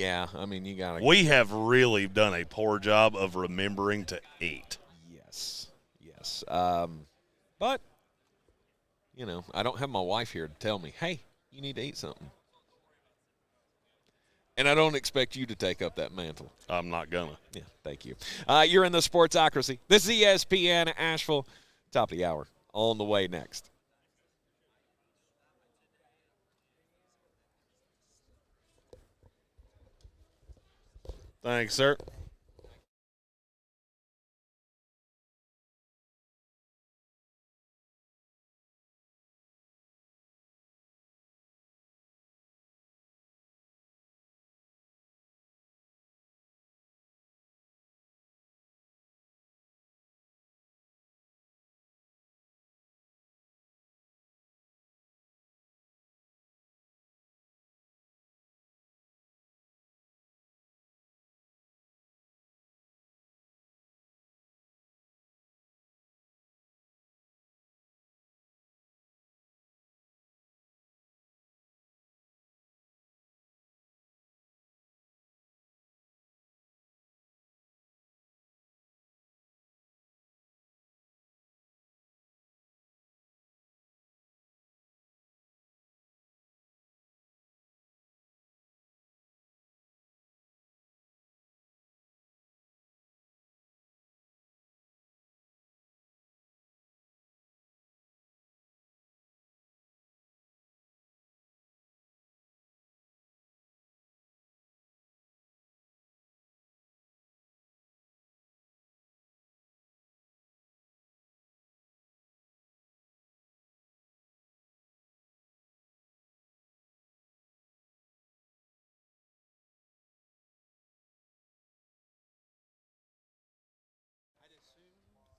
[SPEAKER 1] got to.
[SPEAKER 2] We have really done a poor job of remembering to eat.
[SPEAKER 1] Yes. this. But, I don't have my wife here to tell me, hey, you need to eat something. And I don't expect you to take up that mantle.
[SPEAKER 2] I'm not gonna.
[SPEAKER 1] Yeah, thank you. You're in the Sportsocracy. This is ESPN Asheville. Top of the hour. On the way next.
[SPEAKER 2] Thanks, sir.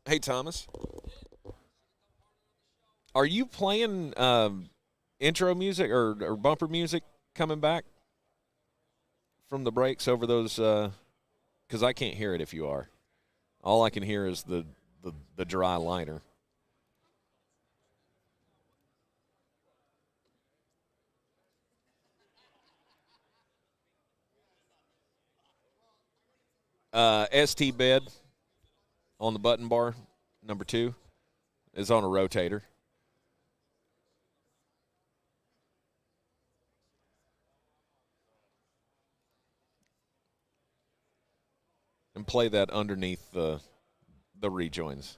[SPEAKER 1] Hey, Thomas. Are you playing intro music or bumper music coming back from the breaks over those? Because I can't hear it if you are. All I can hear is the dry liner. ST bed on the button bar, number 2, is on a rotator. And play that underneath the rejoins.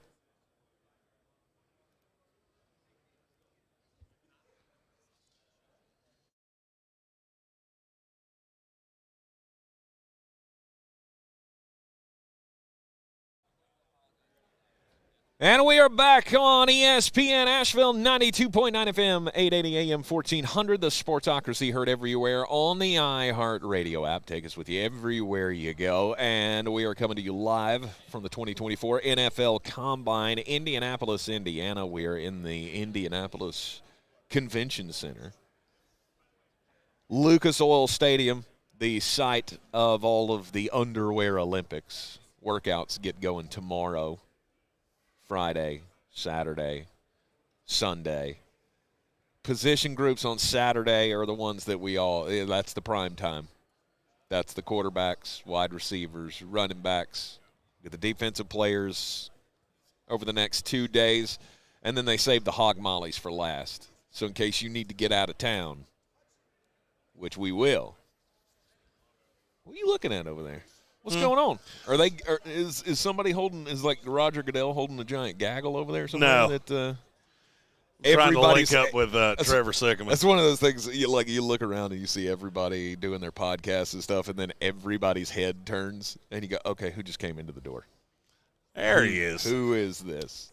[SPEAKER 1] And we are back on ESPN Asheville, 92.9 FM, 880 AM, 1400. The Sportsocracy heard everywhere on the iHeart Radio app. Take us with you everywhere you go. And we are coming to you live from the 2024 NFL Combine, Indianapolis, Indiana. We are in the Indianapolis Convention Center. Lucas Oil Stadium, the site of all of the underwear Olympics. Workouts get going tomorrow. Friday, Saturday, Sunday. Position groups on Saturday are the ones that that's the prime time. That's the quarterbacks, wide receivers, running backs, the defensive players over the next 2 days, and then they save the hog mollies for last. So in case you need to get out of town, which we will. What are you looking at over there? What's going on? Is somebody is like Roger Goodell holding a giant gaggle over there?
[SPEAKER 2] No.
[SPEAKER 1] That
[SPEAKER 2] trying to link up with Trevor Sycamore.
[SPEAKER 1] That's one of those things. You look around and you see everybody doing their podcasts and stuff, and then everybody's head turns, and you go, "Okay, who just came into the door?"
[SPEAKER 2] There he is.
[SPEAKER 1] Who is this?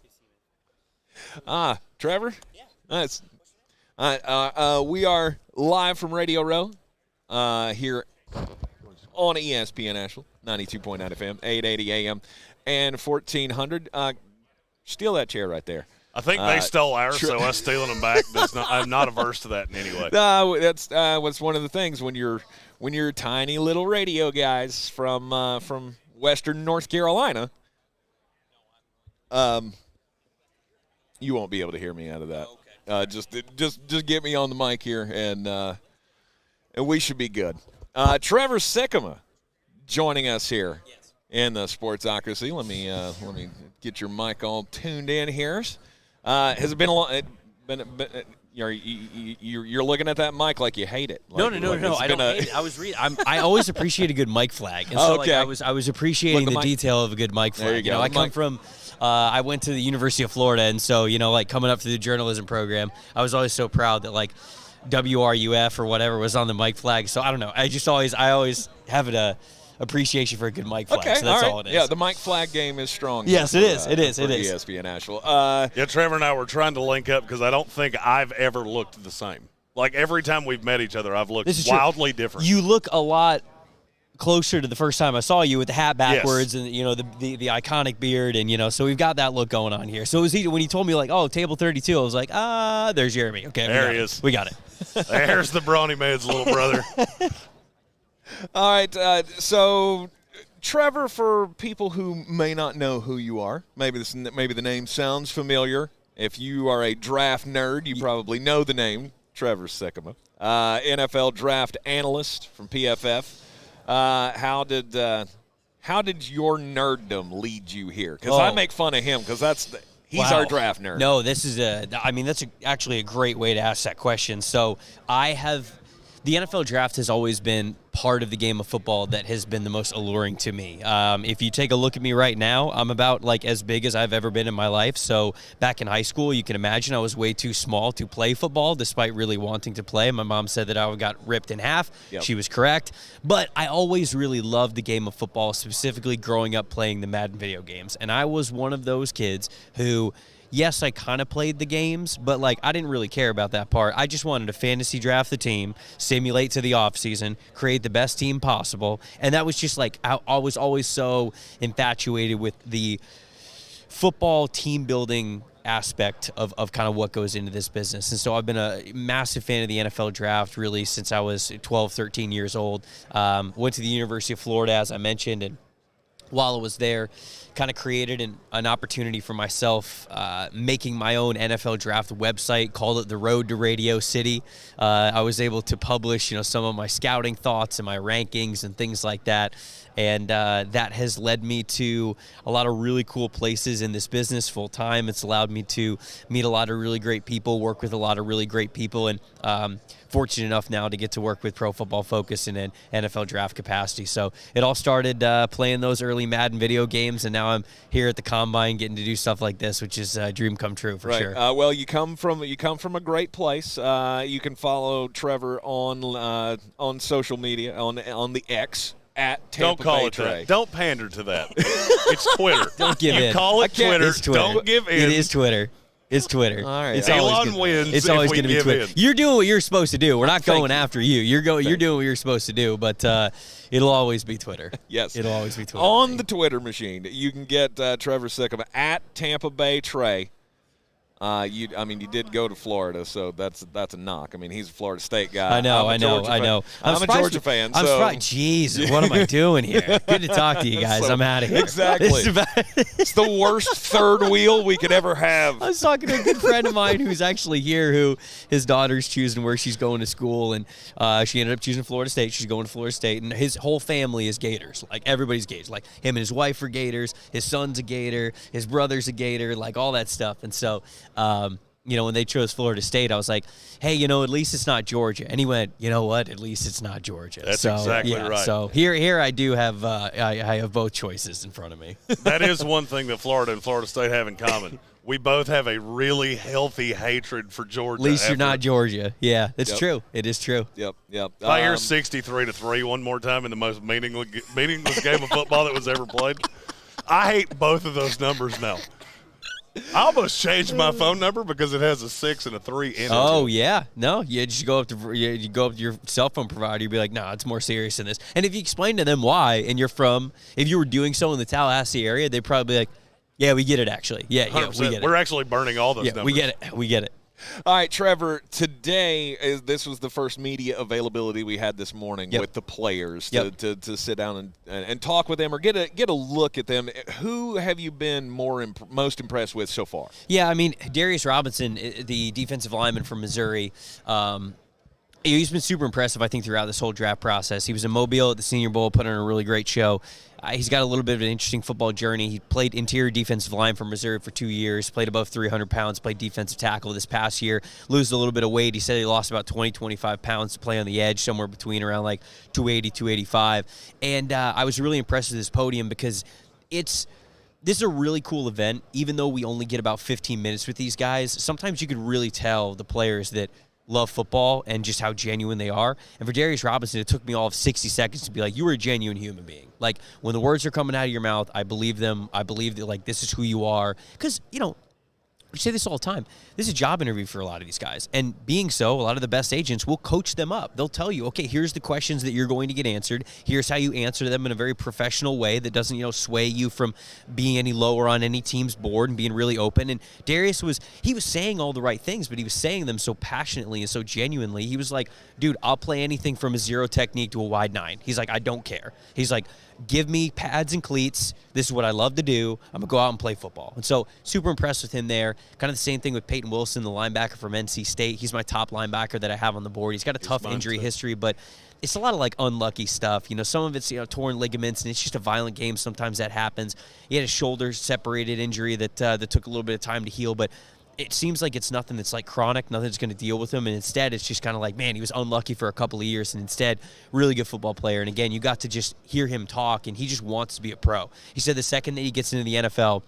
[SPEAKER 1] Trevor. Yeah. Nice. We are live from Radio Row here on ESPN Asheville, 92.9 FM, 880 AM, and 1400. Steal that chair right there.
[SPEAKER 2] I think they stole ours, so us stealing them back, I'm not averse to that in any way.
[SPEAKER 1] That's what's one of the things when you're tiny little radio guys from Western North Carolina. You won't be able to hear me out of that. Okay. Just get me on the mic here, and we should be good. Trevor Sycamore joining us here in the Sportsocracy. Let me get your mic all tuned in here. Has it been a long? You're looking at that mic like you hate it.
[SPEAKER 6] No. I don't hate it. I was reading. I always appreciate a good mic flag. And so,
[SPEAKER 1] okay.
[SPEAKER 6] I was appreciating the detail of a good mic flag.
[SPEAKER 1] There you go.
[SPEAKER 6] I come from. I went to the University of Florida, and so coming up through the journalism program, I was always so proud that WRUF or whatever was on the mic flag. So I don't know. I always have an appreciation for a good mic flag.
[SPEAKER 1] Okay,
[SPEAKER 6] so that's
[SPEAKER 1] all right.
[SPEAKER 6] all it is.
[SPEAKER 1] Yeah, the mic flag game is strong.
[SPEAKER 6] Yes, it is. It is.
[SPEAKER 1] For
[SPEAKER 6] It is.
[SPEAKER 1] ESPN Asheville.
[SPEAKER 2] Yeah, Trevor and I were trying to link up because I don't think I've ever looked the same. Like every time we've met each other, I've looked wildly different.
[SPEAKER 6] You look a lot closer to the first time I saw you with the hat backwards and the iconic beard and so we've got that look going on here. So it was when he told me table 32, I was like, there's Jeremy. Okay,
[SPEAKER 2] there he is.
[SPEAKER 6] We got it.
[SPEAKER 2] There's the Brawny Man's little brother.
[SPEAKER 1] All right, so Trevor, for people who may not know who you are, maybe the name sounds familiar. If you are a draft nerd, you probably know the name Trevor Sikkema, NFL draft analyst from PFF. How did your nerddom lead you here? Because I make fun of him because he's our draft nerd.
[SPEAKER 6] No, that's actually a great way to ask that question. So the NFL draft has always been part of the game of football that has been the most alluring to me. If you take a look at me right now, I'm about as big as I've ever been in my life. So back in high school, you can imagine I was way too small to play football despite really wanting to play. My mom said that I got ripped in half.
[SPEAKER 1] Yep.
[SPEAKER 6] She was correct. But I always really loved the game of football, specifically growing up playing the Madden video games. And I was one of those kids who, yes, I kind of played the games, but I didn't really care about that part. I just wanted to fantasy draft the team, simulate to the offseason, create the best team possible. And that was just I was always so infatuated with the football team building aspect of kind of what goes into this business. And so I've been a massive fan of the NFL draft really since I was 12, 13 years old. Went to the University of Florida, as I mentioned, and while I was there, kind of created an opportunity for myself, making my own NFL draft website, called it The Road to Radio City. I was able to publish, some of my scouting thoughts and my rankings and things like that. And that has led me to a lot of really cool places in this business full time. It's allowed me to meet a lot of really great people, work with a lot of really great people, and fortunate enough now to get to work with Pro Football Focus in an NFL draft capacity. So it all started playing those early Madden video games, and now I'm here at the Combine getting to do stuff like this, which is a dream come true for sure.
[SPEAKER 1] Well, you come from a great place. You can follow Trevor on social media on the X. At Tampa
[SPEAKER 2] Don't call
[SPEAKER 1] Bay
[SPEAKER 2] it
[SPEAKER 1] Trey.
[SPEAKER 2] that. Don't pander to that. It's Twitter.
[SPEAKER 6] Don't give in.
[SPEAKER 2] Call it Twitter.
[SPEAKER 6] It's Twitter.
[SPEAKER 2] Don't give in.
[SPEAKER 6] It is Twitter. It's Twitter.
[SPEAKER 1] All right.
[SPEAKER 6] It's
[SPEAKER 2] Elon wins.
[SPEAKER 6] It's always
[SPEAKER 2] going to
[SPEAKER 6] be Twitter.
[SPEAKER 2] in.
[SPEAKER 6] You're doing what you're supposed to do. We're not going
[SPEAKER 1] you.
[SPEAKER 6] after you. You're doing what you're supposed to do. But it'll always be Twitter.
[SPEAKER 1] Yes,
[SPEAKER 6] it'll always be Twitter.
[SPEAKER 1] On the Twitter machine, you can get Trevor Sikkema at Tampa Bay Trey. You did go to Florida, so that's a knock. I mean, he's a Florida State guy.
[SPEAKER 6] I know.
[SPEAKER 1] I'm a Georgia fan.
[SPEAKER 6] I'm
[SPEAKER 1] so.
[SPEAKER 6] surprised. Jeez, what am I doing here? Good to talk to you guys. I'm out of here.
[SPEAKER 1] Exactly. It's the worst third wheel we could ever have.
[SPEAKER 6] I was talking to a good friend of mine who's actually here, who his daughter's choosing where she's going to school, and she ended up choosing Florida State. She's going to Florida State, and his whole family is Gators. Everybody's Gators. Him and his wife are Gators. His son's a Gator. His brother's a Gator. All that stuff. And so, when they chose Florida State, I was like, hey, at least it's not Georgia. And he went, you know what? At least it's not Georgia.
[SPEAKER 2] That's exactly right.
[SPEAKER 6] So here I do have I have both choices in front of me.
[SPEAKER 2] That is one thing that Florida and Florida State have in common. We both have a really healthy hatred for Georgia.
[SPEAKER 6] At least you're not Georgia. Yeah, it's true. It is true.
[SPEAKER 1] Yep.
[SPEAKER 2] If I hear 63-3 one more time in the most meaningless game of football that was ever played, I hate both of those numbers now. I almost changed my phone number because it has a 6 and a 3 in it.
[SPEAKER 6] Oh yeah, no, you just go up to your cell phone provider. You'd be like, no, it's more serious than this. And if you explain to them why, and if you were doing so in the Tallahassee area, they'd probably be like, yeah, we get it actually. Yeah, we get it.
[SPEAKER 2] We're actually burning all those numbers.
[SPEAKER 6] We get it.
[SPEAKER 1] All right, Trevor, today, this was the first media availability we had this morning with the players to sit down and talk with them or get a look at them. Who have you been most impressed with so far?
[SPEAKER 6] Yeah, Darius Robinson, the defensive lineman from Missouri, He's been super impressive, I think, throughout this whole draft process. He was in Mobile at the Senior Bowl, put on a really great show. He's got a little bit of an interesting football journey. He played interior defensive line for Missouri for 2 years, played above 300 pounds, played defensive tackle this past year, lose a little bit of weight. He said he lost about 20, 25 pounds to play on the edge, somewhere between around like 280, 285. And I was really impressed with this podium because this is a really cool event. Even though we only get about 15 minutes with these guys, sometimes you could really tell the players that love football and just how genuine they are. And for Darius Robinson, it took me all of 60 seconds to be like, you were a genuine human being. Like, when the words are coming out of your mouth, I believe them. I believe that, like, this is who you are. Because, we say this all the time. This is a job interview for a lot of these guys. And being so, a lot of the best agents will coach them up. They'll tell you, okay, here's the questions that you're going to get answered. Here's how you answer them in a very professional way that doesn't, sway you from being any lower on any team's board and being really open. And Darius was saying all the right things, but he was saying them so passionately and so genuinely. He was like, dude, I'll play anything from a zero technique to a wide 9. He's like, I don't care. He's like, give me pads and cleats. This is what I love to do. I'm going to go out and play football. And so super impressed with him there. Kind of the same thing with Peyton Wilson, the linebacker from NC State. He's my top linebacker that I have on the board. He's got a tough injury history, but it's a lot of, like, unlucky stuff. Some of it's, torn ligaments, and it's just a violent game. Sometimes that happens. He had a shoulder separated injury that took a little bit of time to heal, but it seems like it's nothing that's like chronic, nothing that's going to deal with him, and instead it's just kind of like, man, he was unlucky for a couple of years, and instead, really good football player. And again, you got to just hear him talk, and he just wants to be a pro. He said the second that he gets into the NFL,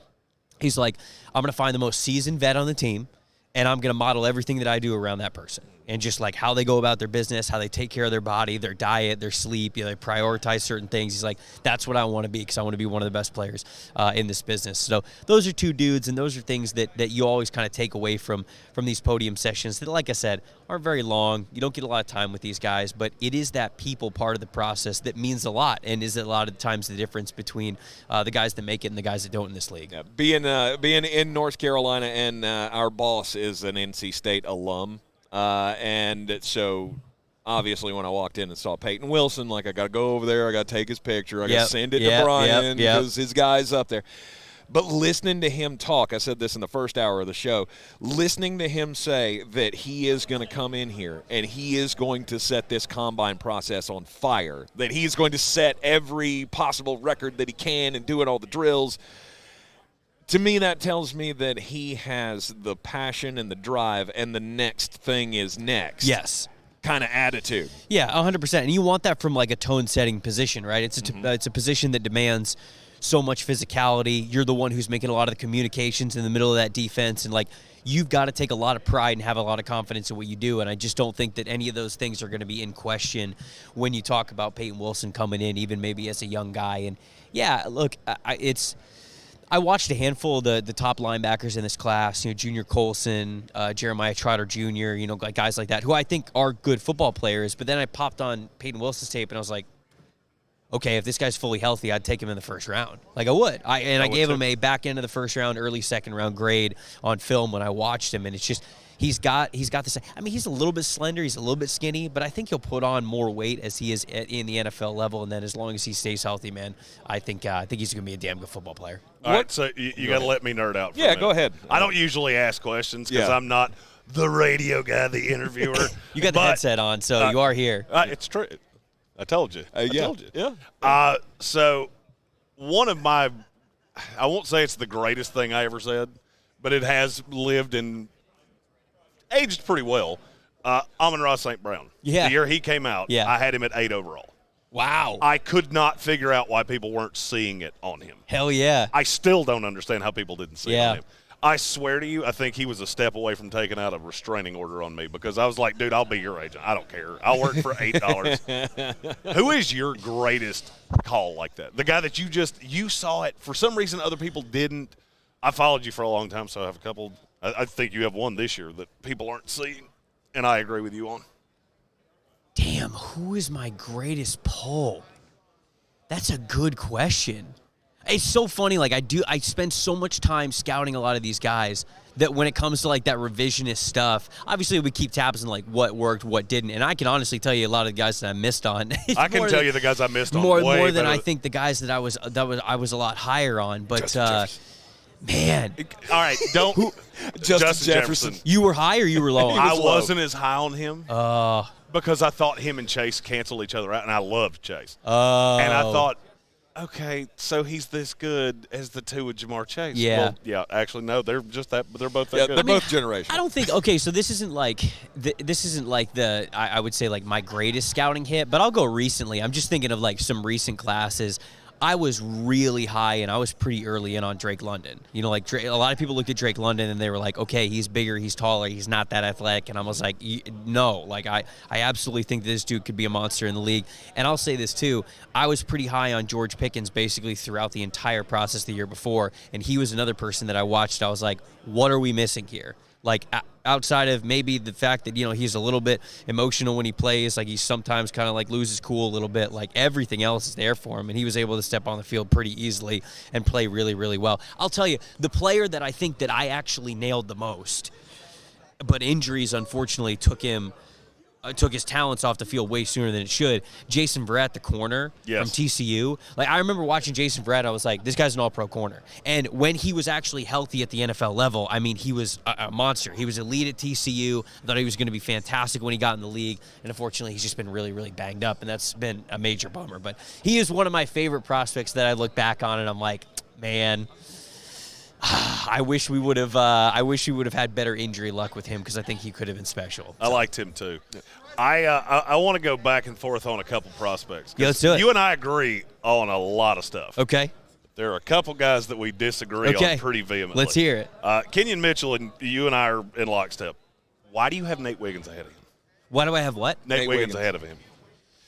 [SPEAKER 6] he's like, I'm going to find the most seasoned vet on the team, and I'm going to model everything that I do around that person. And just like how they go about their business, how they take care of their body, their diet, their sleep, they prioritize certain things. He's like, that's what I want to be, because I want to be one of the best players in this business. So those are two dudes, and those are things that you always kind of take away from these podium sessions that, like I said, aren't very long. You don't get a lot of time with these guys, but it is that people part of the process that means a lot, and is a lot of times the difference between the guys that make it and the guys that don't in this league.
[SPEAKER 1] Yeah, being in North Carolina, and our boss is an NC State alum. And so, obviously, when I walked in and saw Peyton Wilson, like, I got to go over there, I got to take his picture, I got to send it to Brian because his guy's up there. But listening to him talk, I said this in the first hour of the show, listening to him say that he is going to come in here and he is going to set this combine process on fire, that he's going to set every possible record that he can and doing all the drills. To me, that tells me that he has the passion and the drive, and the next thing is next.
[SPEAKER 6] Yes.
[SPEAKER 1] Kind of attitude.
[SPEAKER 6] Yeah, 100%. And you want that from, like, a tone-setting position, right? It's a position that demands so much physicality. You're the one who's making a lot of the communications in the middle of that defense, and, like, you've got to take a lot of pride and have a lot of confidence in what you do, and I just don't think that any of those things are going to be in question when you talk about Peyton Wilson coming in, even maybe as a young guy. And, yeah, look, I watched a handful of the top linebackers in this class, Junior Colson, Jeremiah Trotter Jr., guys like that, who I think are good football players. But then I popped on Peyton Wilson's tape, and I was like, okay, if this guy's fully healthy, I'd take him in the first round. Like, I would. I gave him a back end of the first round, early second round grade on film when I watched him, and it's just he's got this. I mean, he's a little bit slender, he's a little bit skinny, but I think he'll put on more weight as he is in the NFL level, and then as long as he stays healthy, man, I think he's going to be a damn good football player.
[SPEAKER 2] All right, so you got to let me nerd out for a minute.
[SPEAKER 1] Go ahead.
[SPEAKER 2] I don't usually ask questions because I'm not the radio guy, the interviewer.
[SPEAKER 6] You got the headset on, so you are here.
[SPEAKER 2] It's true. I told you. I told you.
[SPEAKER 1] Yeah.
[SPEAKER 2] So one of my – I won't say it's the greatest thing I ever said, but it has lived and aged pretty well. Amon-Ra St. Brown.
[SPEAKER 6] Yeah.
[SPEAKER 2] The year he came out, I had him at 8 overall.
[SPEAKER 6] Wow.
[SPEAKER 2] I could not figure out why people weren't seeing it on him.
[SPEAKER 6] Hell yeah.
[SPEAKER 2] I still don't understand how people didn't see it on him. I swear to you, I think he was a step away from taking out a restraining order on me because I was like, dude, I'll be your agent. I don't care. I'll work for $8. Who is your greatest call like that? The guy that you saw it. For some reason, other people didn't. I followed you for a long time, so I have a couple. I think you have one this year that people aren't seeing, and I agree with you on.
[SPEAKER 6] Damn, who is my greatest pull? That's a good question. It's so funny. Like, I spend so much time scouting a lot of these guys that when it comes to, like, that revisionist stuff, obviously we keep tabs on, like, what worked, what didn't. And I can honestly tell you a lot of the guys that I missed on.
[SPEAKER 2] I can tell you the guys I missed on
[SPEAKER 6] more than I think the guys that I was a lot higher on. But man,
[SPEAKER 2] all right, don't
[SPEAKER 1] Justin Jefferson.
[SPEAKER 6] You were high or you were low on?
[SPEAKER 2] I wasn't as high on him. Because I thought him and Chase cancel each other out, and I loved Chase.
[SPEAKER 6] Oh.
[SPEAKER 2] And I thought, okay, so he's this good as the two with Jamar Chase.
[SPEAKER 6] Yeah.
[SPEAKER 2] Well, yeah, actually, no, they're just that. They're both that
[SPEAKER 1] Yeah,
[SPEAKER 2] good.
[SPEAKER 1] they're both generational.
[SPEAKER 6] I don't think. Okay, so this isn't like I would say like my greatest scouting hit, but I'll go recently. I'm just thinking of like some recent classes. I was really high, and I was pretty early in on Drake London. You know, like a lot of people looked at Drake London, and they were like, okay, he's bigger, he's taller, he's not that athletic. And I was like, no, like I absolutely think this dude could be a monster in the league. And I'll say this too, I was pretty high on George Pickens basically throughout the entire process the year before, and he was another person that I watched. I was like, what are we missing here? Like, outside of maybe the fact that, you know, he's a little bit emotional when he plays, like he sometimes kind of like loses cool a little bit, like everything else is there for him, and he was able to step on the field pretty easily and play really, really well. I'll tell you, the player that I think that I actually nailed the most, but injuries unfortunately took his talents off the field way sooner than it should. Jason Verrett, the corner from TCU. Like, I remember watching Jason Verrett, I was like, this guy's an all-pro corner. And when he was actually healthy at the NFL level, I mean, he was a monster. He was elite at TCU. I thought he was going to be fantastic when he got in the league. And unfortunately, he's just been really, really banged up, and that's been a major bummer. But he is one of my favorite prospects that I look back on, and I'm like, man, I wish we would have had better injury luck with him, because I think he could have been special.
[SPEAKER 2] I liked him too. I want to go back and forth on a couple prospects.
[SPEAKER 6] Yeah, let's do it.
[SPEAKER 2] You and I agree on a lot of stuff.
[SPEAKER 6] Okay.
[SPEAKER 2] There are a couple guys that we disagree on pretty vehemently.
[SPEAKER 6] Let's hear it.
[SPEAKER 2] Kenyon Mitchell and you and I are in lockstep. Why do you have Nate Wiggins ahead of him?
[SPEAKER 6] Why do I have what?
[SPEAKER 2] Nate Wiggins ahead of him.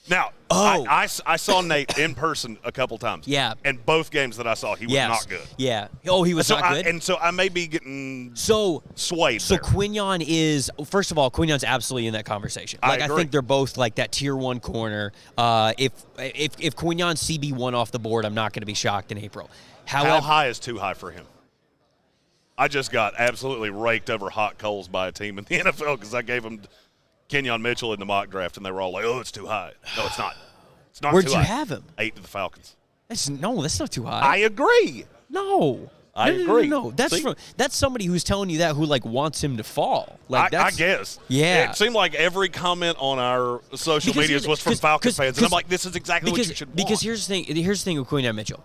[SPEAKER 2] Now,
[SPEAKER 6] Oh.
[SPEAKER 2] I saw Nate in person a couple times.
[SPEAKER 6] Yeah.
[SPEAKER 2] And both games that I saw, he was not good.
[SPEAKER 6] Yeah. Oh, he was not good?
[SPEAKER 2] And so I may be getting swayed
[SPEAKER 6] So
[SPEAKER 2] there.
[SPEAKER 6] Quinyon is, first of all, Quinyon's absolutely in that conversation. Like, I
[SPEAKER 2] agree.
[SPEAKER 6] think they're both like that tier one corner. If Quinyon's CB1 off the board, I'm not going to be shocked in April.
[SPEAKER 2] How high is too high for him? I just got absolutely raked over hot coals by a team in the NFL because I gave him Kenyon Mitchell in the mock draft, and they were all like, oh, it's too high. No, it's not. It's not
[SPEAKER 6] Where'd
[SPEAKER 2] too
[SPEAKER 6] you
[SPEAKER 2] high.
[SPEAKER 6] have him?
[SPEAKER 2] 8 to the Falcons.
[SPEAKER 6] That's not too high.
[SPEAKER 2] I agree.
[SPEAKER 6] No.
[SPEAKER 2] I agree.
[SPEAKER 6] No. That's somebody who's telling you that who like wants him to fall. Like
[SPEAKER 2] I guess.
[SPEAKER 6] Yeah.
[SPEAKER 2] It seemed like every comment on our social medias was from Falcons fans, and I'm like, this is exactly what you should want.
[SPEAKER 6] Because here's the thing with Quinyon Mitchell.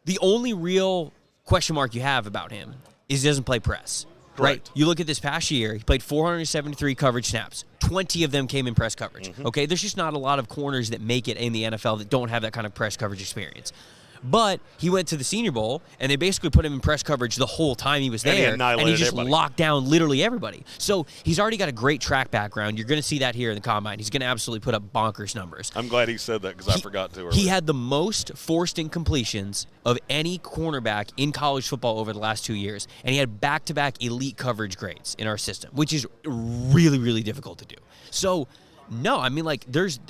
[SPEAKER 6] The only real question mark you have about him is he doesn't play press. Right. You look at this past year, he played 473 coverage snaps. 20 of them came in press coverage.
[SPEAKER 2] Mm-hmm.
[SPEAKER 6] Okay? There's just not a lot of corners that make it in the NFL that don't have that kind of press coverage experience. But he went to the Senior Bowl, and they basically put him in press coverage the whole time he was there, and he just locked down literally everybody. So he's already got a great track background. You're going to see that here in the Combine. He's going to absolutely put up bonkers numbers.
[SPEAKER 2] I'm glad he said that because I forgot to earlier.
[SPEAKER 6] He had the most forced incompletions of any cornerback in college football over the last 2 years, and he had back-to-back elite coverage grades in our system, which is really, really difficult to do. So, no, I mean, like, there's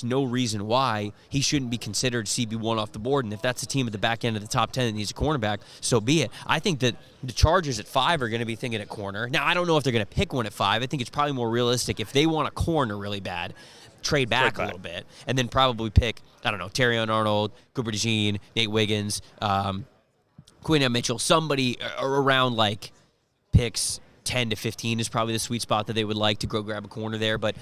[SPEAKER 6] no reason why he shouldn't be considered CB1 off the board, and if that's a team at the back end of the top 10 that needs a cornerback, so be it. I think that the Chargers at 5 are going to be thinking at corner. Now, I don't know if they're going to pick one at 5. I think it's probably more realistic if they want a corner really bad, trade back a little bit, and then probably pick, I don't know, Terrion Arnold, Cooper DeJean, Nate Wiggins, Quinyon Mitchell, somebody around, like, picks 10 to 15 is probably the sweet spot that they would like to go grab a corner there. But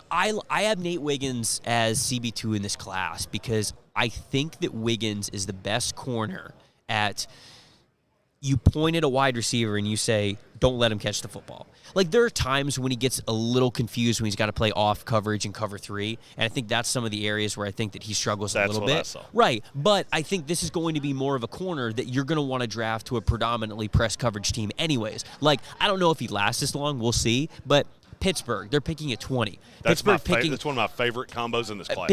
[SPEAKER 6] I have Nate Wiggins as CB2 in this class because I think that Wiggins is the best corner at you point at a wide receiver and you say, don't let him catch the football. Like, there are times when he gets a little confused when he's got to play off coverage and cover 3, and I think that's some of the areas where I think that he struggles a little bit.
[SPEAKER 2] That's what I saw.
[SPEAKER 6] Right, but I think this is going to be more of a corner that you're going to want to draft to a predominantly press coverage team anyways. Like, I don't know if he lasts this long, we'll see, but Pittsburgh, they're picking at 20.
[SPEAKER 2] That's one of my favorite combos in this class.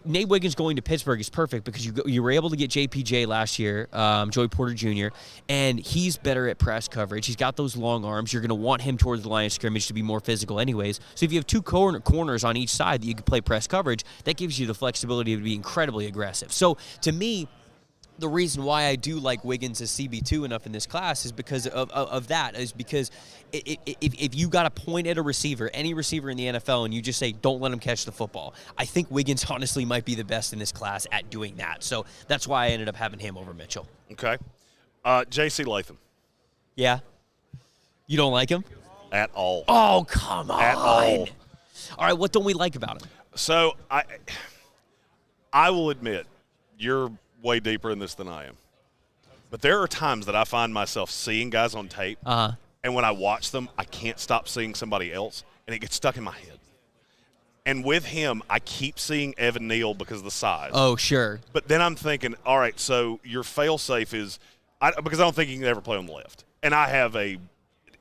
[SPEAKER 6] Nate Wiggins going to Pittsburgh is perfect because you were able to get JPJ last year, Joey Porter Jr., and he's better at press coverage. He's got those long arms. You're going to want him towards the line of scrimmage to be more physical anyways. So if you have two corners on each side that you can play press coverage, that gives you the flexibility to be incredibly aggressive. So to me, the reason why I do like Wiggins as CB2 enough in this class is because of that, is because if you got to point at a receiver, any receiver in the NFL, and you just say, don't let him catch the football, I think Wiggins honestly might be the best in this class at doing that. So that's why I ended up having him over Mitchell.
[SPEAKER 2] Okay. J.C. Latham.
[SPEAKER 6] Yeah? You don't like him?
[SPEAKER 2] At all.
[SPEAKER 6] Oh, come on.
[SPEAKER 2] At all.
[SPEAKER 6] all right, what don't we like about him?
[SPEAKER 2] So I will admit, you're way deeper in this than I am. But there are times that I find myself seeing guys on tape, and when I watch them, I can't stop seeing somebody else, and it gets stuck in my head. And with him, I keep seeing Evan Neal because of the size.
[SPEAKER 6] Oh, sure.
[SPEAKER 2] But then I'm thinking, all right, so your fail-safe is because I don't think he can ever play on the left. And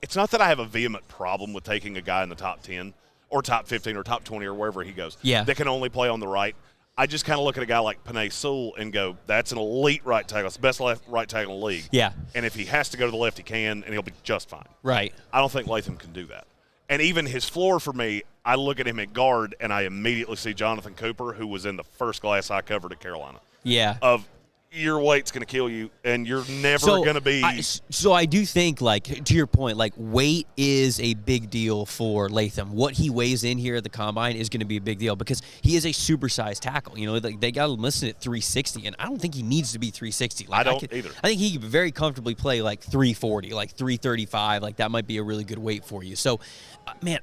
[SPEAKER 2] it's not that I have a vehement problem with taking a guy in the top 10 or top 15 or top 20 or wherever he goes that can only play on the right. I just kind of look at a guy like Panay Sewell and go, that's an elite right tackle. It's the best right tackle in the league.
[SPEAKER 6] Yeah.
[SPEAKER 2] And if he has to go to the left, he can, and he'll be just fine.
[SPEAKER 6] Right.
[SPEAKER 2] I don't think Latham can do that. And even his floor for me, I look at him at guard, and I immediately see Jonathan Cooper, who was in the first class I covered at Carolina.
[SPEAKER 6] Yeah.
[SPEAKER 2] Of your weight's going to kill you, and you're never going to be.
[SPEAKER 6] So I do think, like, to your point, like, weight is a big deal for Latham. What he weighs in here at the combine is going to be a big deal because he is a supersized tackle. You know, they got him listed at 360, and I don't think he needs to be 360. Like,
[SPEAKER 2] I don't either.
[SPEAKER 6] I think he could very comfortably play like 340, like 335. Like, that might be a really good weight for you. So, man,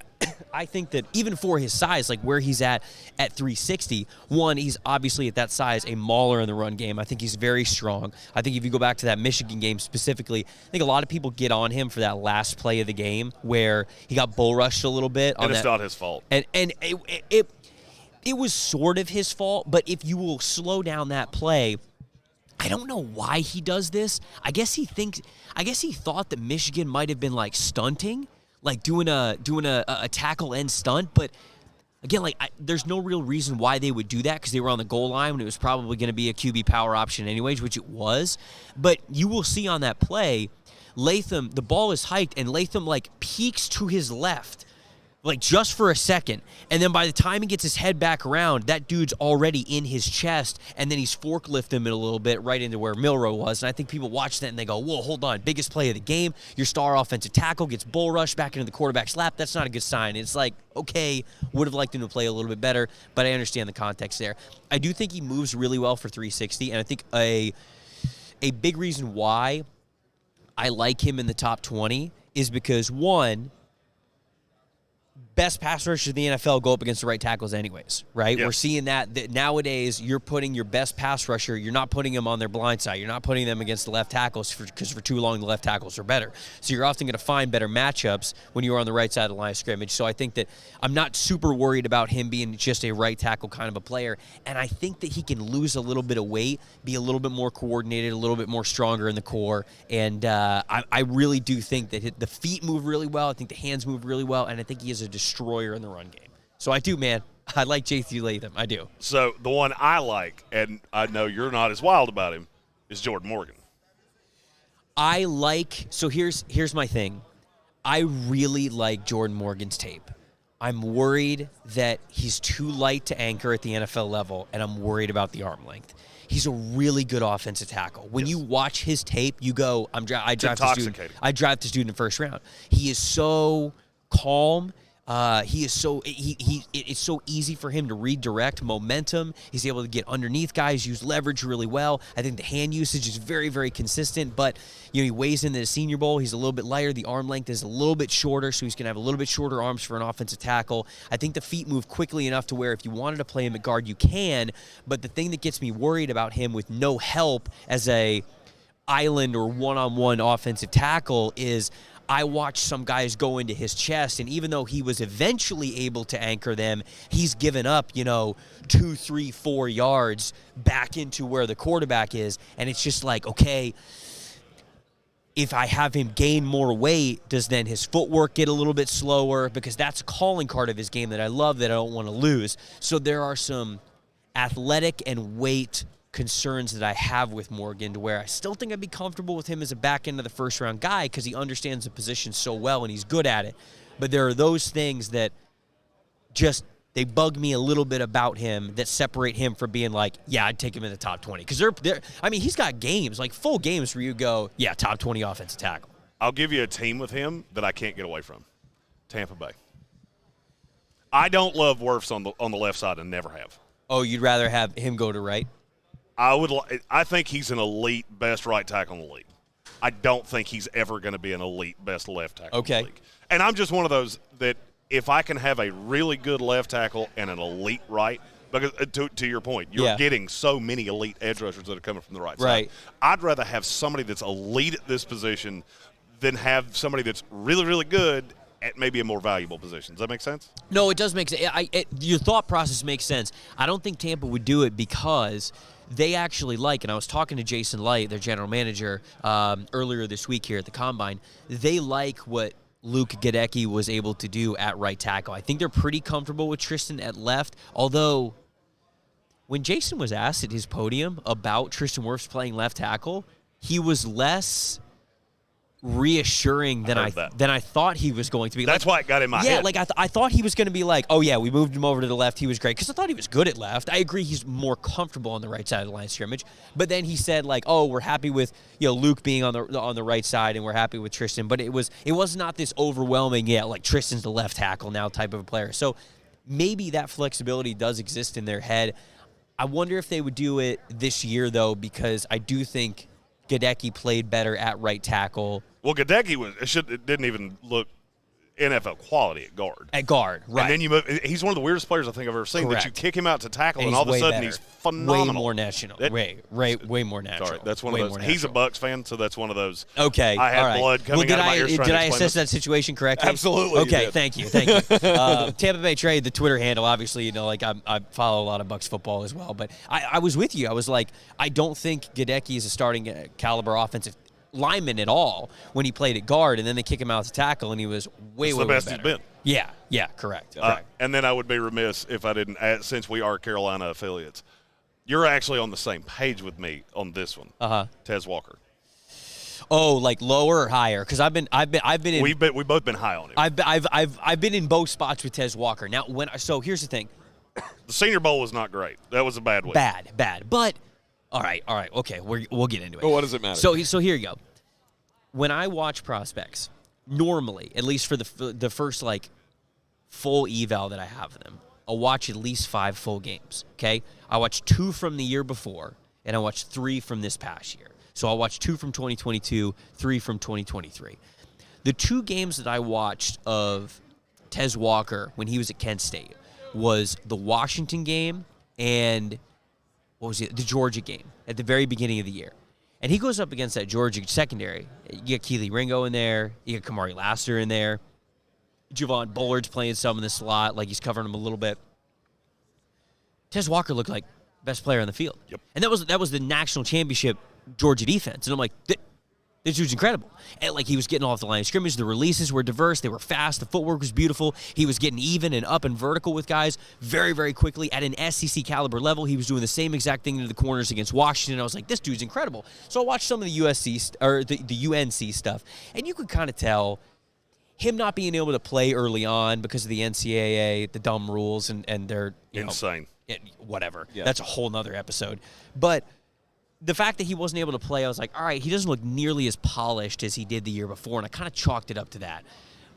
[SPEAKER 6] I think that even for his size, like where he's at 360, one, he's obviously at that size a mauler in the run game. I think he's very strong. I think if you go back to that Michigan game specifically, I think a lot of people get on him for that last play of the game where he got bull rushed a little bit.
[SPEAKER 2] And it's not his fault.
[SPEAKER 6] And it was sort of his fault, but if you will slow down that play, I don't know why he does this. I guess he thought that Michigan might have been like stunting, like doing a tackle end stunt, but again, like there's no real reason why they would do that because they were on the goal line when it was probably going to be a QB power option anyways, which it was. But you will see on that play, Latham, the ball is hiked, and Latham like peeks to his left, like just for a second. And then by the time he gets his head back around, that dude's already in his chest, and then he's forklifting him a little bit right into where Milroe was. And I think people watch that and they go, whoa, hold on, biggest play of the game. Your star offensive tackle gets bull rushed back into the quarterback's lap. That's not a good sign. It's like, okay, would have liked him to play a little bit better, but I understand the context there. I do think he moves really well for 360, and I think a big reason why I like him in the top 20 is because, one, best pass rushers in the NFL go up against the right tackles anyways, right?
[SPEAKER 2] Yep.
[SPEAKER 6] We're seeing that nowadays you're putting your best pass rusher, you're not putting them on their blind side. You're not putting them against the left tackles because for too long the left tackles are better. So you're often going to find better matchups when you're on the right side of the line of scrimmage. So I think that I'm not super worried about him being just a right tackle kind of a player. And I think that he can lose a little bit of weight, be a little bit more coordinated, a little bit more stronger in the core. And I really do think that the feet move really well. I think the hands move really well. And I think he is a destroyer in the run game. So I do, man. I like J.T. Latham. I do.
[SPEAKER 2] So the one I like, and I know you're not as wild about him, is Jordan Morgan.
[SPEAKER 6] So here's my thing. I really like Jordan Morgan's tape. I'm worried that he's too light to anchor at the NFL level, and I'm worried about the arm length. He's a really good offensive tackle. When you watch his tape, you go, I draft this dude in the first round. He is so calm. It's so easy for him to redirect momentum. He's able to get underneath guys, use leverage really well. I think the hand usage is very, very consistent, but he weighs into the Senior Bowl. He's a little bit lighter. The arm length is a little bit shorter, so he's going to have a little bit shorter arms for an offensive tackle. I think the feet move quickly enough to where if you wanted to play him at guard, you can, but the thing that gets me worried about him with no help as a island or one-on-one offensive tackle is I watched some guys go into his chest, and even though he was eventually able to anchor them, he's given up, 2, 3, 4 yards back into where the quarterback is. And it's just like, okay, if I have him gain more weight, does then his footwork get a little bit slower? Because that's a calling card of his game that I love that I don't want to lose. So there are some athletic and weight concerns that I have with Morgan to where I still think I'd be comfortable with him as a back end of the first round guy because he understands the position so well and he's good at it. But there are those things that just they bug me a little bit about him that separate him from being like, yeah, I'd take him in the top 20. Because he's got games, like full games where you go, yeah, top 20 offensive tackle.
[SPEAKER 2] I'll give you a team with him that I can't get away from. Tampa Bay. I don't love Wirfs on the left side and never have.
[SPEAKER 6] Oh, you'd rather have him go to right?
[SPEAKER 2] I think he's an elite best right tackle in the league. I don't think he's ever going to be an elite best left tackle in the league. And I'm just one of those that if I can have a really good left tackle and an elite right, because to your point, you're getting so many elite edge rushers that are coming from the right side. I'd rather have somebody that's elite at this position than have somebody that's really, really good at maybe a more valuable position. Does that make sense?
[SPEAKER 6] No, it does make sense. Your thought process makes sense. I don't think Tampa would do it because they actually like, and I was talking to Jason Light, their general manager, earlier this week here at the Combine, they like what Luke Gadecki was able to do at right tackle. I think they're pretty comfortable with Tristan at left, although when Jason was asked at his podium about Tristan Wirfs playing left tackle, he was less reassuring than I thought he was going to be.
[SPEAKER 2] That's why it got in my head.
[SPEAKER 6] Yeah, like I thought he was going to be like, oh yeah, we moved him over to the left. He was great because I thought he was good at left. I agree, he's more comfortable on the right side of the line of scrimmage. But then he said like, oh, we're happy with Luke being on the right side, and we're happy with Tristan. But it was not this overwhelming like Tristan's the left tackle now type of a player. So maybe that flexibility does exist in their head. I wonder if they would do it this year though, because I do think Gadecki played better at right tackle.
[SPEAKER 2] Well, Gadecki didn't even look NFL quality at guard.
[SPEAKER 6] At guard, right.
[SPEAKER 2] And then he's one of the weirdest players I think I've ever seen.
[SPEAKER 6] Correct.
[SPEAKER 2] That you kick him out to tackle, and all of a sudden he's phenomenal.
[SPEAKER 6] Way more national. Way more natural.
[SPEAKER 2] Sorry, that's one of those. He's a Bucs fan, so that's one of those.
[SPEAKER 6] Okay,
[SPEAKER 2] I had blood coming out of my ears.
[SPEAKER 6] Did I assess that situation correctly?
[SPEAKER 2] Absolutely.
[SPEAKER 6] Okay, thank you. Tampa Bay Trade, the Twitter handle, obviously, I follow a lot of Bucs football as well. But I was with you. I was like, I don't think Gadecki is a starting caliber offensive lineman at all when he played at guard, and then they kick him out to tackle, and he was way
[SPEAKER 2] the best
[SPEAKER 6] better.
[SPEAKER 2] He's been.
[SPEAKER 6] Yeah, correct.
[SPEAKER 2] And then I would be remiss if I didn't add, since we are Carolina affiliates, you're actually on the same page with me on this one. Tez Walker.
[SPEAKER 6] Oh, like lower or higher? Because I've been in.
[SPEAKER 2] We've both been high on him.
[SPEAKER 6] I've been in both spots with Tez Walker. Now so here's the thing.
[SPEAKER 2] The Senior Bowl was not great. That was a bad week.
[SPEAKER 6] Bad. But all right, okay, we'll get into it.
[SPEAKER 1] Well, what does it matter?
[SPEAKER 6] So here you go. When I watch prospects, normally, at least for the first full eval that I have of them, I'll watch at least 5 full games. Okay, I watch 2 from the year before, and I watch 3 from this past year. So I'll watch 2 from 2022, 3 from 2023. The 2 games that I watched of Tez Walker when he was at Kent State was the Washington game and the Georgia game at the very beginning of the year. And he goes up against that Georgia secondary. You get Keely Ringo in there. You get Kamari Lassiter in there. Javon Bullard's playing some in the slot, like he's covering him a little bit. Tez Walker looked like best player on the field.
[SPEAKER 2] Yep.
[SPEAKER 6] And that was the national championship Georgia defense. And I'm like, this dude's incredible. And he was getting off the line of scrimmage. The releases were diverse. They were fast. The footwork was beautiful. He was getting even and up and vertical with guys very, very quickly at an SEC caliber level. He was doing the same exact thing to the corners against Washington. I was like, this dude's incredible. So I watched some of the the UNC stuff, and you could kind of tell him not being able to play early on because of the NCAA, the dumb rules, and they're
[SPEAKER 2] insane.
[SPEAKER 6] Whatever.
[SPEAKER 1] Yeah.
[SPEAKER 6] That's a whole nother episode. But the fact that he wasn't able to play, I was like, all right, he doesn't look nearly as polished as he did the year before, and I kind of chalked it up to that.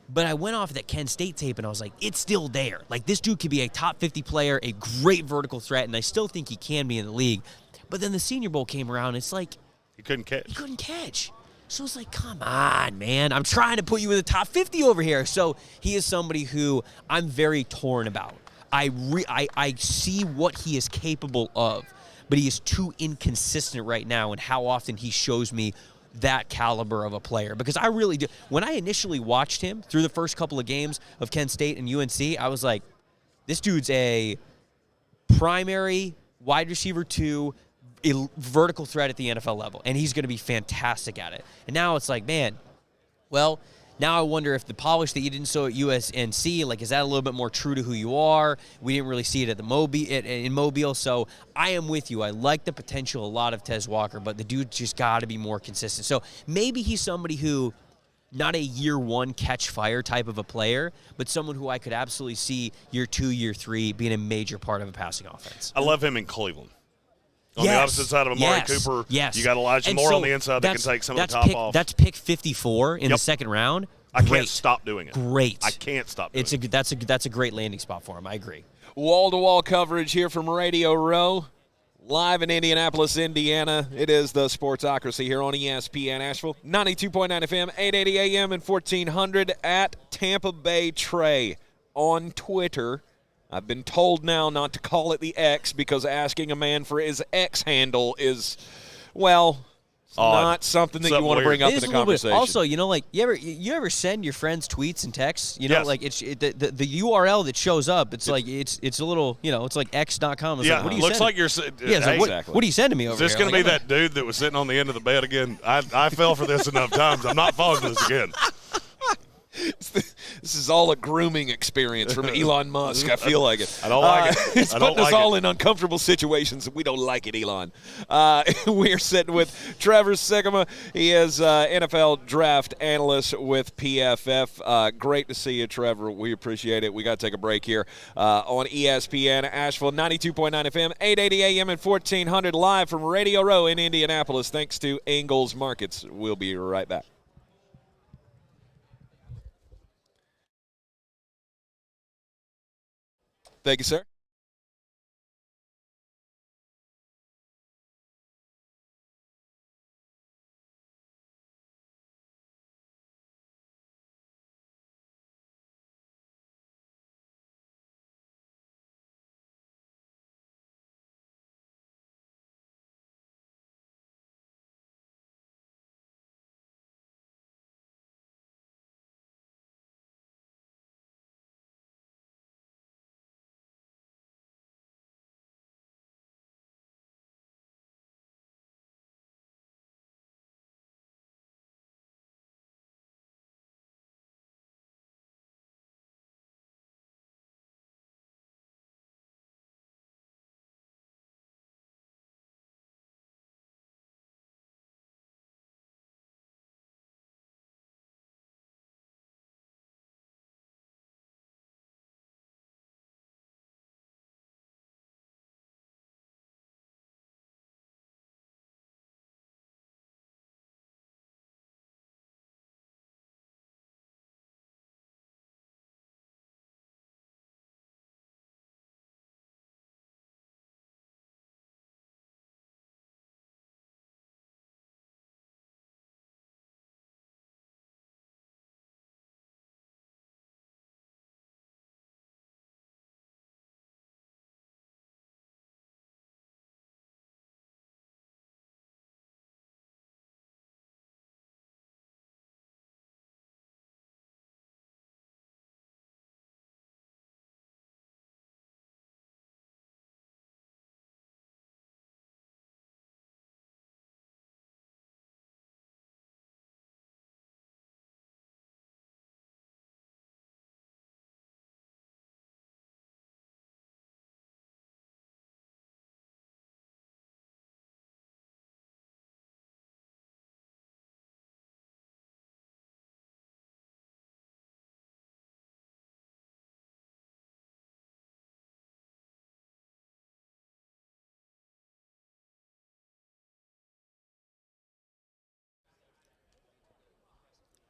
[SPEAKER 6] But I went off of that Kent State tape, and I was like, it's still there. This dude could be a top 50 player, a great vertical threat, and I still think he can be in the league. But then the Senior Bowl came around, it's like
[SPEAKER 2] he couldn't catch.
[SPEAKER 6] So it's like, come on, man. I'm trying to put you in the top 50 over here. So he is somebody who I'm very torn about. I see what he is capable of, but he is too inconsistent right now in how often he shows me that caliber of a player. Because I really do. When I initially watched him through the first couple of games of Kent State and UNC, I was like, this dude's a primary wide receiver 2, a vertical threat at the NFL level, and he's going to be fantastic at it. And now it's like, man, well, now I wonder if the polish that you didn't show at USNC, is that a little bit more true to who you are? We didn't really see it at in Mobile, so I am with you. I like the potential a lot of Tez Walker, but the dude just got to be more consistent. So maybe he's somebody who, not a year 1 catch fire type of a player, but someone who I could absolutely see year 2, year 3 being a major part of a passing offense.
[SPEAKER 2] I love him in Cleveland. On the opposite side of Amari Cooper, you got Elijah Moore on the inside that can take some of the top off.
[SPEAKER 6] That's pick 54 in the second round.
[SPEAKER 2] I can't stop doing it.
[SPEAKER 6] Great.
[SPEAKER 2] I can't stop doing it.
[SPEAKER 6] That's a great landing spot for him. I agree.
[SPEAKER 1] Wall-to-wall coverage here from Radio Row. Live in Indianapolis, Indiana. It is the Sportsocracy here on ESPN Asheville. 92.9 FM, 880 AM, and 1400 at Tampa Bay Trey. on Twitter. I've been told now not to call it the X because asking a man for his X handle is, well, not something that you want to bring up in a conversation.
[SPEAKER 6] Also, like you ever send your friends tweets and texts?
[SPEAKER 2] Yes.
[SPEAKER 6] Like the URL that shows up. It's like it's a little, it's like x.com. It's like, what do you
[SPEAKER 2] looks
[SPEAKER 6] send?
[SPEAKER 2] like you're.
[SPEAKER 6] What are you sending me over
[SPEAKER 2] Is this
[SPEAKER 6] here?
[SPEAKER 2] going to be that dude that was sitting on the end of the bed again? I fell for this enough times. I'm not falling for this again.
[SPEAKER 1] This is all a grooming experience from Elon Musk. I feel like it.
[SPEAKER 2] I don't like it.
[SPEAKER 1] It's putting us all in uncomfortable situations, and we don't like it, Elon. We're sitting with Trevor Sikkema. He is NFL draft analyst with PFF. Great to see you, Trevor. We appreciate it. We got to take a break here on ESPN Asheville, 92.9 FM, 880 AM, and 1400 live from Radio Row in Indianapolis. Thanks to Ingles Markets. We'll be right back. Thank you, sir.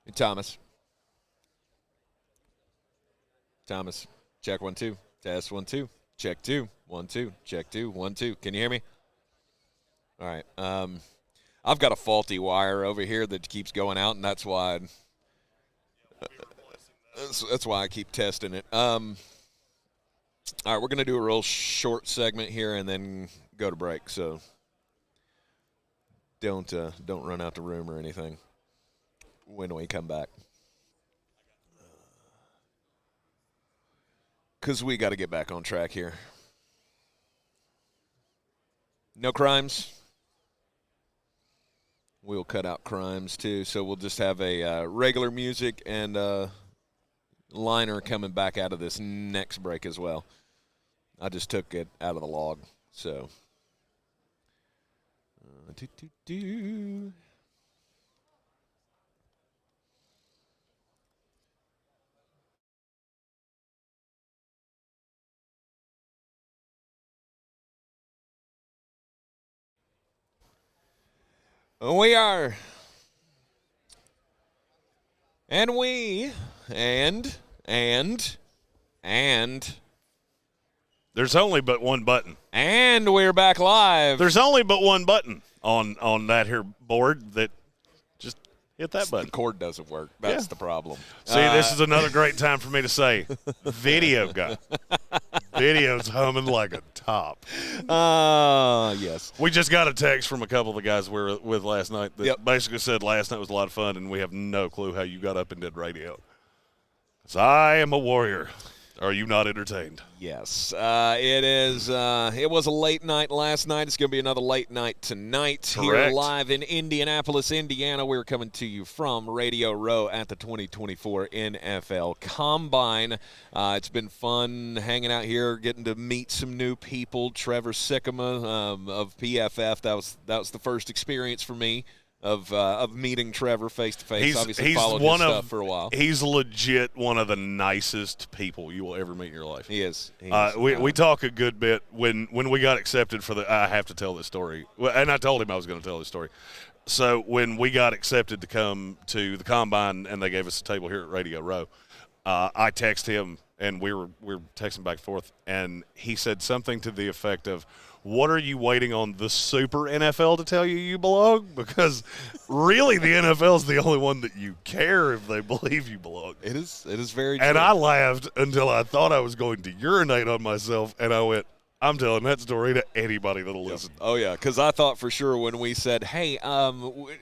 [SPEAKER 1] Hey, Thomas, check 1 2. Test 1 2. Check 2 1 2. Check 2 1 2. Can you hear me? All right. I've got a faulty wire over here that keeps going out, and that's why I keep testing it. All right, we're gonna do a real short segment here and then go to break. So don't run out the room or anything when we come back, because we got to get back on track here. No crimes. We'll cut out crimes too, so we'll just have a regular music and liner coming back out of this next break as well. I just took it out of the log, so. We are. And we. And.
[SPEAKER 2] There's only but one button.
[SPEAKER 1] And we're back live.
[SPEAKER 2] There's only but one button on that here board that just hit that button.
[SPEAKER 1] The cord doesn't work. That's the problem.
[SPEAKER 2] See, this is another great time for me to say, video guy. Video's humming like a top.
[SPEAKER 1] Yes.
[SPEAKER 2] We just got a text from a couple of the guys we were with last night that basically said last night was a lot of fun, and we have no clue how you got up and did radio. 'Cause I am a warrior. Are you not entertained?
[SPEAKER 1] Yes, it is. It was a late night last night. It's going to be another late night tonight.
[SPEAKER 2] Correct.
[SPEAKER 1] Here live in Indianapolis, Indiana. We're coming to you from Radio Row at the 2024 NFL Combine. It's been fun hanging out here, getting to meet some new people. Trevor Sikkema of PFF. That was the first experience for me of meeting Trevor face to face. Obviously,
[SPEAKER 2] he's
[SPEAKER 1] followed his stuff for a while.
[SPEAKER 2] He's legit one of the nicest people you will ever meet in your life.
[SPEAKER 1] He is.
[SPEAKER 2] We talk a good bit when we got accepted for I have to tell this story, and I told him I was going to tell this story. So when we got accepted to come to the Combine and they gave us a table here at Radio Row, I texted him and we were texting back and forth, and he said something to the effect of, "What are you waiting on the Super NFL to tell you belong? Because really the NFL is the only one that you care if they believe you belong."
[SPEAKER 1] It is very true.
[SPEAKER 2] And I laughed until I thought I was going to urinate on myself, and I went, I'm telling that story to anybody that'll listen.
[SPEAKER 1] Oh, yeah, because I thought for sure when we said, hey,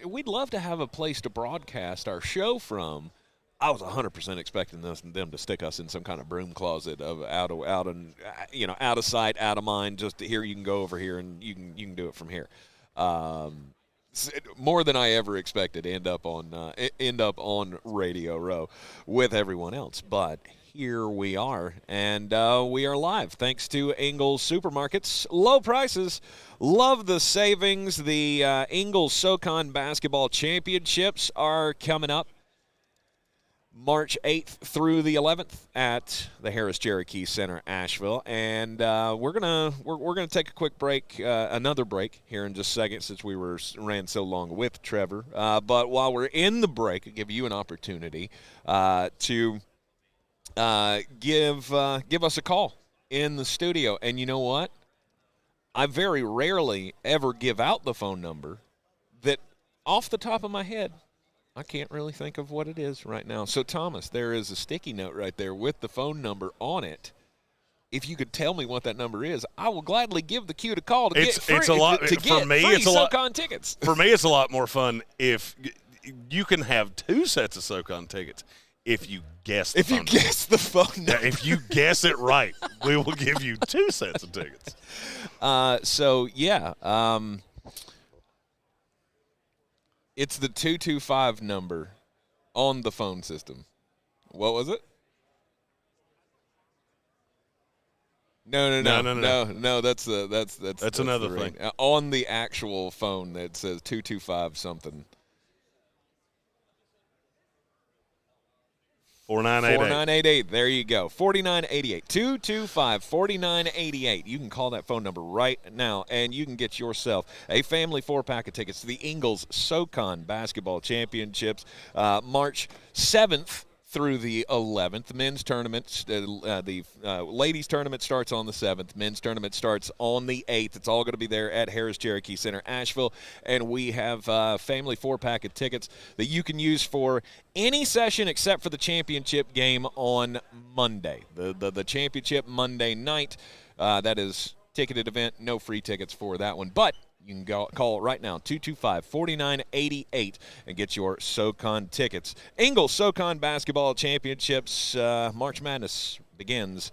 [SPEAKER 1] we'd love to have a place to broadcast our show from, I was 100% expecting them to stick us in some kind of broom closet of out of sight, out of mind. Just here, you can go over here and you can do it from here. More than I ever expected. End up on Radio Row with everyone else, but here we are, and we are live thanks to Ingles Supermarkets. Low prices, love the savings. The Ingles SoCon Basketball Championships are coming up March 8th through the 11th at the Harris Cherokee Center, Asheville, and we're gonna take a quick break, another break here in just a second, since we ran so long with Trevor. But while we're in the break, I'll give you an opportunity to give us a call in the studio. And you know what? I very rarely ever give out the phone number that, off the top of my head, I can't really think of what it is right now. So, Thomas, there is a sticky note right there with the phone number on it. If you could tell me what that number is, I will gladly give the cue to call to get free SoCon tickets.
[SPEAKER 2] For me, it's a lot more fun if you can have two sets of SoCon tickets if you guess the phone number.
[SPEAKER 1] The phone number.
[SPEAKER 2] Yeah, if you guess it right, we will give you two sets of tickets.
[SPEAKER 1] It's the 225 number on the phone system. What was it? No. That's
[SPEAKER 2] another
[SPEAKER 1] the
[SPEAKER 2] thing.
[SPEAKER 1] ring. On the actual phone that says 225 something. 4988. There you go. 4988. 225-4988. You can call that phone number right now, and you can get yourself a family 4-pack of tickets to the Ingles SoCon Basketball Championships, March 7th through the 11th. The men's tournament, the ladies' tournament starts on the 7th. Men's tournament starts on the 8th. It's all going to be there at Harris Cherokee Center, Asheville. And we have family 4-pack of tickets that you can use for any session except for the championship game on Monday. The championship Monday night, that is ticketed event. No free tickets for that one. But you can call right now, 225-4988, and get your SoCon tickets. Ingles SoCon Basketball Championships, March Madness begins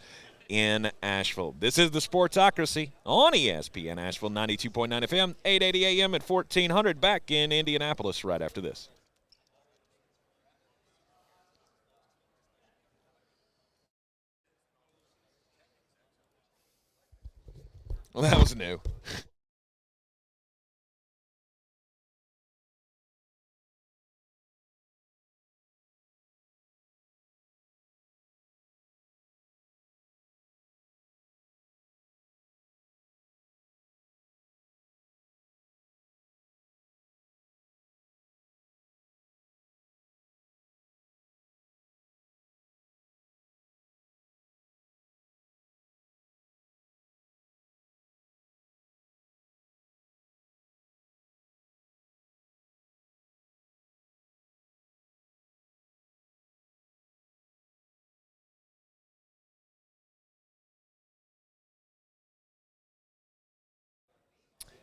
[SPEAKER 1] in Asheville. This is the Sportsocracy on ESPN Asheville, 92.9 FM, 880 AM at 1400. Back in Indianapolis right after this. Well, that was new.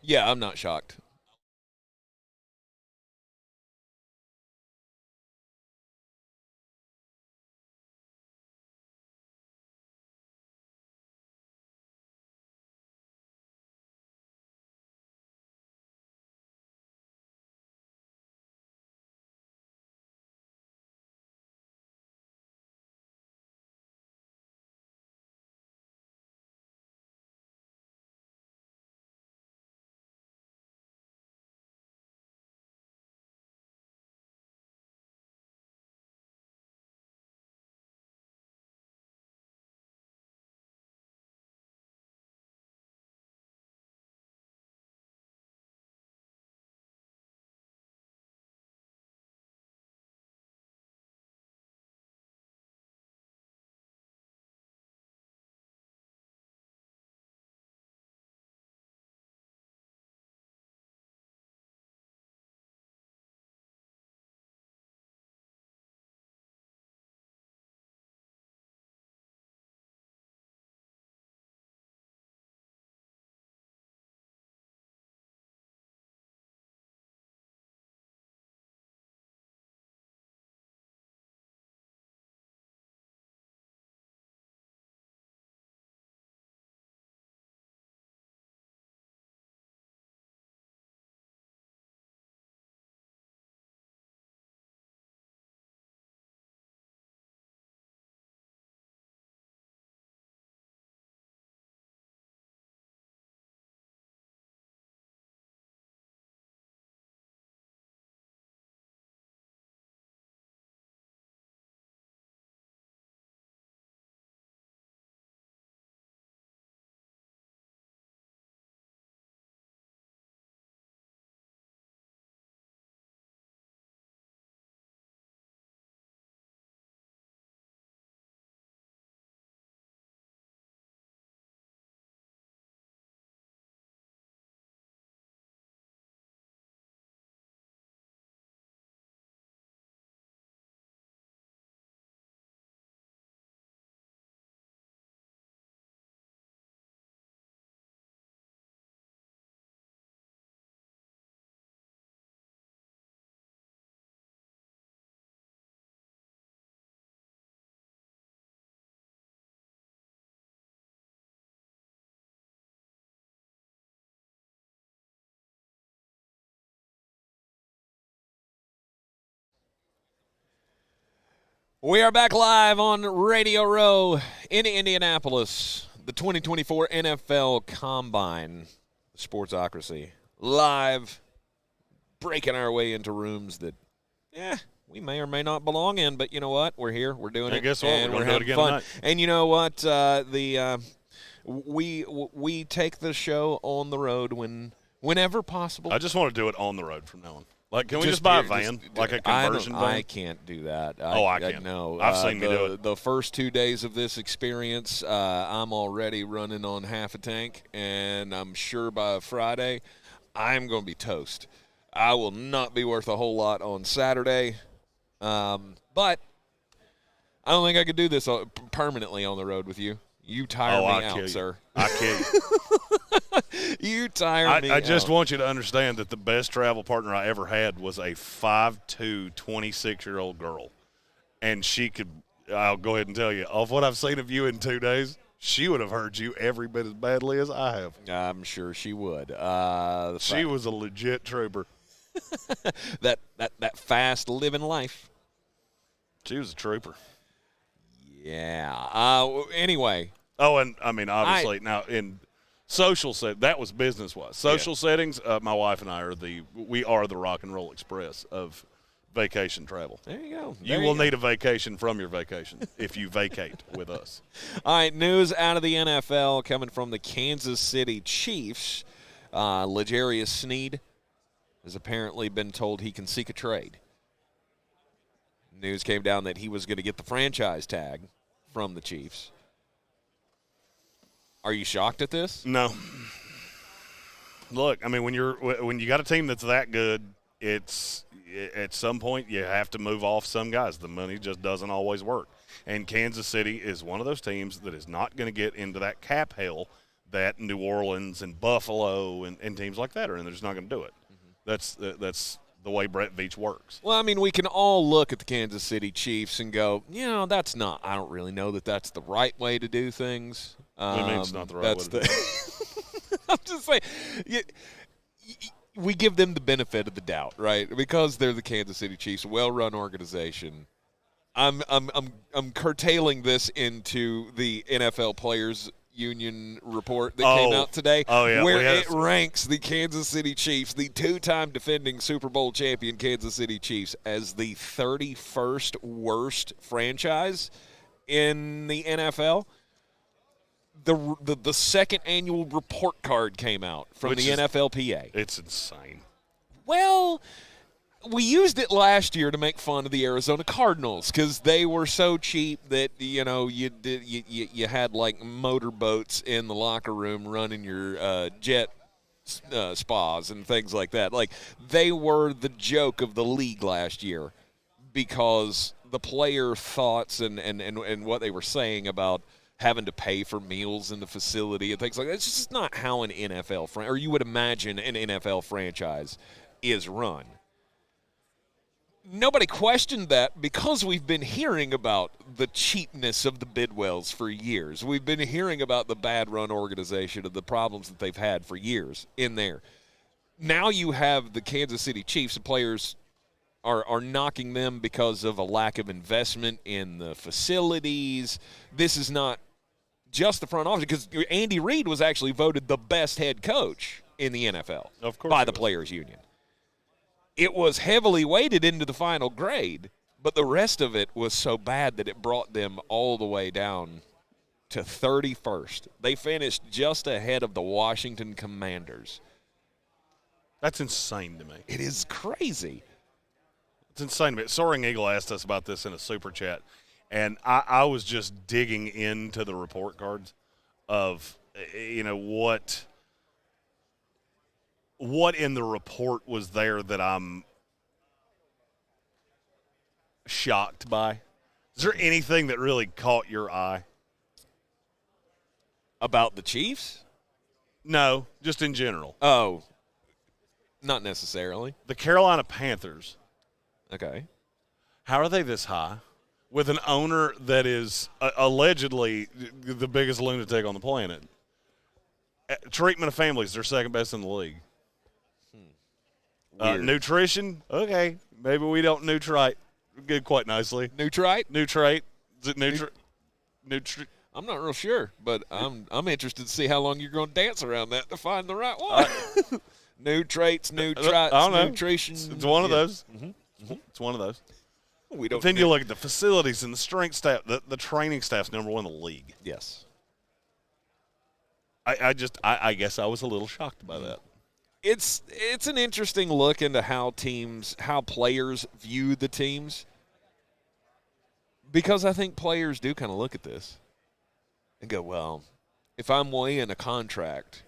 [SPEAKER 1] Yeah, I'm not shocked. We are back live on Radio Row in Indianapolis. The 2024 NFL Combine, Sportsocracy, live, breaking our way into rooms that, we may or may not belong in, but you know what? We're here. We're doing it.
[SPEAKER 2] Guess what?
[SPEAKER 1] And
[SPEAKER 2] We're
[SPEAKER 1] having
[SPEAKER 2] doing it
[SPEAKER 1] fun.
[SPEAKER 2] again tonight.
[SPEAKER 1] And you know what? We take the show on the road whenever possible.
[SPEAKER 2] I just want to do it on the road from now on. Like, can we just buy a van, like a conversion van?
[SPEAKER 1] I can't do that.
[SPEAKER 2] I can.
[SPEAKER 1] No,
[SPEAKER 2] I've seen me do it.
[SPEAKER 1] The first 2 days of this experience, I'm already running on half a tank, and I'm sure by Friday, I'm going to be toast. I will not be worth a whole lot on Saturday, but I don't think I could do this permanently on the road with you. You tire me out, sir.
[SPEAKER 2] I kill you.
[SPEAKER 1] You tire me out.
[SPEAKER 2] I just want you to understand that the best travel partner I ever had was a 5'2", 26-year-old girl. And she could, I'll go ahead and tell you, of what I've seen of you in 2 days, she would have hurt you every bit as badly as I have.
[SPEAKER 1] I'm sure she would.
[SPEAKER 2] She was a legit trooper.
[SPEAKER 1] that fast living life.
[SPEAKER 2] She was a trooper.
[SPEAKER 1] Yeah. Anyway.
[SPEAKER 2] Oh, and I mean, obviously, now in social that was business-wise. Social settings, my wife and I are the rock and roll express of vacation travel.
[SPEAKER 1] There you go.
[SPEAKER 2] You will need a vacation from your vacation if you vacate with us.
[SPEAKER 1] All right, news out of the NFL coming from the Kansas City Chiefs. L'Jarius Sneed has apparently been told he can seek a trade. News came down that he was going to get the franchise tag from the Chiefs. Are you shocked at this?
[SPEAKER 2] No. Look, I mean, when you got a team that's that good, it's at some point you have to move off some guys. The money just doesn't always work. And Kansas City is one of those teams that is not going to get into that cap hell that New Orleans and Buffalo and teams like that are in. They're just not going to do it. That's the way Brett Veach works.
[SPEAKER 1] Well, I mean, we can all look at the Kansas City Chiefs and go, that's not – I don't really know that that's the right way to do things.
[SPEAKER 2] What do you mean it's not the right way to do it?
[SPEAKER 1] I'm just saying we give them the benefit of the doubt, right? Because they're the Kansas City Chiefs, a well-run organization. I'm curtailing this into the NFL Players Union report that came out today, where it ranks the Kansas City Chiefs, the two-time defending Super Bowl champion Kansas City Chiefs, as the 31st worst franchise in the NFL. The second annual report card came out from the NFLPA.
[SPEAKER 2] It's insane.
[SPEAKER 1] Well, we used it last year to make fun of the Arizona Cardinals because they were so cheap that you had like motorboats in the locker room running your jet spas and things like that. Like they were the joke of the league last year because the player thoughts and what they were saying about having to pay for meals in the facility and things like that. It's just not how an NFL or you would imagine an NFL franchise is run. Nobody questioned that because we've been hearing about the cheapness of the Bidwells for years. We've been hearing about the bad run organization and the problems that they've had for years in there. Now you have the Kansas City Chiefs. The players are knocking them because of a lack of investment in the facilities. This is not just the front office because Andy Reid was actually voted the best head coach in the NFL by the Players Union. It was heavily weighted into the final grade, but the rest of it was so bad that it brought them all the way down to 31st. They finished just ahead of the Washington Commanders.
[SPEAKER 2] That's insane to me.
[SPEAKER 1] It is crazy.
[SPEAKER 2] It's insane to me. Soaring Eagle asked us about this in a super chat, and I was just digging into the report cards of, what in the report was there that I'm shocked by? Is there anything that really caught your eye?
[SPEAKER 1] About the Chiefs?
[SPEAKER 2] No, just in general.
[SPEAKER 1] Oh, not necessarily.
[SPEAKER 2] The Carolina Panthers.
[SPEAKER 1] Okay.
[SPEAKER 2] How are they this high with an owner that is allegedly the biggest lunatic on the planet? Treatment of families, they're second best in the league. Nutrition, okay. Maybe we don't nutrite good quite nicely.
[SPEAKER 1] Nutrite?
[SPEAKER 2] Nutrate. Is it
[SPEAKER 1] I'm not real sure, but I'm interested to see how long you're going to dance around that to find the right one. Nutrates, nutrites,
[SPEAKER 2] I don't know.
[SPEAKER 1] nutrition.
[SPEAKER 2] It's one of those. Mm-hmm. It's one of those.
[SPEAKER 1] We don't.
[SPEAKER 2] But then you look at the facilities and the strength staff. The training staff's number one in the league.
[SPEAKER 1] Yes.
[SPEAKER 2] I guess I was a little shocked by that.
[SPEAKER 1] It's an interesting look into how players view the teams, because I think players do kind of look at this and go, well, if I'm weighing a contract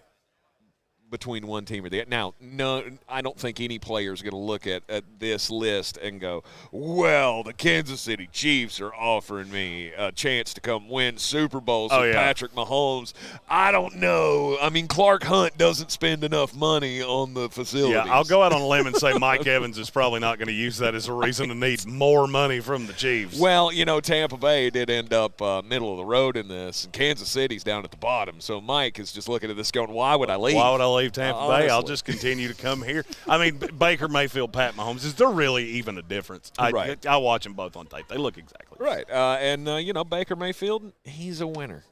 [SPEAKER 1] between one team or the other. Now, no, I don't think any player is going to look at this list and go, well, the Kansas City Chiefs are offering me a chance to come win Super Bowls with Patrick Mahomes. I don't know. I mean, Clark Hunt doesn't spend enough money on the facilities.
[SPEAKER 2] Yeah, I'll go out on a limb and say Mike Evans is probably not going to use that as a reason to need more money from the Chiefs.
[SPEAKER 1] Well, Tampa Bay did end up middle of the road in this, and Kansas City's down at the bottom. So Mike is just looking at this going, why would I leave?
[SPEAKER 2] Why would I leave Tampa Bay? I'll just continue to come here. I mean, Baker Mayfield, Pat Mahomes, is there really even a difference?
[SPEAKER 1] Right.
[SPEAKER 2] I watch them both on tape. They look exactly
[SPEAKER 1] right. And Baker Mayfield, he's a winner.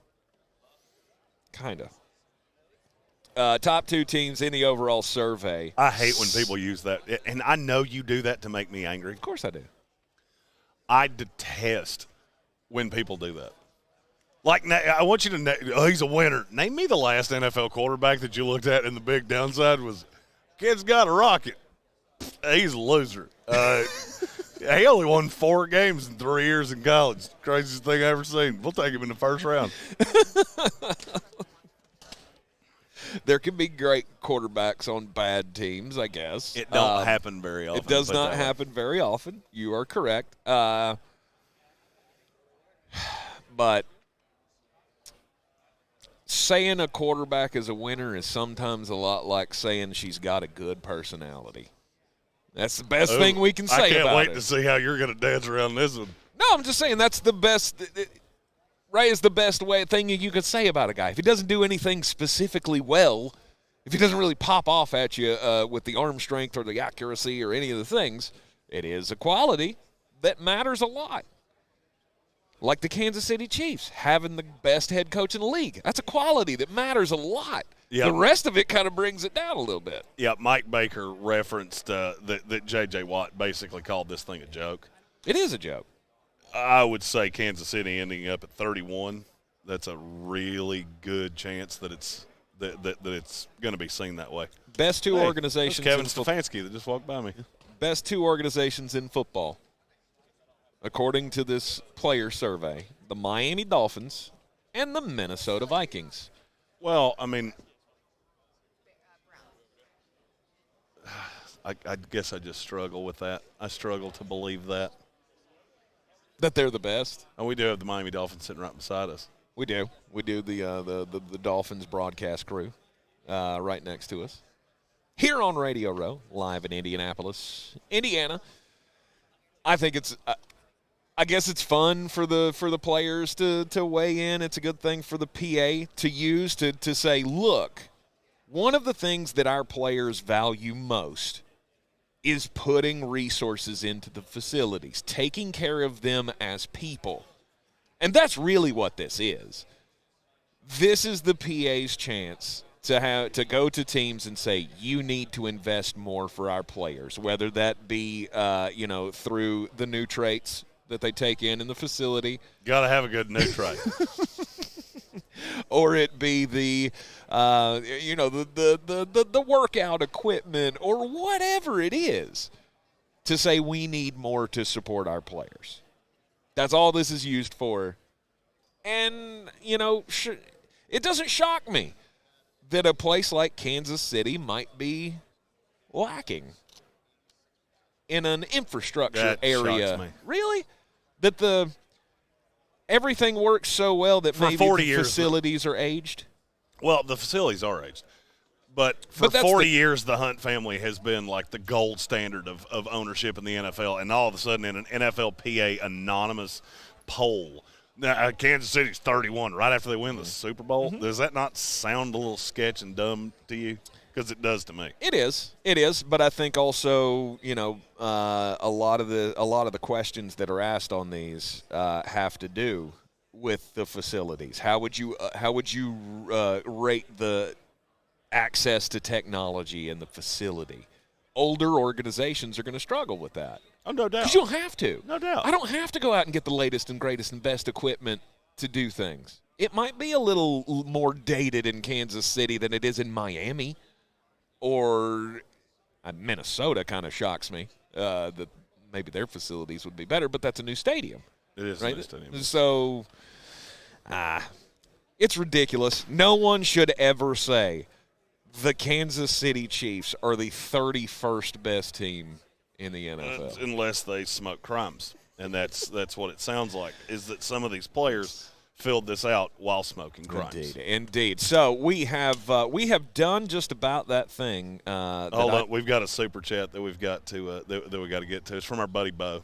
[SPEAKER 1] Kind of. Top two teams in the overall survey.
[SPEAKER 2] I hate when people use that. And I know you do that to make me angry.
[SPEAKER 1] Of course I do.
[SPEAKER 2] I detest when people do that. Like, I want you to he's a winner. Name me the last NFL quarterback that you looked at and the big downside was, kid's got a rocket. He's a loser. He only won 4 games in 3 years in college. Craziest thing I ever seen. We'll take him in the first round.
[SPEAKER 1] There can be great quarterbacks on bad teams, I guess.
[SPEAKER 2] It don't happen very often.
[SPEAKER 1] It does not happen very often. You are correct. But saying a quarterback is a winner is sometimes a lot like saying she's got a good personality. That's the best thing we can say about it.
[SPEAKER 2] I can't wait to see how you're going to dance around this one.
[SPEAKER 1] No, I'm just saying that's the best. Right is the best thing you could say about a guy. If he doesn't do anything specifically well, if he doesn't really pop off at you with the arm strength or the accuracy or any of the things, it is a quality that matters a lot. Like the Kansas City Chiefs, having the best head coach in the league. That's a quality that matters a lot. Yep. The rest of it kind of brings it down a little bit.
[SPEAKER 2] Yeah, Mike Baker referenced that J.J. Watt basically called this thing a joke.
[SPEAKER 1] It is a joke.
[SPEAKER 2] I would say Kansas City ending up at 31. That's a really good chance that it's going to be seen that way.
[SPEAKER 1] Best two organizations.
[SPEAKER 2] Kevin Stefanski that just walked by me.
[SPEAKER 1] Best two organizations in football, according to this player survey: the Miami Dolphins and the Minnesota Vikings.
[SPEAKER 2] Well, I mean, I guess I just struggle with that. I struggle to believe that.
[SPEAKER 1] That they're the best.
[SPEAKER 2] And we do have the Miami Dolphins sitting right beside us.
[SPEAKER 1] We do. We do the Dolphins broadcast crew right next to us. Here on Radio Row, live in Indianapolis, Indiana. I think it's I guess it's fun for the players to weigh in. It's a good thing for the PA to use to say, look, one of the things that our players value most is putting resources into the facilities, taking care of them as people. And that's really what this is. This is the PA's chance to go to teams and say, you need to invest more for our players, whether that be through the new traits that they take in the facility.
[SPEAKER 2] Got to have a good new trait.
[SPEAKER 1] Or it be the workout equipment or whatever it is, to say we need more to support our players. That's all this is used for. And, it doesn't shock me that a place like Kansas City might be lacking in an infrastructure area.
[SPEAKER 2] Shocks me.
[SPEAKER 1] Really? That everything works so well that maybe the facilities are aged?
[SPEAKER 2] Well, the facilities are aged. But for 40 years, the Hunt family has been like the gold standard of ownership in the NFL. And all of a sudden, in an NFLPA anonymous poll, now, Kansas City's 31 right after they win the Super Bowl. Mm-hmm. Does that not sound a little sketch and dumb to you? Because it does to me.
[SPEAKER 1] It is. But I think also, a lot of the questions that are asked on these have to do with the facilities. How would you rate the access to technology in the facility? Older organizations are going to struggle with that.
[SPEAKER 2] Oh, no doubt.
[SPEAKER 1] Because you don't have to.
[SPEAKER 2] No doubt.
[SPEAKER 1] I don't have to go out and get the latest and greatest and best equipment to do things. It might be a little more dated in Kansas City than it is in Miami. Or Minnesota kind of shocks me that maybe their facilities would be better, but that's a new stadium.
[SPEAKER 2] It is
[SPEAKER 1] right?
[SPEAKER 2] a new stadium.
[SPEAKER 1] So, it's ridiculous. No one should ever say the Kansas City Chiefs are the 31st best team in the NFL.
[SPEAKER 2] Unless they smoke crimes. And that's what it sounds like, is that some of these players filled this out while smoking crimes.
[SPEAKER 1] Indeed. So we have done just about that thing.
[SPEAKER 2] Hold on, we've got a super chat that we've got to that we got to get to. It's from our buddy Bo.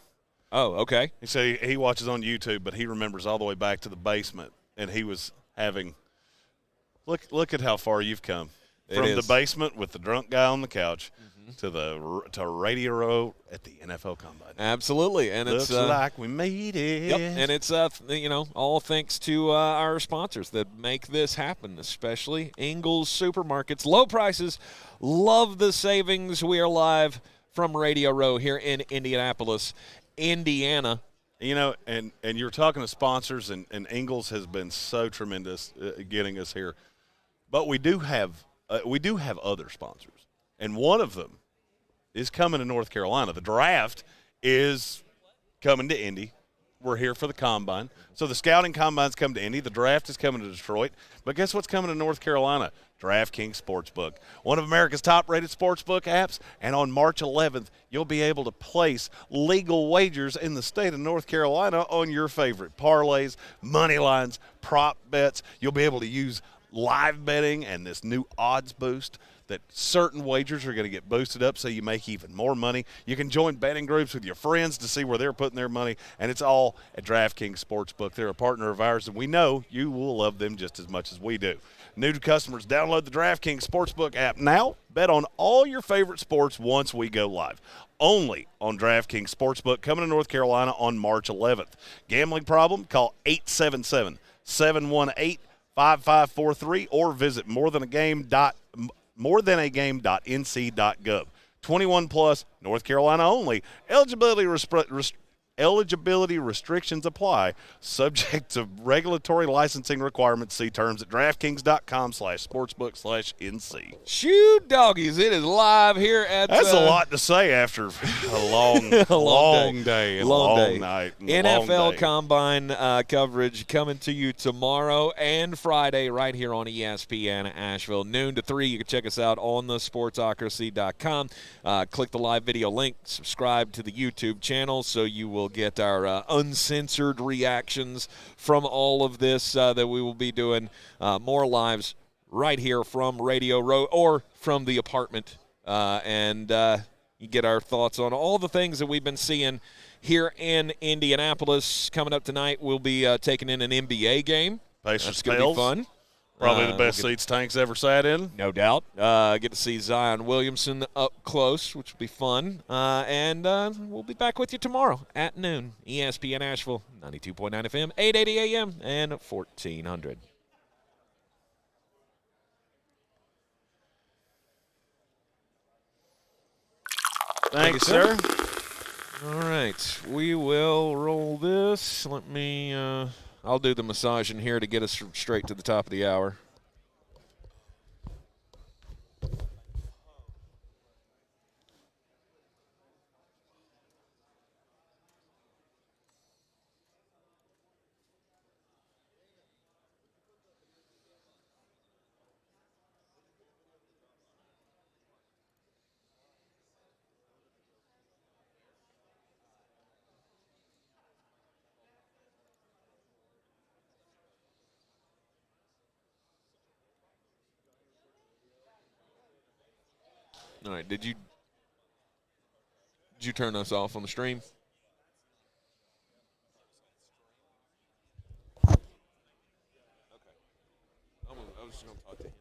[SPEAKER 1] Oh, okay.
[SPEAKER 2] He said he watches on YouTube, but he remembers all the way back to the basement, and he was having. Look at how far you've come from the basement with the drunk guy on the couch. To Radio Row at the NFL Combine.
[SPEAKER 1] Absolutely, and
[SPEAKER 2] looks like we made it.
[SPEAKER 1] Yep, and it's all thanks to our sponsors that make this happen, especially Ingles Supermarkets. Low prices, love the savings. We are live from Radio Row here in Indianapolis, Indiana.
[SPEAKER 2] And you're talking to sponsors, and Ingles has been so tremendous getting us here, but we do have other sponsors. And one of them is coming to North Carolina. The draft is coming to Indy. We're here for the Combine. So the scouting Combine's come to Indy. The draft is coming to Detroit. But guess what's coming to North Carolina? DraftKings Sportsbook, one of America's top-rated sportsbook apps. And on March 11th, you'll be able to place legal wagers in the state of North Carolina on your favorite parlays, money lines, prop bets. You'll be able to use live betting and this new odds boost that certain wagers are going to get boosted up so you make even more money. You can join betting groups with your friends to see where they're putting their money, and it's all at DraftKings Sportsbook. They're a partner of ours, and we know you will love them just as much as we do. New customers, download the DraftKings Sportsbook app now. Bet on all your favorite sports once we go live. Only on DraftKings Sportsbook, coming to North Carolina on March 11th. Gambling problem? Call 877-718-5543 or visit morethanagame.nc.gov. 21 plus, North Carolina only. Eligibility restrictions apply, subject to regulatory licensing requirements. See terms at DraftKings.com/sportsbook/NC.
[SPEAKER 1] Shoot, doggies, it is live here at
[SPEAKER 2] That's a lot to say after a long, long day and long night. And
[SPEAKER 1] NFL Combine coverage coming to you tomorrow and Friday right here on ESPN Asheville, noon to 3. You can check us out on the Sportsocracy.com. Click the live video link, subscribe to the YouTube channel so you will get our uncensored reactions from all of this that we will be doing more lives right here from Radio Row or from the apartment. And you get our thoughts on all the things that we've been seeing here in Indianapolis. Coming up tonight, we'll be taking in an NBA game. That's going to be fun.
[SPEAKER 2] Probably the best seats Tank's ever sat in.
[SPEAKER 1] No doubt. Get to see Zion Williamson up close, which will be fun. And we'll be back with you tomorrow at noon. ESPN Asheville, 92.9 FM, 880 AM, and 1400.
[SPEAKER 2] Thanks, sir.
[SPEAKER 1] All right. We will roll this. Let me I'll do the massage in here to get us straight to the top of the hour. All right, did you turn us off on the stream? Okay. I was just going to talk to him.